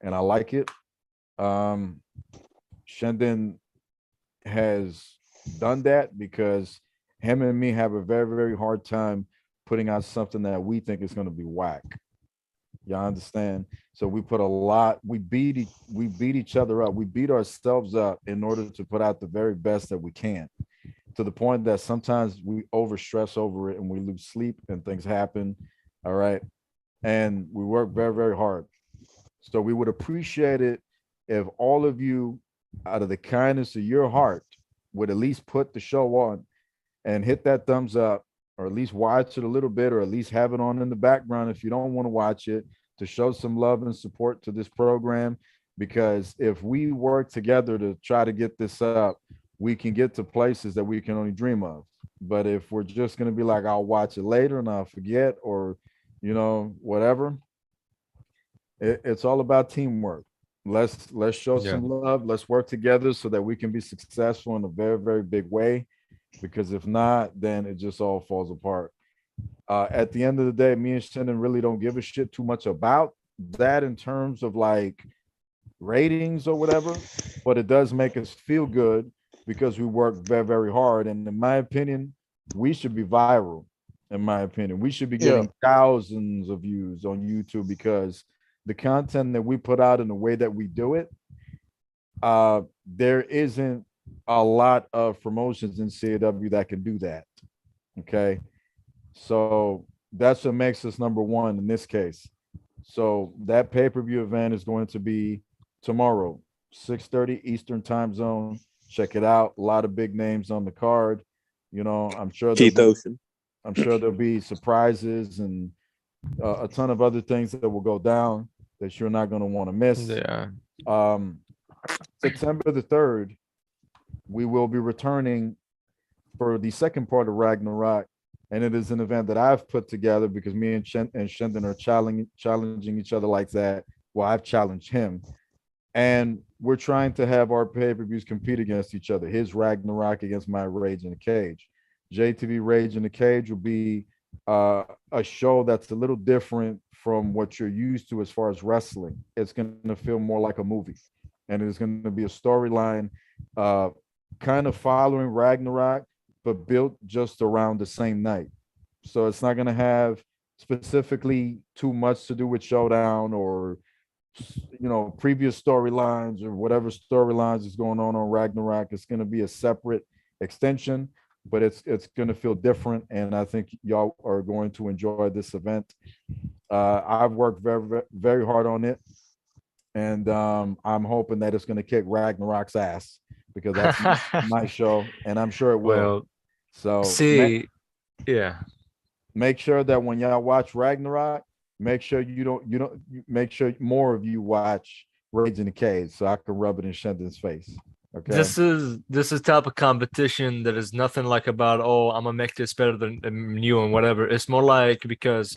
and I like it. Shendun has done that because him and me have a very, very hard time putting out something that we think is going to be whack. Y'all understand? So we put a lot, we beat each other up. We beat ourselves up in order to put out the very best that we can, to the point that sometimes we overstress over it and we lose sleep and things happen. All right. And we work very, very hard. So we would appreciate it if all of you, out of the kindness of your heart, would at least put the show on and hit that thumbs up, or at least watch it a little bit, or at least have it on in the background if you don't want to watch it, to show some love and support to this program. Because if we work together to try to get this up, we can get to places that we can only dream of. But if we're just going to be like, I'll watch it later and I'll forget, or, you know, whatever, it's all about teamwork. Let's show some love. Let's work together so that we can be successful in a very, very big way. Because if not, then it just all falls apart. At the end of the day, me and Shendun really don't give a shit too much about that in terms of like ratings or whatever, but it does make us feel good because we work very, very hard. And in my opinion, we should be viral. in my opinion. We should be Yeah. getting thousands of views on YouTube because the content that we put out and the way that we do it, there isn't a lot of promotions in CAW that can do that. Okay. So that's what makes us number one in this case. So that pay-per-view event is going to be tomorrow, 6:30 Eastern time zone. Check it out. A lot of big names on the card. You know, I'm sure Keith Ocean. there'll be surprises and a ton of other things that will go down that you're not going to want to miss. Yeah. September the 3rd, we will be returning for the second part of Ragnarok. And it is an event that I've put together because me and Shendun are challenging each other like that. Well, I've challenged him. And we're trying to have our pay-per-views compete against each other. His Ragnarok against my Rage in the Cage. JTV Rage in the Cage will be a show that's a little different from what you're used to as far as wrestling. It's going to feel more like a movie. And it's going to be a storyline kind of following Ragnarok, but built just around the same night. So it's not going to have specifically too much to do with Showdown or, you know, previous storylines or whatever storylines is going on Ragnarok. It's going to be a separate extension, but it's going to feel different. And I think y'all are going to enjoy this event. I've worked very, very hard on it. And I'm hoping that it's going to kick Ragnarok's ass because that's my show, and I'm sure it will. Well, So see, yeah. Make sure that when y'all watch Ragnarok, make sure make sure more of you watch Rage in the Cage so I can rub it in Shendun's face. Okay. This is type of competition that is nothing like about, oh, I'm gonna make this better than you and whatever. It's more like because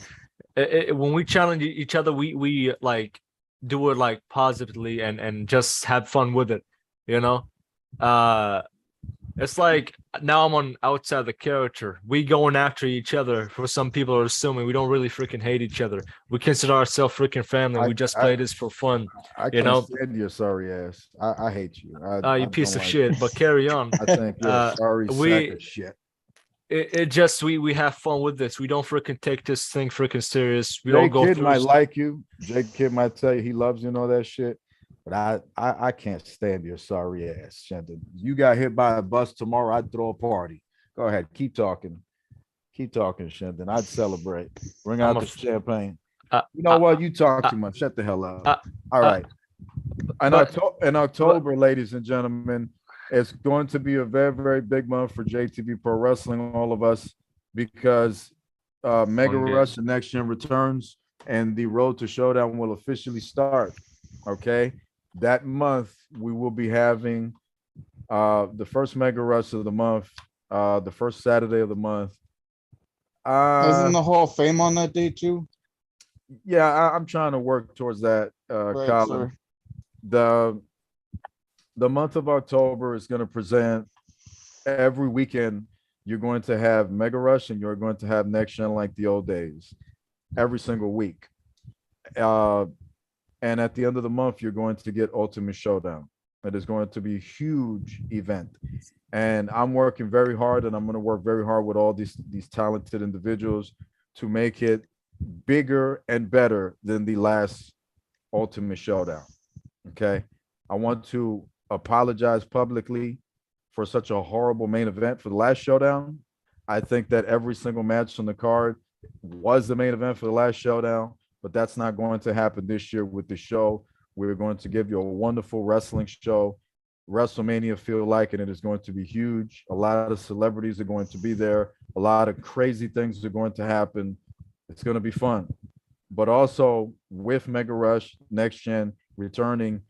when we challenge each other, we like do it like positively and just have fun with it, you know. It's like now I'm on outside the character. We going after each other. For some people are assuming we don't really freaking hate each other. We consider ourselves freaking family. We just play this for fun. I can't stand your sorry ass. I hate you. You piece of shit. But carry on. I think you're a sorry sack of shit. It just we have fun with this. We don't freaking take this thing freaking serious. We Jay don't go Kidd through might like you. Jay Kidd might tell you he loves you and all that shit. But I can't stand your sorry ass, Shendun. You got hit by a bus tomorrow, I'd throw a party. Go ahead, keep talking. Keep talking, Shendun. I'd celebrate. Bring out the champagne. You know what? You talk too much. Shut the hell up. All right. In October, ladies and gentlemen, it's going to be a very, very big month for JTV Pro Wrestling, all of us, because Mega Rush and Next Gen returns and the road to Showdown will officially start. Okay. That month, we will be having the first Mega Rush of the month, the first Saturday of the month. Isn't the Hall of Fame on that day too? Yeah, I'm trying to work towards that, Colin. The month of October is going to present every weekend. You're going to have Mega Rush and you're going to have Next Gen like the old days, every single week. And at the end of the month, you're going to get Ultimate Showdown. It is going to be a huge event. And I'm working very hard, and I'm going to work very hard with all these talented individuals to make it bigger and better than the last Ultimate Showdown. Okay. I want to apologize publicly for such a horrible main event for the last Showdown. I think that every single match on the card was the main event for the last Showdown. But that's not going to happen this year with the show. We're going to give you a wonderful wrestling show. WrestleMania feel like, and it is going to be huge. A lot of celebrities are going to be there. A lot of crazy things are going to happen. It's going to be fun. But also with Mega Rush, Next Gen returning,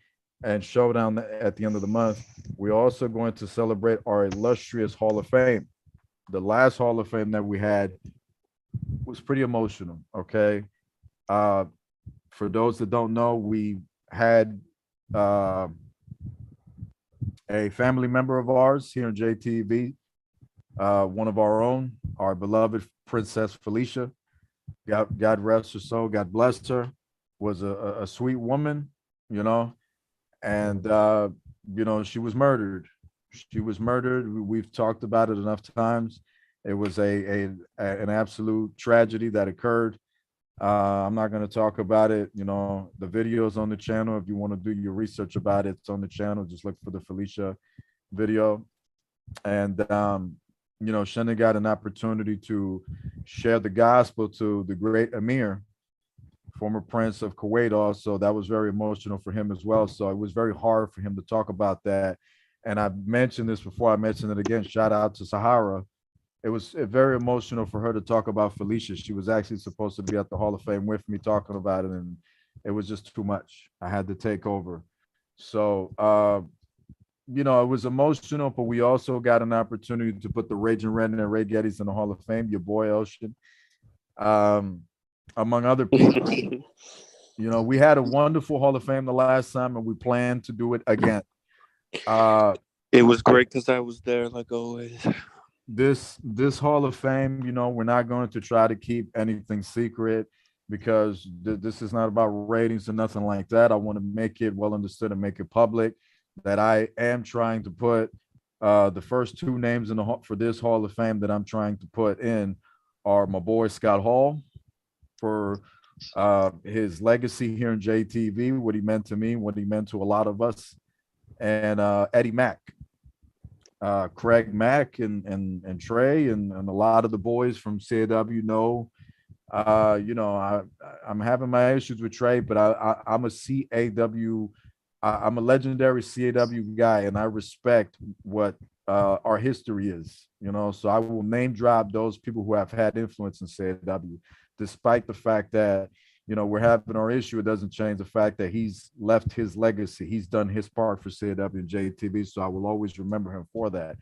and Showdown at the end of the month, we're also going to celebrate our illustrious Hall of Fame. The last Hall of Fame that we had was pretty emotional, okay? For those that don't know, we had a family member of ours here in JTV, one of our own, our beloved Princess Felicia. God rest her soul, God bless her, was a sweet woman, you know, and, you know, she was murdered. She was murdered. We've talked about it enough times. It was an absolute tragedy that occurred. I'm not going to talk about it. You know, the video's on the channel. If you want to do your research about it, it's on the channel. Just look for the Felicia video. And, you know, Shendun got an opportunity to share the gospel to the great Emir, former Prince of Kuwait also. That was very emotional for him as well. So it was very hard for him to talk about that. And I mentioned this before, I mentioned it again. Shout out to Sahara. It was very emotional for her to talk about Felicia. She was actually supposed to be at the Hall of Fame with me talking about it, and it was just too much. I had to take over. So, you know, it was emotional, but we also got an opportunity to put the Raging Red and Ray Geddes in the Hall of Fame, your boy Ocean, among other people. You know, we had a wonderful Hall of Fame the last time, and we plan to do it again. It was great because I was there, like always. This Hall of Fame, you know, we're not going to try to keep anything secret because this is not about ratings or nothing like that. I want to make it well understood and make it public that I am trying to put the first two names in the for this Hall of Fame that I'm trying to put in are my boy Scott Hall for his legacy here in JTV, what he meant to me, what he meant to a lot of us, and Eddie Mack. Craig Mack and Trey and a lot of the boys from CAW know, you know, I'm having my issues with Trey, but I'm a CAW, I'm a legendary CAW guy, and I respect what our history is, you know, so I will name drop those people who have had influence in CAW, despite the fact that, you know, we're having our issue. It doesn't change the fact that he's left his legacy. He's done his part for CAW and JTV, so I will always remember him for that.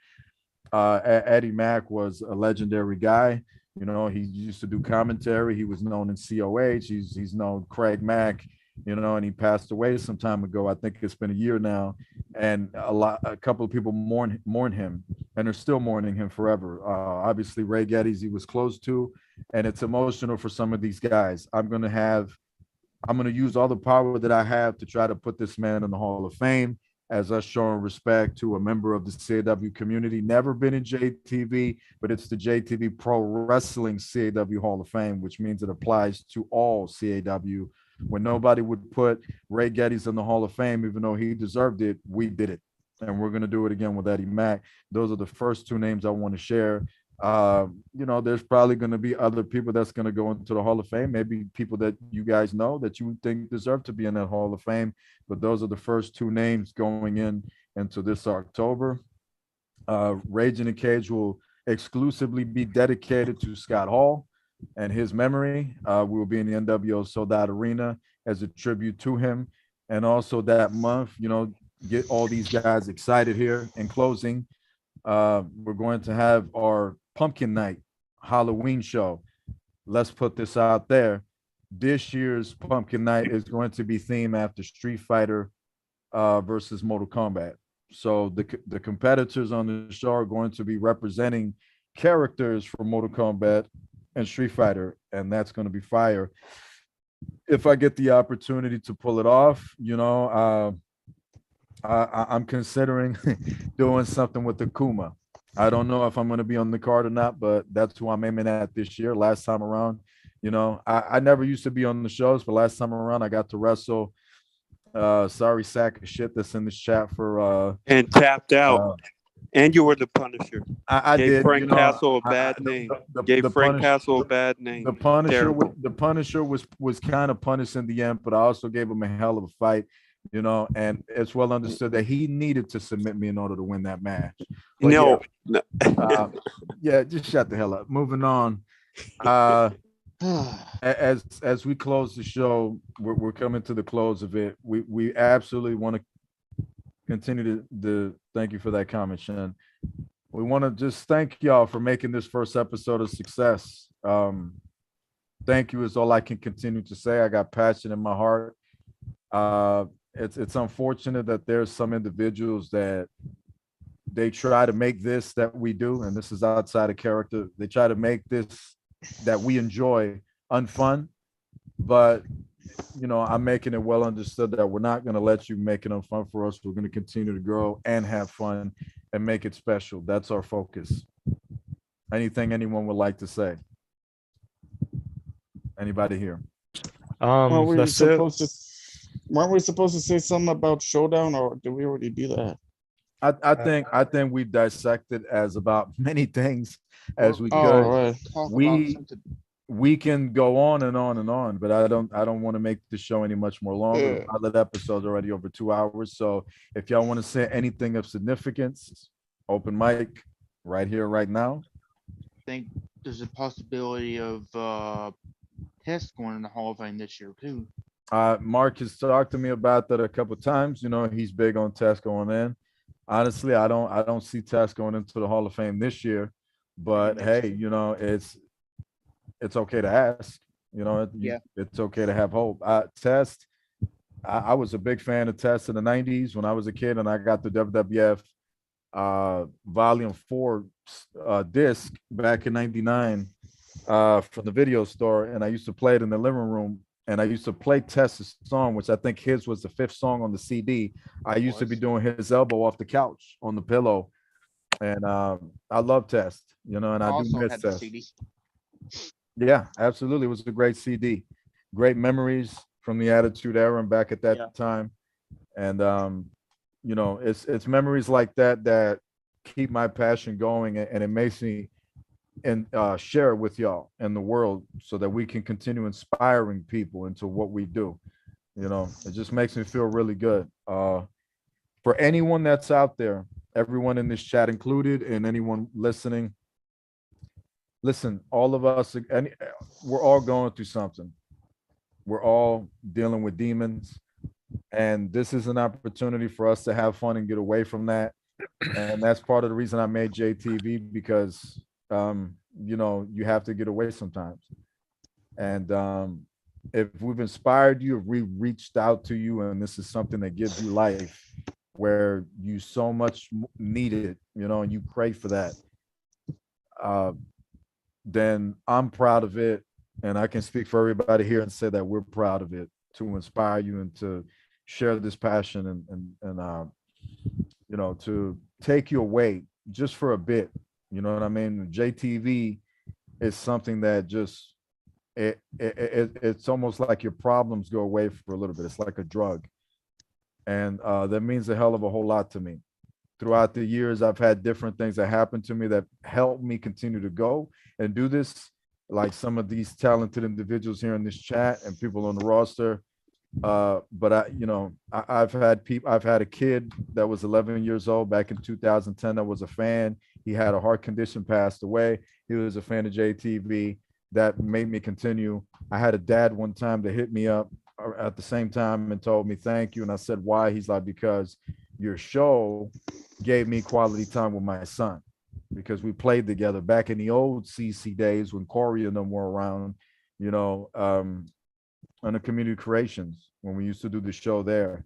Eddie Mack was a legendary guy. You know, he used to do commentary. He was known in COH. He's known Craig Mack, you know, and he passed away some time ago. I think it's been a year now, and a couple of people mourn him, and are still mourning him forever. Obviously, Ray Geddes, he was close to, and it's emotional for some of these guys. I'm going to use all the power that I have to try to put this man in the Hall of Fame as us showing respect to a member of the CAW community. Never been in JTV, but it's the JTV Pro Wrestling CAW Hall of Fame, which means it applies to all CAW. When nobody would put Ray Geddes in the Hall of Fame, even though he deserved it, we did it. And we're going to do it again with Eddie Mack. Those are the first two names I want to share. You know, there's probably going to be other people that's going to go into the Hall of Fame, maybe people that you guys know that you think deserve to be in that Hall of Fame, but those are the first two names going into this October. Rage in the Cage will exclusively be dedicated to Scott Hall and his memory. We will be in the NWO Sold Out Arena as a tribute to him. And also that month, you know, get all these guys excited here. In closing, we're going to have our Pumpkin Night Halloween show. Let's put this out there. This year's Pumpkin Night is going to be themed after Street Fighter versus Mortal Kombat. So the competitors on the show are going to be representing characters from Mortal Kombat and Street Fighter, and that's going to be fire. If I get the opportunity to pull it off, you know, I'm considering doing something with the Kuma. I don't know if I'm going to be on the card or not, but that's who I'm aiming at this year. Last time around, you know, I never used to be on the shows, but last time around I got to wrestle. Sorry, sack of shit that's in this chat for and tapped out. And you were the Punisher. I Gave did. Frank You know, Castle a bad name. Gave Frank Castle a bad name. The Punisher, Terrible. the Punisher was kind of punished in the end, but I also gave him a hell of a fight. You know, and it's well understood that he needed to submit me in order to win that match. But No. yeah, just shut the hell up. Moving on. As we close the show, we're coming to the close of it. We absolutely want to continue to thank you for that comment, Shen. We want to just thank y'all for making this first episode a success. Thank you is all I can continue to say. I got passion in my heart. It's unfortunate that there's some individuals that they try to make this that we do, and this is outside of character. They try to make this that we enjoy unfun, but you know, I'm making it well understood that we're not going to let you make it unfun for us. We're going to continue to grow and have fun and make it special. That's our focus. Anything anyone would like to say? Anybody here? Weren't we That's it. supposed to say something about showdown, or did we already do that? I think we dissected as about many things as we Oh, could. right. Talk about We something. we can go on and on and on, but I don't want to make the show any much more longer. Yeah. The pilot episode's already over 2 hours. So if y'all want to say anything of significance, open mic right here, right now. I think there's a possibility of Test going in the Hall of Fame this year too. Mark has talked to me about that a couple times. You know, he's big on Test going in. Honestly, I don't see Test going into the Hall of Fame this year, but next hey, year. you know, it's okay to ask. You know, Yeah. it's okay to have hope. Test, I was a big fan of Test in the 90s when I was a kid, and I got the WWF Volume 4 disc back in 99 from the video store, and I used to play it in the living room. And I used to play Test's song, which I think his was the 5th song on the CD. I used to be doing his elbow off the couch on the pillow. And I love Test, you know, and I I do also miss had the Test. CD. Yeah, absolutely. It was a great CD. Great memories from the Attitude Era and back at that Yeah. time. And you know, it's memories like that that keep my passion going, and it makes me and share it with y'all and the world so that we can continue inspiring people into what we do. You know, it just makes me feel really good. For anyone that's out there, everyone in this chat included, and anyone listening, listen, all of us, we're all going through something. We're all dealing with demons, and this is an opportunity for us to have fun and get away from that. And that's part of the reason I made JTV, because you know, you have to get away sometimes. And if we've inspired you, if we reached out to you, and this is something that gives you life where you so much need it, you know, and you pray for that, then I'm proud of it. And I can speak for everybody here and say that we're proud of it, to inspire you and to share this passion and you know, to take you away just for a bit. You know what I mean? JTV is something that just it's almost like your problems go away for a little bit. It's like a drug, and that means a hell of a whole lot to me. Throughout the years, I've had different things that happened to me that helped me continue to go and do this. Like some of these talented individuals here in this chat and people on the roster. But you know, I've had a kid that was 11 years old back in 2010 that was a fan. He had a heart condition, passed away. He was a fan of JTV. That made me continue. I had a dad one time that hit me up at the same time and told me thank you. And I said, why? He's like, because your show gave me quality time with my son, because we played together back in the old CC days when Corey and them were around, you know, on the Community Creations when we used to do the show there.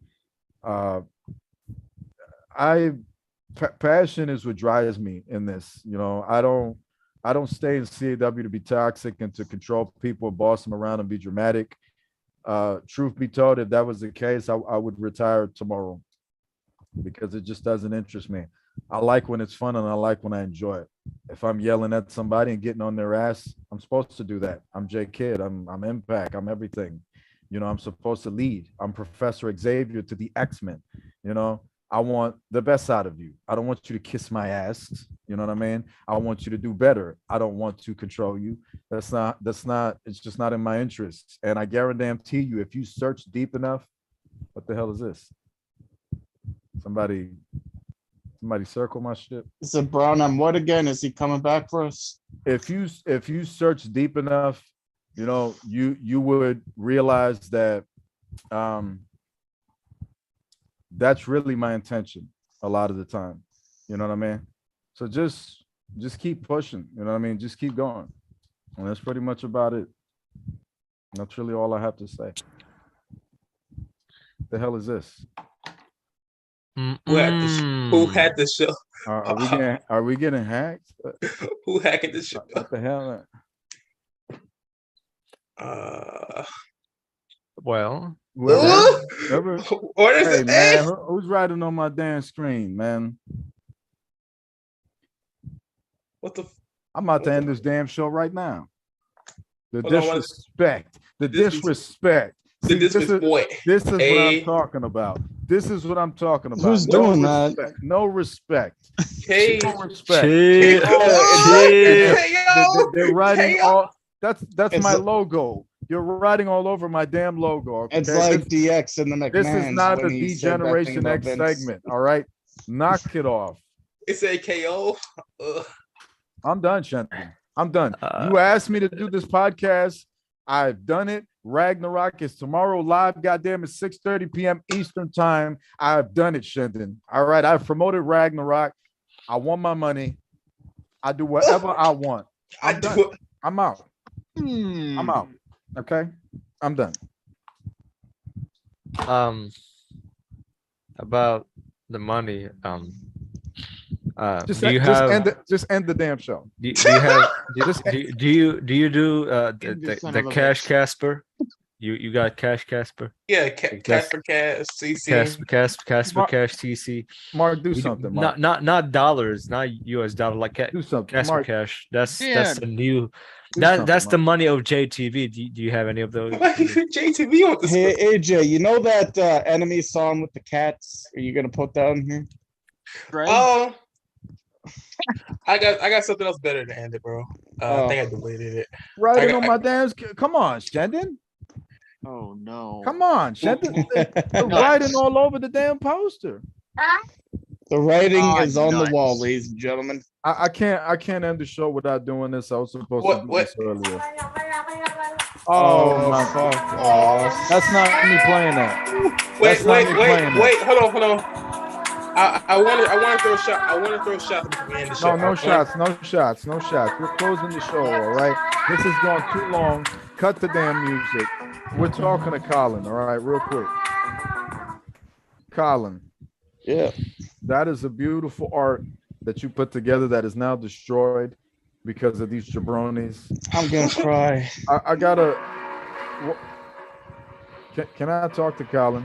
Passion is what drives me in this. You know, I don't stay in CAW to be toxic and to control people, boss them around and be dramatic. Truth be told, if that was the case, I would retire tomorrow, because it just doesn't interest me. I like when it's fun and I like when I enjoy it. If I'm yelling at somebody and getting on their ass, I'm supposed to do that. I'm J Kid. I'm Impact. I'm everything. You know, I'm supposed to lead. I'm Professor Xavier to the X-Men. You know, I want the best out of you. I don't want you to kiss my ass. You know what I mean? I want you to do better. I don't want to control you. It's just not in my interest. And I guarantee you, if you search deep enough, what the hell is this? Somebody circle my shit. Is it Brown on what again? Is he coming back for us? If you search deep enough, you know, you would realize that that's really my intention a lot of the time. You know what I mean? So just keep pushing, you know what I mean? Just keep going. And that's pretty much about it. That's really all I have to say. The hell is this? Who had the show? Are we getting hacked? Who hacked the show? What the hell? Well, whoever What is hey it? man, who's writing on my damn screen, man? What the? I'm about to end this damn show right now. The Hold on, disrespect. The This is- disrespect. The See, this is disrespect. this is what I'm A- talking about. This is what I'm talking about. Who's No doing that? respect. No respect. K. No respect. Chill, chill. They're writing all. That's It's my a- logo. You're writing all over my damn logo. Okay? It's like DX and the McMahons. this is not a when he said that thing Degeneration about X Vince. segment. All right, knock it off. It's a KO. I'm done, Shenton. I'm done. You asked me to do this podcast. I've done it. Ragnarok is tomorrow live. Goddamn, it's 6:30 p.m. Eastern time. I've done it, Shenton. All right, I've promoted Ragnarok. I want my money. I do whatever I want. I'm done. I'm out. I'm out. Okay, I'm done. About the money. Just Do you have? end the damn show. Do you have? Do you do Son the of a cash bitch. Casper? You got cash Casper? Yeah, Casper Cash, CC. Casper Cash TC. Mark, do We do- something. Mark. Not dollars, not US dollar, like Do something. Casper Mark, Cash. That's Yeah. the new. do That's something, the money of JTV. Do you have any of those? JTV on the Hey AJ, you know that enemy song with the cats? Are you gonna put that in here? Greg? Oh, I got something else better to end it, bro. I think I deleted it. writing I- on my damn. Come on, Shendon. Oh no. Come on, Shendon. They're writing all over the damn poster. The writing Oh, is on the nuts. wall, ladies and gentlemen. I can't end the show without doing this. I was supposed What- to do what? this earlier. Oh, my fuck off. That's not me playing that. Wait, That's not me playing that. hold on. I want to throw a shot. I want to throw a shot before we end the show. No shots. We're closing the show, all right? This has gone too long. Cut the damn music. We're talking to Colin, all right, real quick. Colin, Yeah. that is a beautiful art that you put together that is now destroyed because of these jabronis. I'm gonna cry. I gotta. Can I talk to Colin?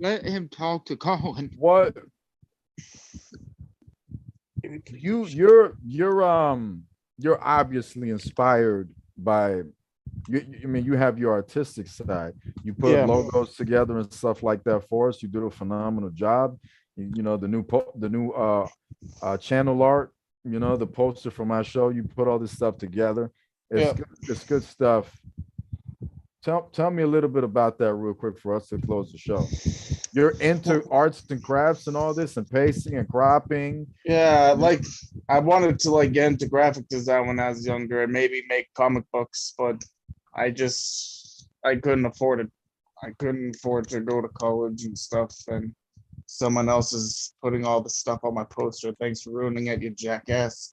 Let him talk to Colin. What you're obviously inspired by. I mean, you have your artistic side. You put Yeah. logos together and stuff like that for us. You did a phenomenal job. You know, the new channel art. You know, the poster for my show. You put all this stuff together. It's good stuff. Tell me a little bit about that real quick for us to close the show. You're into arts and crafts and all this and pasting and cropping. Yeah, like I wanted to like get into graphic design when I was younger and maybe make comic books, but I couldn't afford it. I couldn't afford to go to college and stuff, and someone else is putting all the stuff on my poster. Thanks for ruining it, you jackass.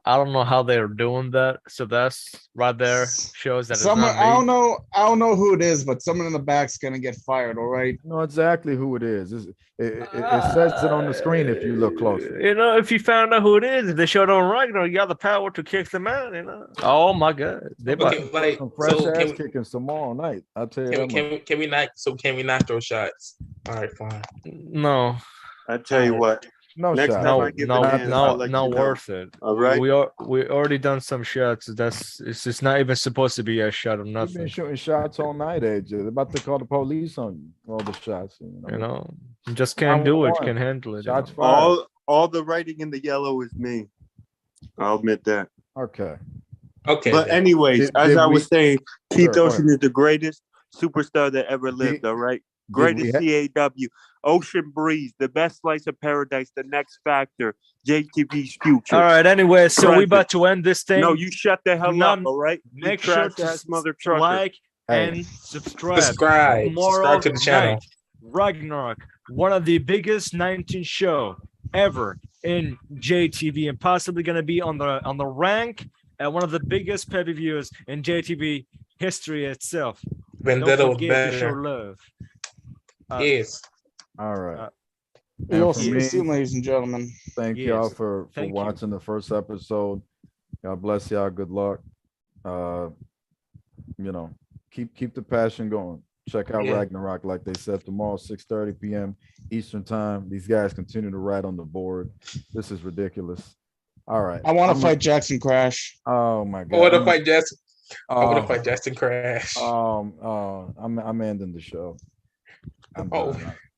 I don't know how they're doing that. So that's right there shows that it's Someone not me. I don't know who it is, but someone in the back's gonna get fired, all right? You know exactly who it is. It says it on the screen if you look closer. You know, if you found out who it is, if they showed on Ragnarok, you got the power to kick them out. You know. Oh my God, they Okay, like, Some fresh so ass kicking tomorrow night. I'll tell you that much. can we not? So can we not throw shots? All right, fine. no, I tell you what. No Next shot. time no, I give a dance, I'll let not you know. worth it. All right. We already done some shots. It's just not even supposed to be a shot of You've been nothing. shooting shots all night, AJ. They're about to call the police on you. All the shots. You know, you just can't do it. You 911. can handle it. You Shots know? fired. All the writing in the yellow is me. I'll admit that. Okay. Okay. But then. anyways, Did as I we- was saying, Sure, Keith go Ocean is the greatest superstar that ever lived. Did- All right. we Greatest ha- CAW, Ocean Breeze, the best slice of paradise, the next factor, JTV's future. All right. Anyway, so we Present. about to end this thing. No, you shut the hell Not- up, all right? You Make sure trash-ass to mother trucker. like Hey. and subscribe. Subscribe Tomorrow to the channel. night, Ragnarok, one of the biggest 19 show ever in JTV, and possibly going to be on the rank at one of the biggest pay-per-views in JTV history itself. Vendetta Don't was forget to show better. love. Yes. All right. Uh, And We'll for see you me, soon, ladies and gentlemen. thank Yes. y'all for Thank you. watching the first episode. God bless y'all. Good luck. You know, keep the passion going. Check out Yeah. Ragnarok, like they said, tomorrow, 6:30 p.m. Eastern time. These guys continue to ride on the board. This is ridiculous. All right. I want I'm to gonna- fight Jackson Crash. Oh my I god. want to I'm- fight Justin. I want oh, to fight Justin Crash. I'm ending the show. I'm Oh. done.